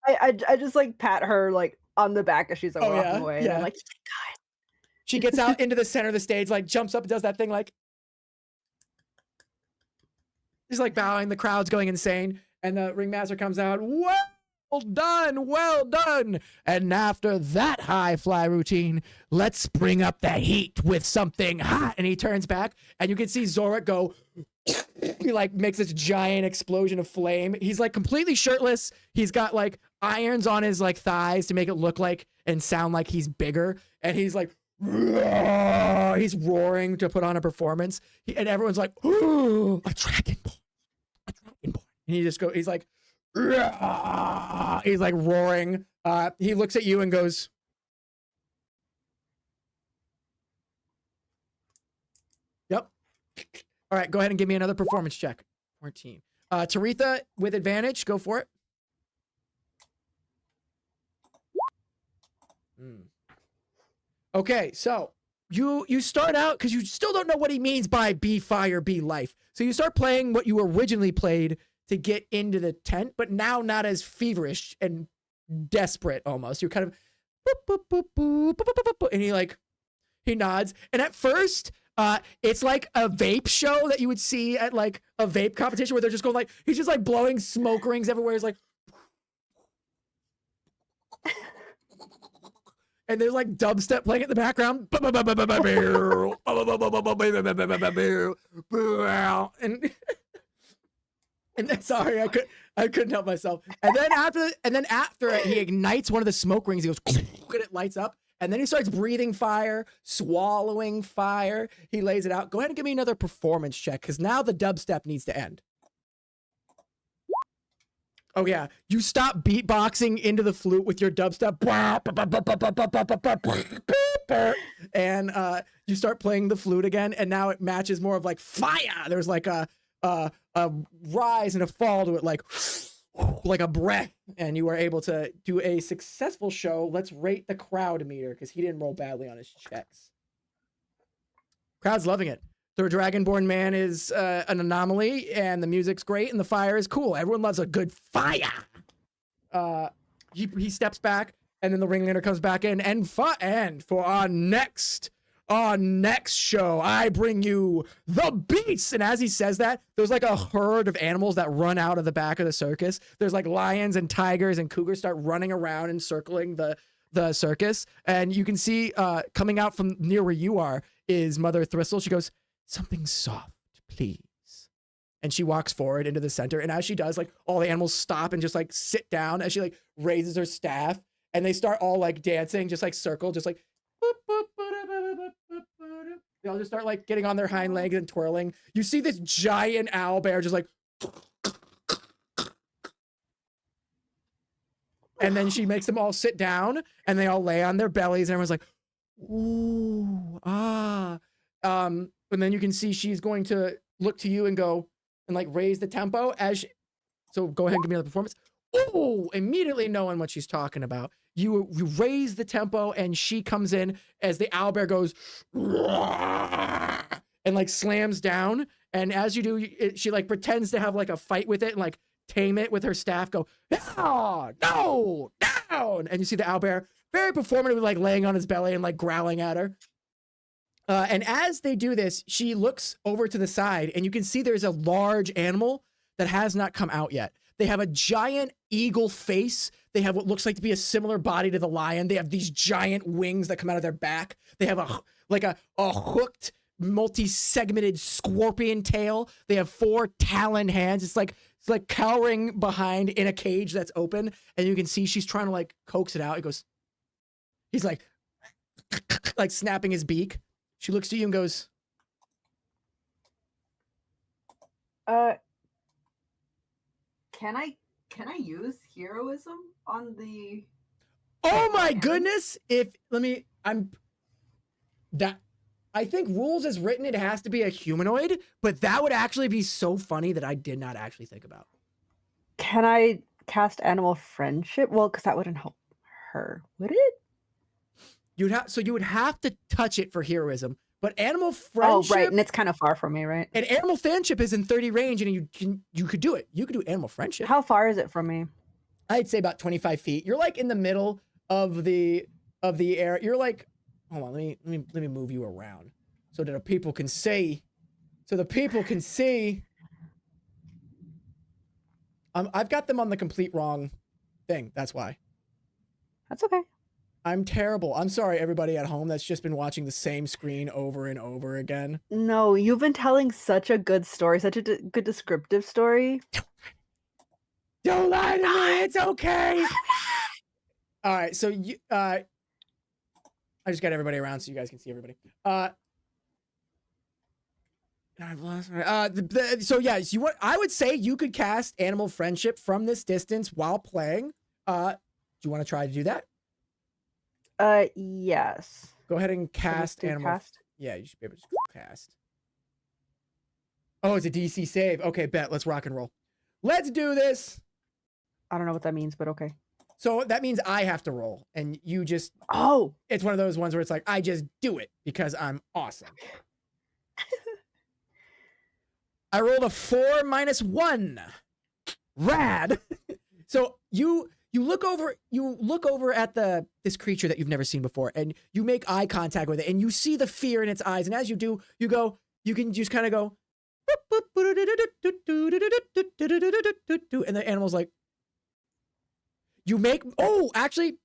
I just like pat her like on the back as she's like walking away. And I'm like, God. She gets out into the center of the stage, like jumps up and does that thing, like she's like bowing. The crowd's going insane, and the ringmaster comes out. Well done. And after that high fly routine, let's bring up the heat with something hot. And he turns back, and you can see Zorik go. He like makes this giant explosion of flame. He's like completely shirtless. He's got like irons on his like thighs to make it look like and sound like he's bigger. And he's like, he's roaring to put on a performance. And everyone's like, a dragonborn. And he just he's like roaring. He looks at you and goes, yep. All right, go ahead and give me another performance check. 14. Taritha with advantage, go for it. Okay, so you start out, because you still don't know what he means by be fire, be life. So you start playing what you originally played to get into the tent, but now not as feverish and desperate almost. You're kind of boop, boop, boop, boop, boop, boop, boop, boop, and He nods. And at first, it's like a vape show that you would see at like a vape competition where they're just going like, he's just like blowing smoke rings everywhere. He's like, and there's like dubstep playing in the background. And then, sorry, I couldn't help myself. And then after it, he ignites one of the smoke rings. He goes, and it lights up. And then he starts breathing fire, swallowing fire. He lays it out. Go ahead and give me another performance check, because now the dubstep needs to end. Oh, yeah. You stop beatboxing into the flute with your dubstep. And you start playing the flute again. And now it matches more of like fire. There's like a rise and a fall to it, like a breath, and you are able to do a successful show. Let's rate the crowd meter, because he didn't roll badly on his checks. Crowd's loving it. The Dragonborn man is an anomaly, and the music's great, and the fire is cool. Everyone loves a good fire. He steps back, and then the ringleader comes back in, and for our next show, I bring you the beasts. And as he says that, there's like a herd of animals that run out of the back of the circus. There's like lions and tigers and cougars start running around and circling the circus. And you can see coming out from near where you are is Mother Thristle. She goes, "Something soft, please." And she walks forward into the center. And as she does, like all the animals stop and just like sit down as she like raises her staff. And they start all like dancing, just like circle, just like boop, boop, they all just start like getting on their hind legs and twirling. You see this giant owl bear just like, and then she makes them all sit down and they all lay on their bellies and everyone's like, ooh, ah. And then you can see she's going to look to you and go and like raise the tempo so go ahead and give me the performance. Ooh, immediately knowing what she's talking about. You raise the tempo and she comes in as the owlbear goes and like slams down. And as you do, she like pretends to have like a fight with it and like tame it with her staff. Go, no, down. And you see the owlbear very performatively like laying on his belly and like growling at her. And as they do this, she looks over to the side and you can see there's a large animal that has not come out yet. They have a giant eagle face. They have what looks like to be a similar body to the lion. They have these giant wings that come out of their back. They have a hooked, multi-segmented scorpion tail. They have 4 talon hands. It's like cowering behind in a cage that's open. And you can see she's trying to like coax it out. He's like snapping his beak. She looks to you and goes, Can I use heroism on the? Oh my goodness! I think rules as written, it has to be a humanoid, but that would actually be so funny that I did not actually think about. Can I cast animal friendship? Well, because that wouldn't help her, would it? You would have to touch it for heroism, but animal friendship. Oh, right, and it's kind of far from me, right? And animal friendship is in 30 range, and you could do it. You could do animal friendship. How far is it from me? I'd say about 25 feet. You're like in the middle of the air. You're like, hold on, let me move you around so that the people can see. I've got them on the complete wrong thing. That's why. That's okay. I'm terrible. I'm sorry, everybody at home that's just been watching the same screen over and over again. No, you've been telling such a good story, such a good descriptive story. Don't lie to me. It's okay. All right, so you, I just got everybody around so you guys can see everybody. I've lost. So yes, I would say you could cast animal friendship from this distance while playing. Do you want to try to do that? Yes. Go ahead and cast animal. Cast? Yeah, you should be able to cast. Oh, it's a DC save. Okay, bet. Let's rock and roll. Let's do this. I don't know what that means, but okay. So that means I have to roll, and you just. Oh. It's one of those ones where it's like I just do it because I'm awesome. I rolled a 4 - 1. Rad. So you you look over at this creature that you've never seen before, and you make eye contact with it, and you see the fear in its eyes. And as you do, you can just kind of go, and the animal's like, actually,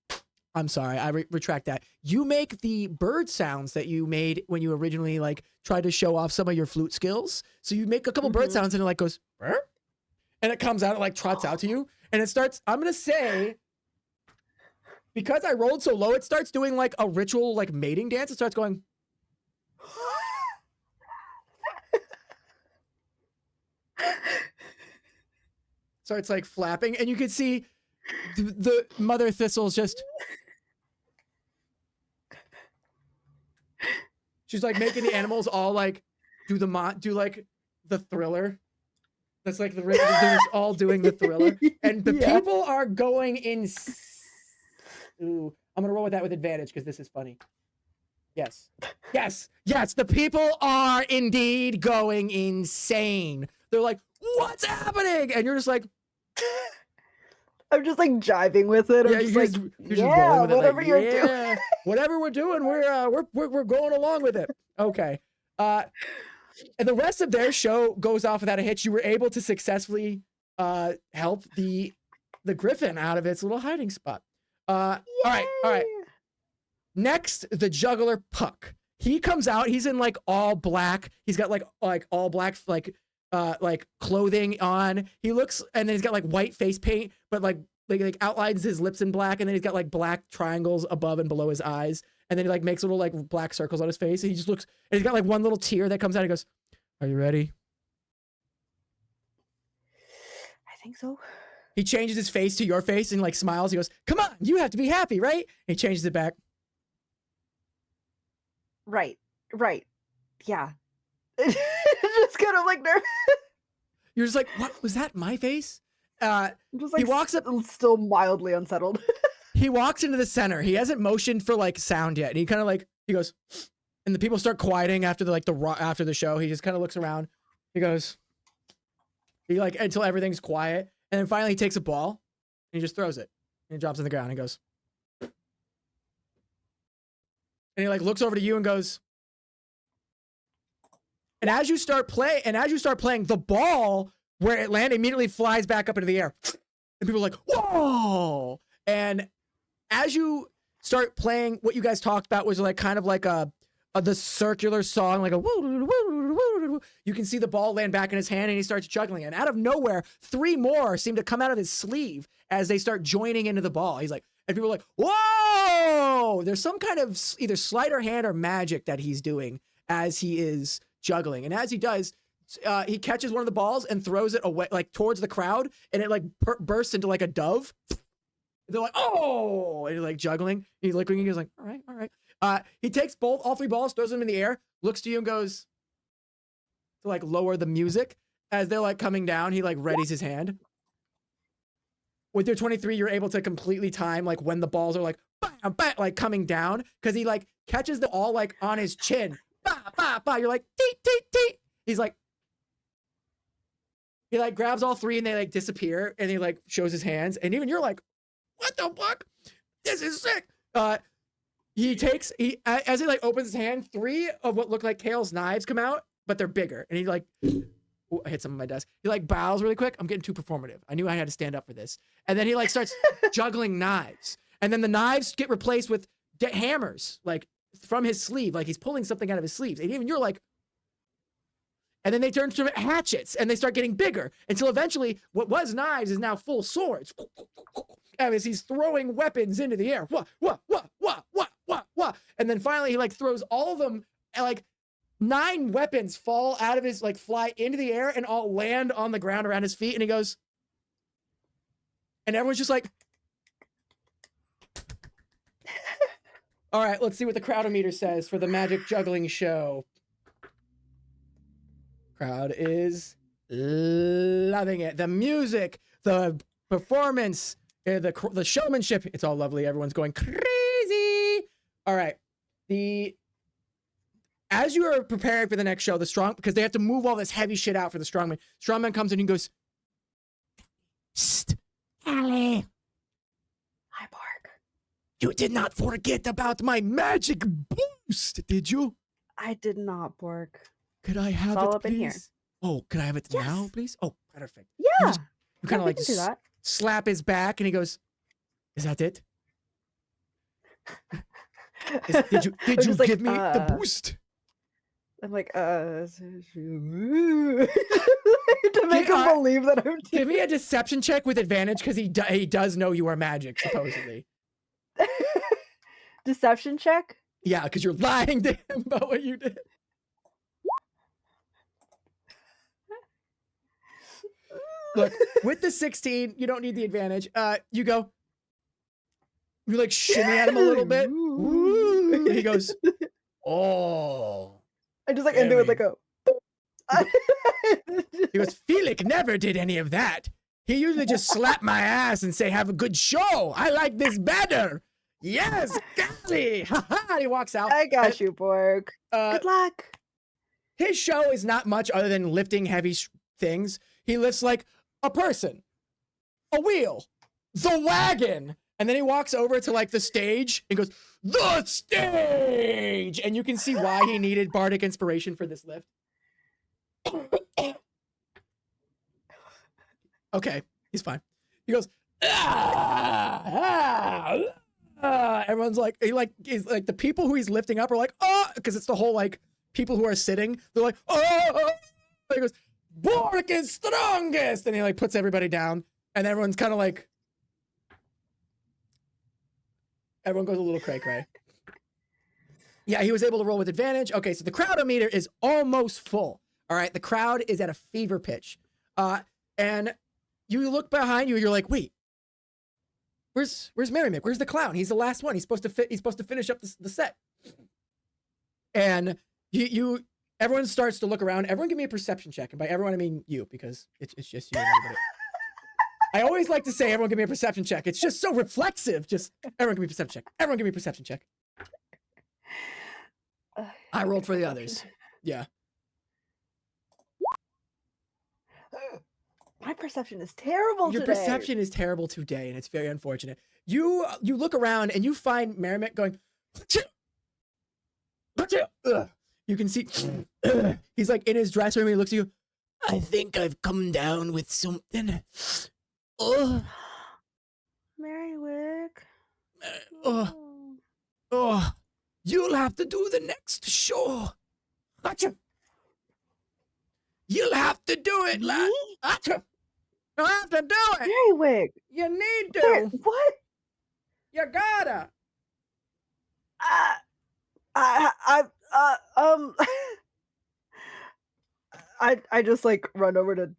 I'm sorry, I retract that. You make the bird sounds that you made when you originally like tried to show off some of your flute skills. So you make a couple bird sounds, and it like goes, "Burr?" And it comes out, it like trots out to you, and it starts. I'm gonna say, because I rolled so low, it starts doing like a ritual like mating dance. It starts going. Starts like flapping, and you can see the mother thistle's just. She's like making the animals all like do like the Thriller. That's like they're all doing the Thriller, and the people are going in. Ooh, I'm gonna roll with that with advantage because this is funny. Yes. The people are indeed going insane. They're like, "What's happening?" And you're just like, I'm just like jiving with it. I'm just like, yeah, whatever you're doing. Whatever we're doing, we're going along with it. Okay. And the rest of their show goes off without a hitch. You were able to successfully help the griffin out of its little hiding spot. All right. Next, the juggler Puck. He comes out. He's in like all black. He's got like all black like clothing on. He looks, and then he's got like white face paint, but like outlines his lips in black, and then he's got like black triangles above and below his eyes, and then he like makes little like black circles on his face, and he just looks, and he's got like one little tear that comes out. And he goes, "Are you ready?" I think so. He changes his face to your face and like smiles. He goes, "Come on, you have to be happy, right?" And he changes it back. Right. Yeah. Just kind of like nervous. You're just like, "What was that? My face?" Just like he walks up, still mildly unsettled. He walks into the center. He hasn't motioned for like sound yet, and he kind of like he goes, and the people start quieting after after the show. He just kind of looks around. He goes, until everything's quiet, and then finally he takes a ball and he just throws it, and he drops on the ground and goes, and he like looks over to you and goes. And as you start playing, the ball where it landed immediately flies back up into the air. And people are like, "Whoa!" And as you start playing, what you guys talked about was like kind of like the circular song, like a woo, woo, woo, woo. You can see the ball land back in his hand, and he starts juggling. And out of nowhere, 3 more seem to come out of his sleeve as they start joining into the ball. He's like, and people are like, "Whoa!" There's some kind of either sleight of hand or magic that he's doing as he is juggling. And as he does, he catches one of the balls and throws it away, like towards the crowd, and it like bursts into like a dove. They're like, "Oh!" And he's like juggling. He's looking. He's like, all right. He takes all 3 balls, throws them in the air, looks to you and goes to like lower the music. As they're like coming down, he like readies his hand. With your 23, you're able to completely time like when the balls are like bam, bam, like coming down, because he like catches them all like on his chin. Bah, bah, bah. You're like, teet, teet, teet. He's like, he like grabs all 3 and they like disappear, and he like shows his hands, and even you're like, "What the fuck? This is sick." As he like opens his hand, 3 of what look like Kale's knives come out, but they're bigger, and he like, ooh, I hit some of my desk. He like bows really quick. I'm getting too performative. I knew I had to stand up for this. And then he like starts juggling knives, and then the knives get replaced with hammers, like from his sleeve, like he's pulling something out of his sleeves, and even you're like. And then they turn to hatchets, and they start getting bigger until eventually what was knives is now full swords. As he's throwing weapons into the air. And then finally he like throws all of them, and like 9 weapons fall out of his, like fly into the air and all land on the ground around his feet. And he goes, and everyone's just like, all right, let's see what the crowdometer says for the magic juggling show. Crowd is loving it. The music, the performance, the showmanship, it's all lovely. Everyone's going crazy. All right. As you are preparing for the next show, because they have to move all this heavy shit out for the strongman. Strongman comes in and goes, "Psst, Callie, You did not forget about my magic boost, did you? I did not, Bork. Could I have It's all it, up please? in here. Oh, could I have it now, Yes. please? Oh, perfect. Yeah. You kind of we like can do that. slap his back, and he goes, "Is that it? Did you like, give me the boost?" I'm like, to make him believe that I'm Give me a deception check with advantage, because he does know you are magic, supposedly. Deception check? Yeah, because you're lying to him about what you did. Look, with the 16, you don't need the advantage. You go. You like shimmy at him a little bit. Woo. He goes, "Oh." I just like end it with like a. He goes, "Felix never did any of that. He usually just slapped my ass and say, 'Have a good show. I like this better.' Yes, Callie." Ha. He walks out. I got you, Borg. Good luck. His show is not much other than lifting heavy things. He lifts like a person, a wheel, the wagon. And then he walks over to like the stage and goes, "The stage!" And you can see why he needed bardic inspiration for this lift. Okay, he's fine. He goes, everyone's like, he's like the people who he's lifting up are like, "Oh," because it's the whole like people who are sitting. They're like, "Oh." He goes, "Bork is strongest," and he like puts everybody down, and everyone's kind of like, everyone goes a little cray-cray. Yeah, he was able to roll with advantage. Okay, so the crowd-o-meter is almost full. All right, the crowd is at a fever pitch. And you look behind you, you're like, wait, where's Merrimack? Where's the clown? He's the last one. He's supposed to finish up the set. And everyone starts to look around. Everyone give me a perception check. And by everyone, I mean you, because it's just you and everybody. I always like to say, everyone give me a perception check. It's just so reflexive. Just, everyone give me a perception check. Everyone give me a perception check. I rolled for the others. Yeah. My perception is terrible Your today. perception is terrible today, and it's very unfortunate. You look around, and you find Merrimack going, "Ugh." You can see, he's like in his dressing room, he looks at you, "I think I've come down with something. Oh, Merriwick. Oh, you'll have to do the next show. Gotcha. You'll have to do it, lad. Gotcha. You'll have to do it. Merriwick. You need to. What? You gotta. I just like run over to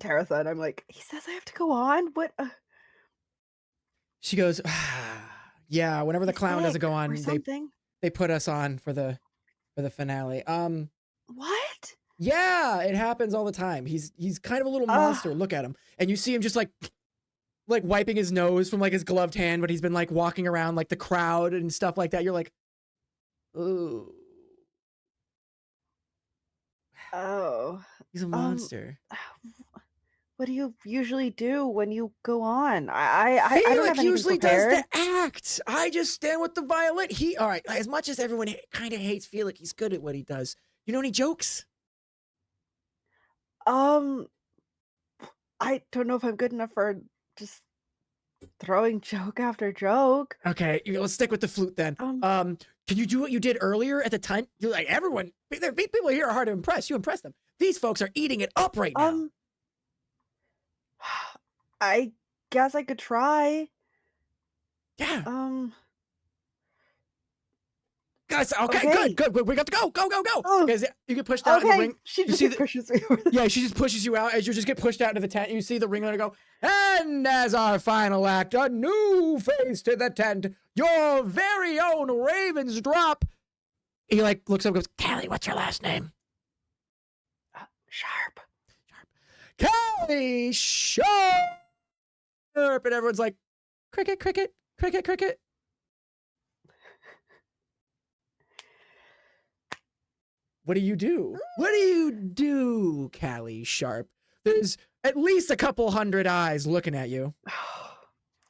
Taratha and I'm like, he says I have to go on? What? She goes, yeah, whenever the clown doesn't go on, they put us on for the finale. What? Yeah, it happens all the time. He's kind of a little monster. Look at him. And you see him just like wiping his nose from like his gloved hand, but he's been like walking around like the crowd and stuff like that. You're like, ooh. Oh. He's a monster. What do you usually do when you go on? I don't have anything usually prepared. does the act. I just stand with the violin. All right, as much as everyone kind of hates Felix, he's good at what he does. You know any jokes? I don't know if I'm good enough for just throwing joke after joke. Okay, let's stick with the flute then. Can you do what you did earlier at the time? You're like, everyone, people here are hard to impress. You impress them. These folks are eating it up right now. I guess I could try. Yeah. Guys, okay, good. We got to go. Because you get pushed out in the ring. She just pushes me over. Yeah, she just pushes you out as you just get pushed out into the tent. And you see the ringleader go, and as our final act, a new face to the tent, your very own Ravens Drop. He like looks up and goes, Callie, what's your last name? Sharpe. Callie Sharpe. And everyone's like, cricket. What do you do? What do you do, Callie Sharpe? There's at least a couple hundred eyes looking at you.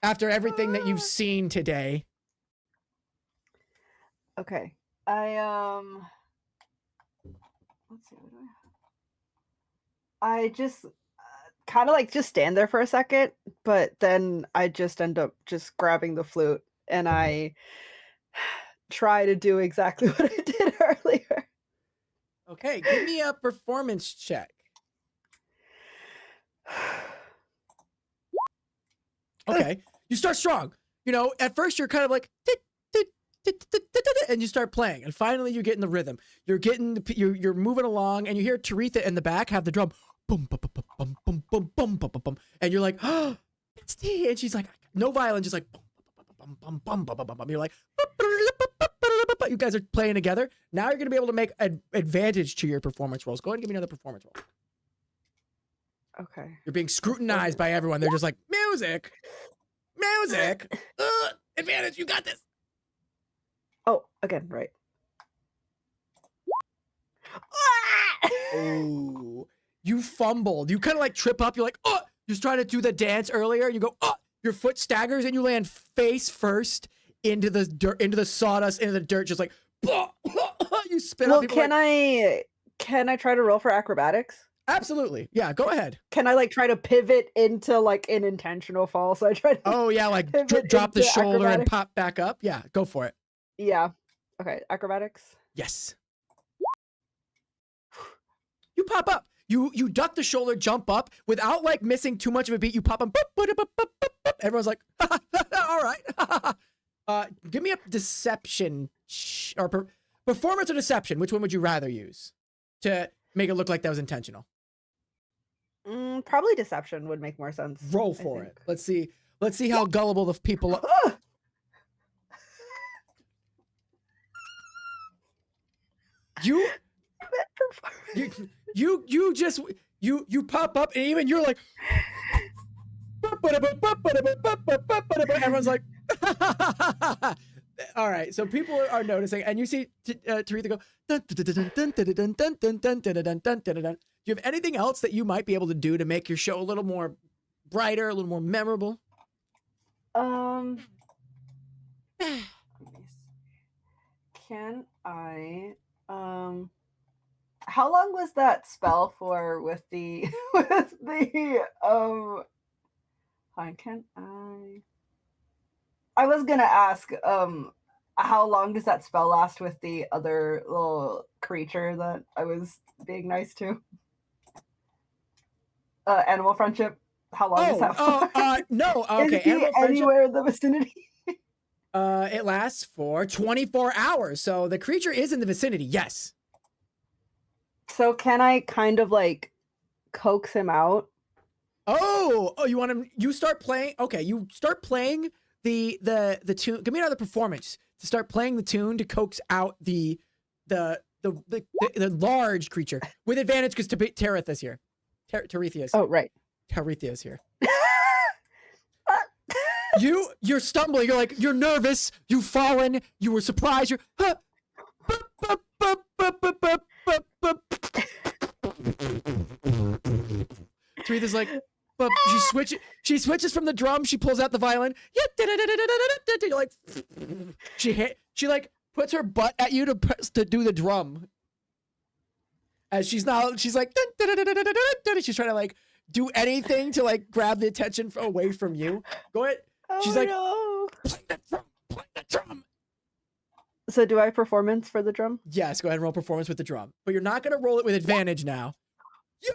after everything that you've seen today. Okay. Let's see. What do I just kind of like just stand there for a second, but then I just end up just grabbing the flute and I try to do exactly what I did earlier. Okay, give me a performance check. Okay, you start strong. You know, at first you're kind of like, and you start playing, and finally you get in the rhythm. You're moving along, and you hear Taretha in the back have the drum, boom, boom, boom, boom, boom, boom, boom, boom, boom, boom, and you're like, oh, it's T, and she's like, no violin, just like, boom, boom, boom, boom, boom, boom, boom. You're like, you guys are playing together. Now you're gonna be able to make an advantage to your performance rolls. Go ahead and give me another performance roll. Okay. You're being scrutinized by everyone. They're just like, music. Advantage, you got this. Oh, again, right. Oh, you fumbled. You kind of like trip up. You're like, oh, you're trying to do the dance earlier. You go, oh, your foot staggers and you land face first into the dirt, into the sawdust, into the dirt, just like, you spit out. Well, can I try to roll for acrobatics? Absolutely. Yeah, go ahead. Can I like try to pivot into like an intentional fall? So I try to. Oh yeah, like drop the shoulder and pop back up. Yeah, go for it. Yeah. Okay, acrobatics. Yes. You pop up. You duck the shoulder, jump up without like missing too much of a beat. You pop up. Everyone's like, all right. Give me a deception or performance or deception. Which one would you rather use to make it look like that was intentional? Probably deception would make more sense. Roll for it. Let's see how gullible the people are. You pop up and even you're like, everyone's like, all right. So people are noticing, and you see Taretha go. Do you have anything else that you might be able to do to make your show a little more brighter, a little more memorable? Can I? How long was that spell for with the can I was gonna ask how long does that spell last with the other little creature that I was being nice to? Animal friendship. How long is that for? No. Okay. Is he anywhere in the vicinity? It lasts for 24 hours. So the creature is in the vicinity. Yes. So can I kind of like coax him out? Oh, you want him? You start playing. Okay, you start playing the tune. Give me another performance to start playing the tune to coax out the large creature with advantage because Taretha's here. Taretha is. Oh, right. Taretha is here. You're stumbling. You're like, you're nervous. You've fallen. You were surprised. You're. Teretha's like, but she switches from the drum. She pulls out the violin. You're like, she like puts her butt at you to do the drum. As she's like, she's trying to like do anything to like grab the attention away from you. Go ahead. She's like, no. Play the drum. So do I performance for the drum? Yes, go ahead and roll performance with the drum. But you're not going to roll it with advantage now. You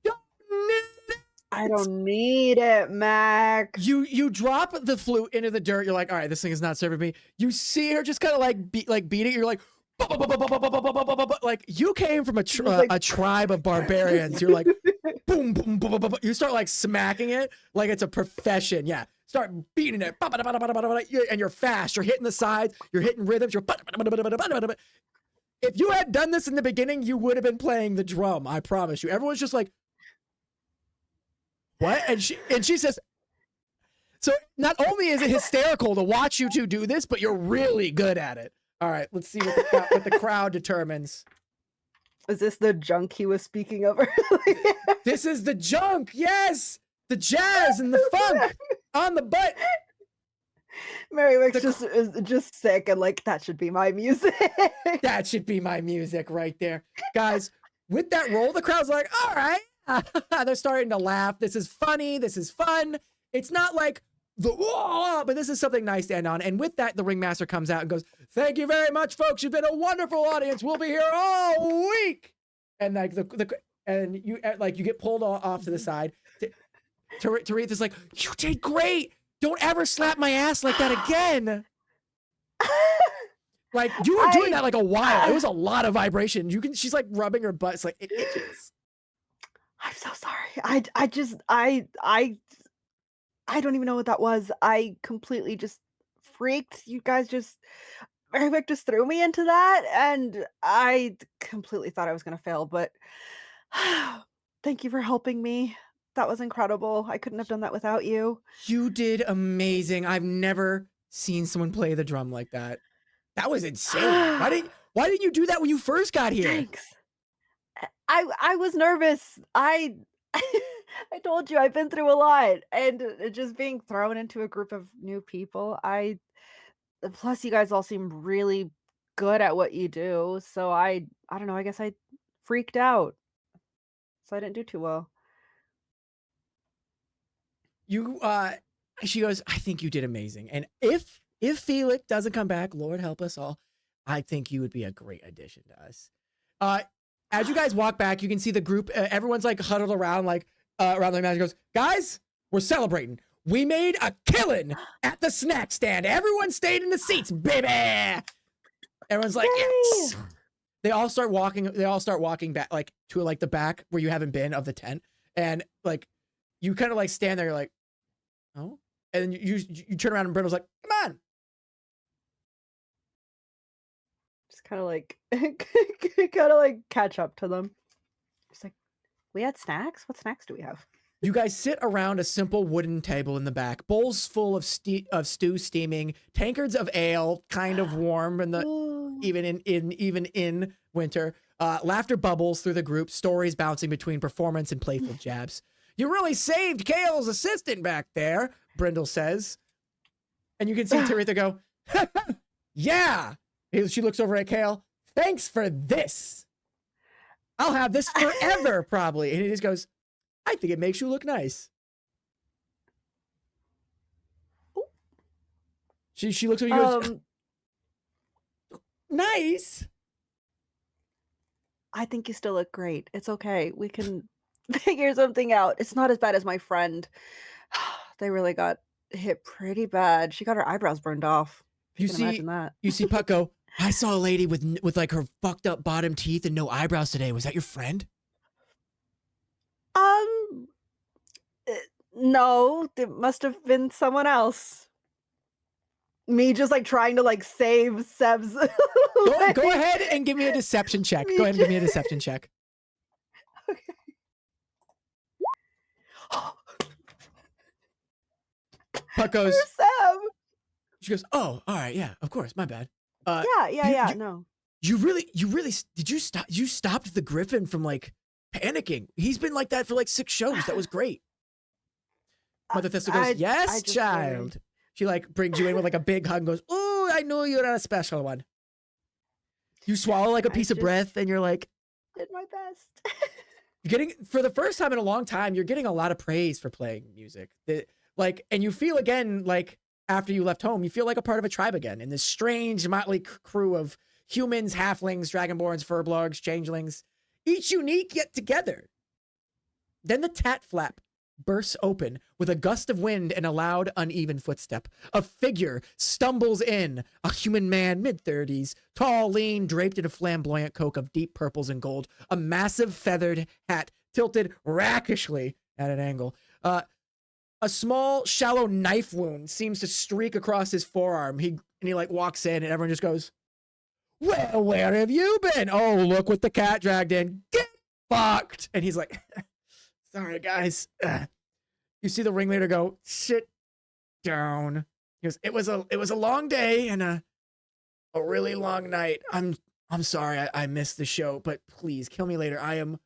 don't need it. I don't need it, Mac. You drop the flute into the dirt. You're like, all right, this thing is not serving me. You see her just kind of like beat it. You're like, like you came from a tribe of barbarians. You're like, boom, boom, boom, boom, boom. You start like smacking it like it's a profession. Yeah. Start beating it, and you're fast. You're hitting the sides. You're hitting rhythms. You're. If you had done this in the beginning, you would have been playing the drum. I promise you. Everyone's just like, what? And she says. So not only is it hysterical to watch you two do this, but you're really good at it. All right, let's see what the crowd determines. Is this the junk he was speaking of earlier? This is the junk. Yes, the jazz and the funk on the butt. Merriwick's The is just sick and like, that should be my music. That should be my music right there. Guys, with that roll, the crowd's like, all right. They're starting to laugh. This is funny. This is fun. It's not like but this is something nice to end on. And with that, the ringmaster comes out and goes, thank you very much, folks. You've been a wonderful audience. We'll be here all week. And like you get pulled off to the side. Taretha's like, you did great. Don't ever slap my ass like that again. Like you were doing that like a while. It was a lot of vibration. She's like rubbing her butt. It's like it itches. I'm so sorry. I don't even know what that was. I completely just freaked. You guys just Merriwick just threw me into that, and I completely thought I was gonna fail, but thank you for helping me. That was incredible. I couldn't have done that without you. You did amazing. I've never seen someone play the drum like that. That was insane. Why didn't you do that when you first got here? Thanks. I was nervous. I I told you I've been through a lot, and just being thrown into a group of new people. Plus you guys all seem really good at what you do, so I don't know, I guess I freaked out. So I didn't do too well. She goes, I think you did amazing. And if Felix doesn't come back, Lord help us all, I think you would be a great addition to us. As you guys walk back, you can see the group, everyone's like huddled around, like around the man. Goes, guys, we're celebrating. We made a killing at the snack stand. Everyone stayed in the seats, baby. Everyone's like, yes. They all start walking back, like to like the back where you haven't been of the tent, and like you kind of like stand there, you're like, oh, and then you turn around and Brindle's like, come on. Just kinda like kinda like catch up to them. Just like, "We had snacks? What snacks do we have?" You guys sit around a simple wooden table in the back, bowls full of stew steaming, tankards of ale, kind of warm in the Ooh. even in winter. Laughter bubbles through the group, stories bouncing between performance and playful jabs. You really saved Kale's assistant back there, Brindle says. And you can see Taretha go, yeah. She looks over at Kale. Thanks for this. I'll have this forever, probably. And he just goes, I think it makes you look nice. She looks at you and goes, nice. I think you still look great. It's okay. We can figure something out. It's not as bad as my friend. They really got hit pretty bad. She got her eyebrows burned off. If you can imagine that. You see Puck go, I saw a lady with like her fucked up bottom teeth and no eyebrows today. Was that your friend? No, it must have been someone else. Me just like trying to like save Seb's. Go ahead and give me a deception check. Go ahead and give me a deception check. Okay. Puck goes, Seb. She goes, oh, all right, yeah, of course, my bad. No. You really, did you stop? You stopped the Griffin from like panicking. He's been like that for like 6 shows. That was great. Mother Thistle goes, yes, child. Really... She like brings you in with like a big hug and goes, oh, I knew you're a special one. You swallow like a piece of breath and you're like, did my best. You're getting, for the first time in a long time, you're getting a lot of praise for playing music. And you feel again, like after you left home, you feel like a part of a tribe again in this strange motley crew of humans, halflings, dragonborns, furblorgs, changelings, each unique yet together. Then the tat flap bursts open with a gust of wind and a loud, uneven footstep. A figure stumbles in, a human man, mid-30s, tall, lean, draped in a flamboyant coat of deep purples and gold, a massive feathered hat tilted rakishly at an angle. A small, shallow knife wound seems to streak across his forearm. He like walks in and everyone just goes, well, where have you been? Oh, look what the cat dragged in. Get fucked. And he's like, sorry, guys. You see the ringleader go, sit down. He goes, it was a long day and a really long night. I'm sorry I missed the show, but please kill me later. I am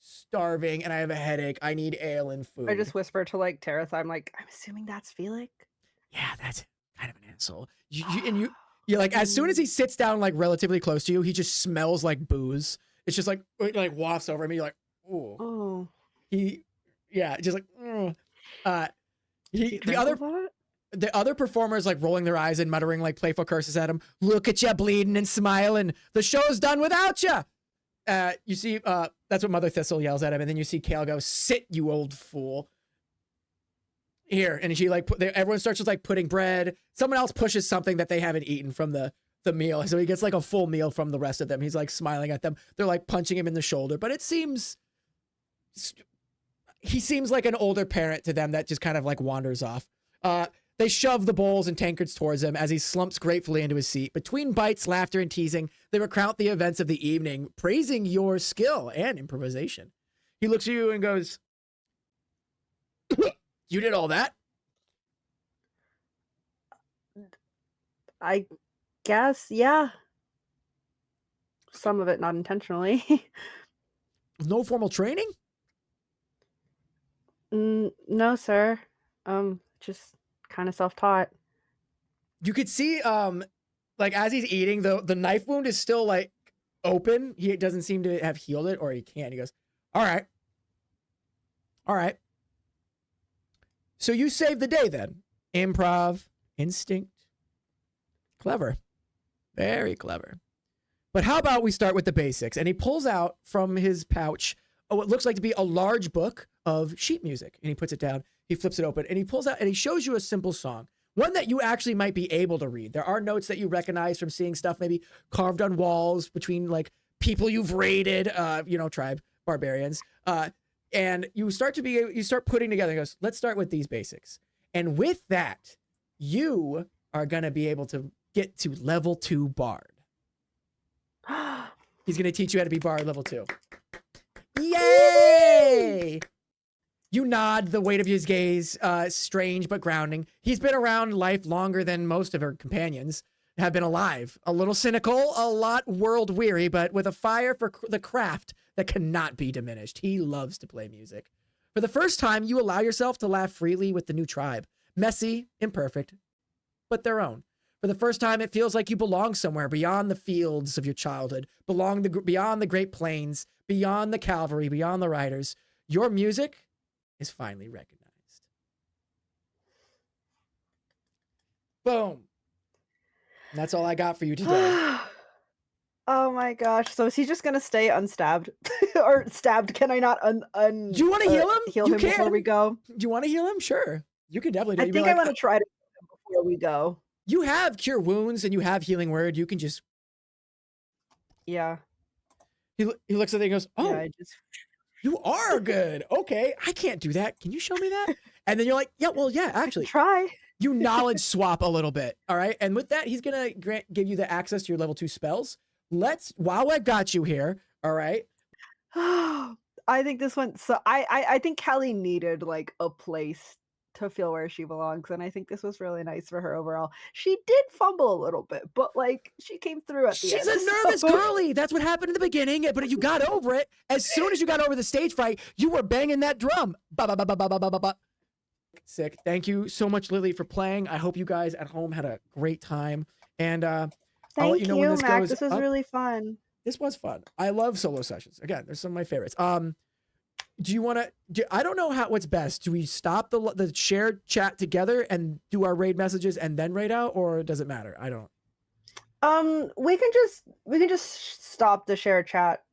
starving and I have a headache. I need ale and food. I just whisper to like Taretha. I'm like, I'm assuming that's Felix. Yeah, that's it. kind of an asshole. You're like, as soon as he sits down like relatively close to you, he just smells like booze. It's just like it like wafts over me. You're like, ooh. Oh. Just like, That? the other performers like rolling their eyes and muttering like playful curses at him. Look at you bleeding and smiling. The show's done without you. You see, that's what Mother Thistle yells at him, and then you see Kale go, "Sit, you old fool." Here, and she like everyone starts just like putting bread. Someone else pushes something that they haven't eaten from the meal, so he gets like a full meal from the rest of them. He's like smiling at them. They're like punching him in the shoulder, but he seems like an older parent to them that just kind of like wanders off. They shove the bowls and tankards towards him as he slumps gratefully into his seat. Between bites, laughter, and teasing, they recount the events of the evening, praising your skill and improvisation. He looks at you and goes, "You did all that?" I guess, yeah. Some of it not intentionally. No formal training? No, sir. Just kind of self-taught. You could see, like as he's eating, the knife wound is still like open. He doesn't seem to have healed it, or he can't. He goes, all right. So you saved the day then. Improv, instinct. Clever. Very clever. But how about we start with the basics? And he pulls out from his pouch what looks like to be a large book of sheet music. And he puts it down. He flips it open and he pulls out and he shows you a simple song. One that you actually might be able to read. There are notes that you recognize from seeing stuff maybe carved on walls between like people you've raided, tribe barbarians. And you start putting together and goes, let's start with these basics. And with that, you are going to be able to get to level 2 bard. He's going to teach you how to be bard level 2. Yay! You nod, the weight of his gaze, strange but grounding. He's been around life longer than most of her companions have been alive. A little cynical, a lot world weary, but with a fire for the craft that cannot be diminished. He loves to play music. For the first time, you allow yourself to laugh freely with the new tribe. Messy, imperfect, but their own. For the first time, it feels like you belong somewhere beyond the fields of your childhood, beyond the Great Plains, beyond the cavalry, beyond the riders. Your music is finally recognized. Boom. And that's all I got for you today. Oh my gosh. So is he just gonna stay unstabbed? Or stabbed? Can I not Do you want to heal him? Heal him before we go? Do you want to heal him? Sure. You can definitely do it. I think I want to try to heal him before we go. You have cure wounds and you have healing word. You can just. Yeah. He looks at it and goes, "Oh, yeah, you are good. Okay, I can't do that. Can you show me that?" And then you're like, "Yeah, well, yeah, actually." Try. You knowledge swap a little bit. All right. And with that, he's going to give you the access to your level 2 spells. While I've got you here. All right. I think this one. So I think Callie needed like a place to feel where she belongs. And I think this was really nice for her overall. She did fumble a little bit, but like she came through at the end. She's a nervous girly. That's what happened in the beginning, but you got over it. As soon as you got over the stage fright, you were banging that drum. Ba ba ba ba ba ba ba ba. Sick. Thank you so much, Lily, for playing. I hope you guys at home had a great time. And I'll let you know when this Mac. goes This was up. really fun. This was fun. I love solo sessions. Again, they're some of my favorites. Do you want to? I don't know what's best. Do we stop the shared chat together and do our raid messages and then raid out, or does it matter? I don't. We can just stop the shared chat,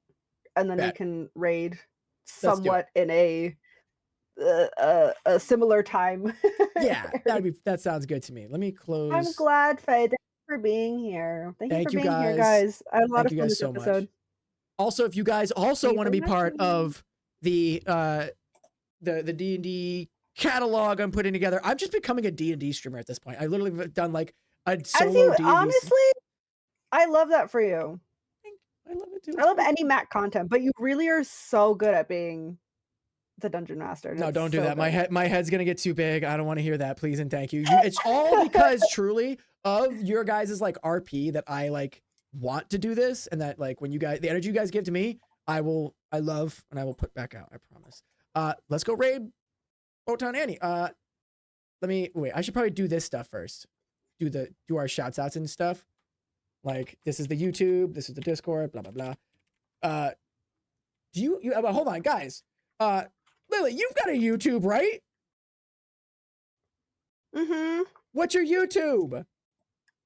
and then we can raid somewhat in a similar time. Yeah, that sounds good to me. Let me close. I'm glad, Faye. Thank you for being here. Thank you for being here, guys. I had a lot of fun this episode. Also, if you guys also want to be part of the D&D catalog I'm putting together, I'm just becoming a D&D streamer at this point. I literally have done like a solo D&D. Honestly, I love that for you. I love it too. I love any Mac content, but you really are so good at being the dungeon master. No, don't do that. My head's gonna get too big. I don't want to hear that. Please and thank you. It's all because truly of your guys' like RP that I like want to do this, and that like when the energy you guys give to me, I love and I will put back out. I promise. Let's go raid Botan Annie. Let me wait. I should probably do this stuff first. do our shouts outs and stuff. Like this is the YouTube, this is the Discord, blah blah blah. Do you hold on, guys. Lily, you've got a YouTube, right? Mm-hmm. What's your YouTube?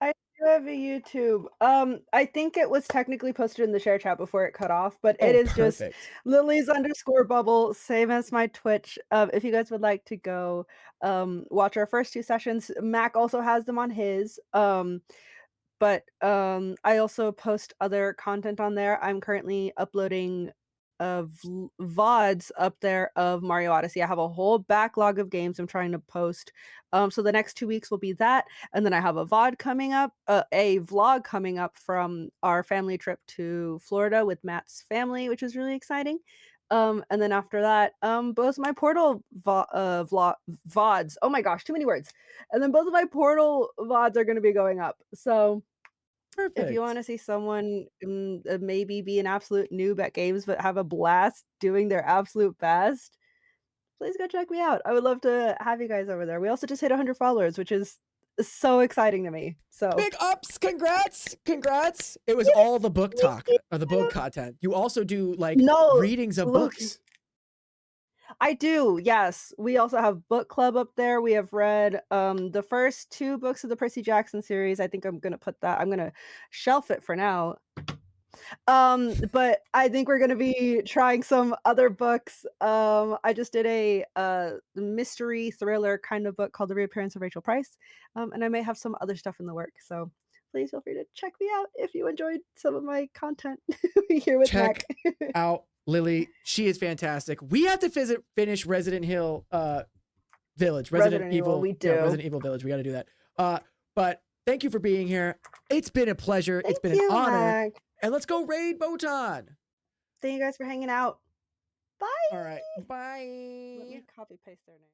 I do have a YouTube. I think it was technically posted in the share chat before it cut off, but it Oh, is just perfect. Lily's_bubble, same as my Twitch. If you guys would like to go watch our first 2 sessions, Mac also has them on his. But I also post other content on there. I'm currently uploading VODs up there of Mario Odyssey. I have a whole backlog of games I'm trying to post. So the next 2 weeks will be that, and then I have a VOD coming up, a vlog coming up from our family trip to Florida with Matt's family, which is really exciting. And then after that, both my Portal VODs. Oh my gosh, too many words. And then both of my Portal VODs are going to be going up. So if you Perfect. wanna see someone, maybe be an absolute noob at games, but have a blast doing their absolute best, please go check me out. I would love to have you guys over there. We also just hit 100 followers, which is so exciting to me. So Big ups, congrats, congrats. It was all the book thank talk you. or the book content. You also do like No, readings of look, books. I do, yes. We also have book club up there. We have read, the first 2 books of the Percy Jackson series. I think I'm gonna shelf it for now. But I think we're gonna be trying some other books. I just did a mystery thriller kind of book called The Reappearance of Rachel Price. And I may have some other stuff in the work. So please feel free to check me out if you enjoyed some of my content here with Mac. Check out Lily. She is fantastic. We have to finish Resident Hill Village. Resident Evil, we Yeah, do. Resident Evil Village. We got to do that. But thank you for being here. It's been a pleasure. It's Thank been an you, honor. Mac. And let's go raid Botan. Thank you guys for hanging out. Bye. All right. Let me Bye. copy paste their name.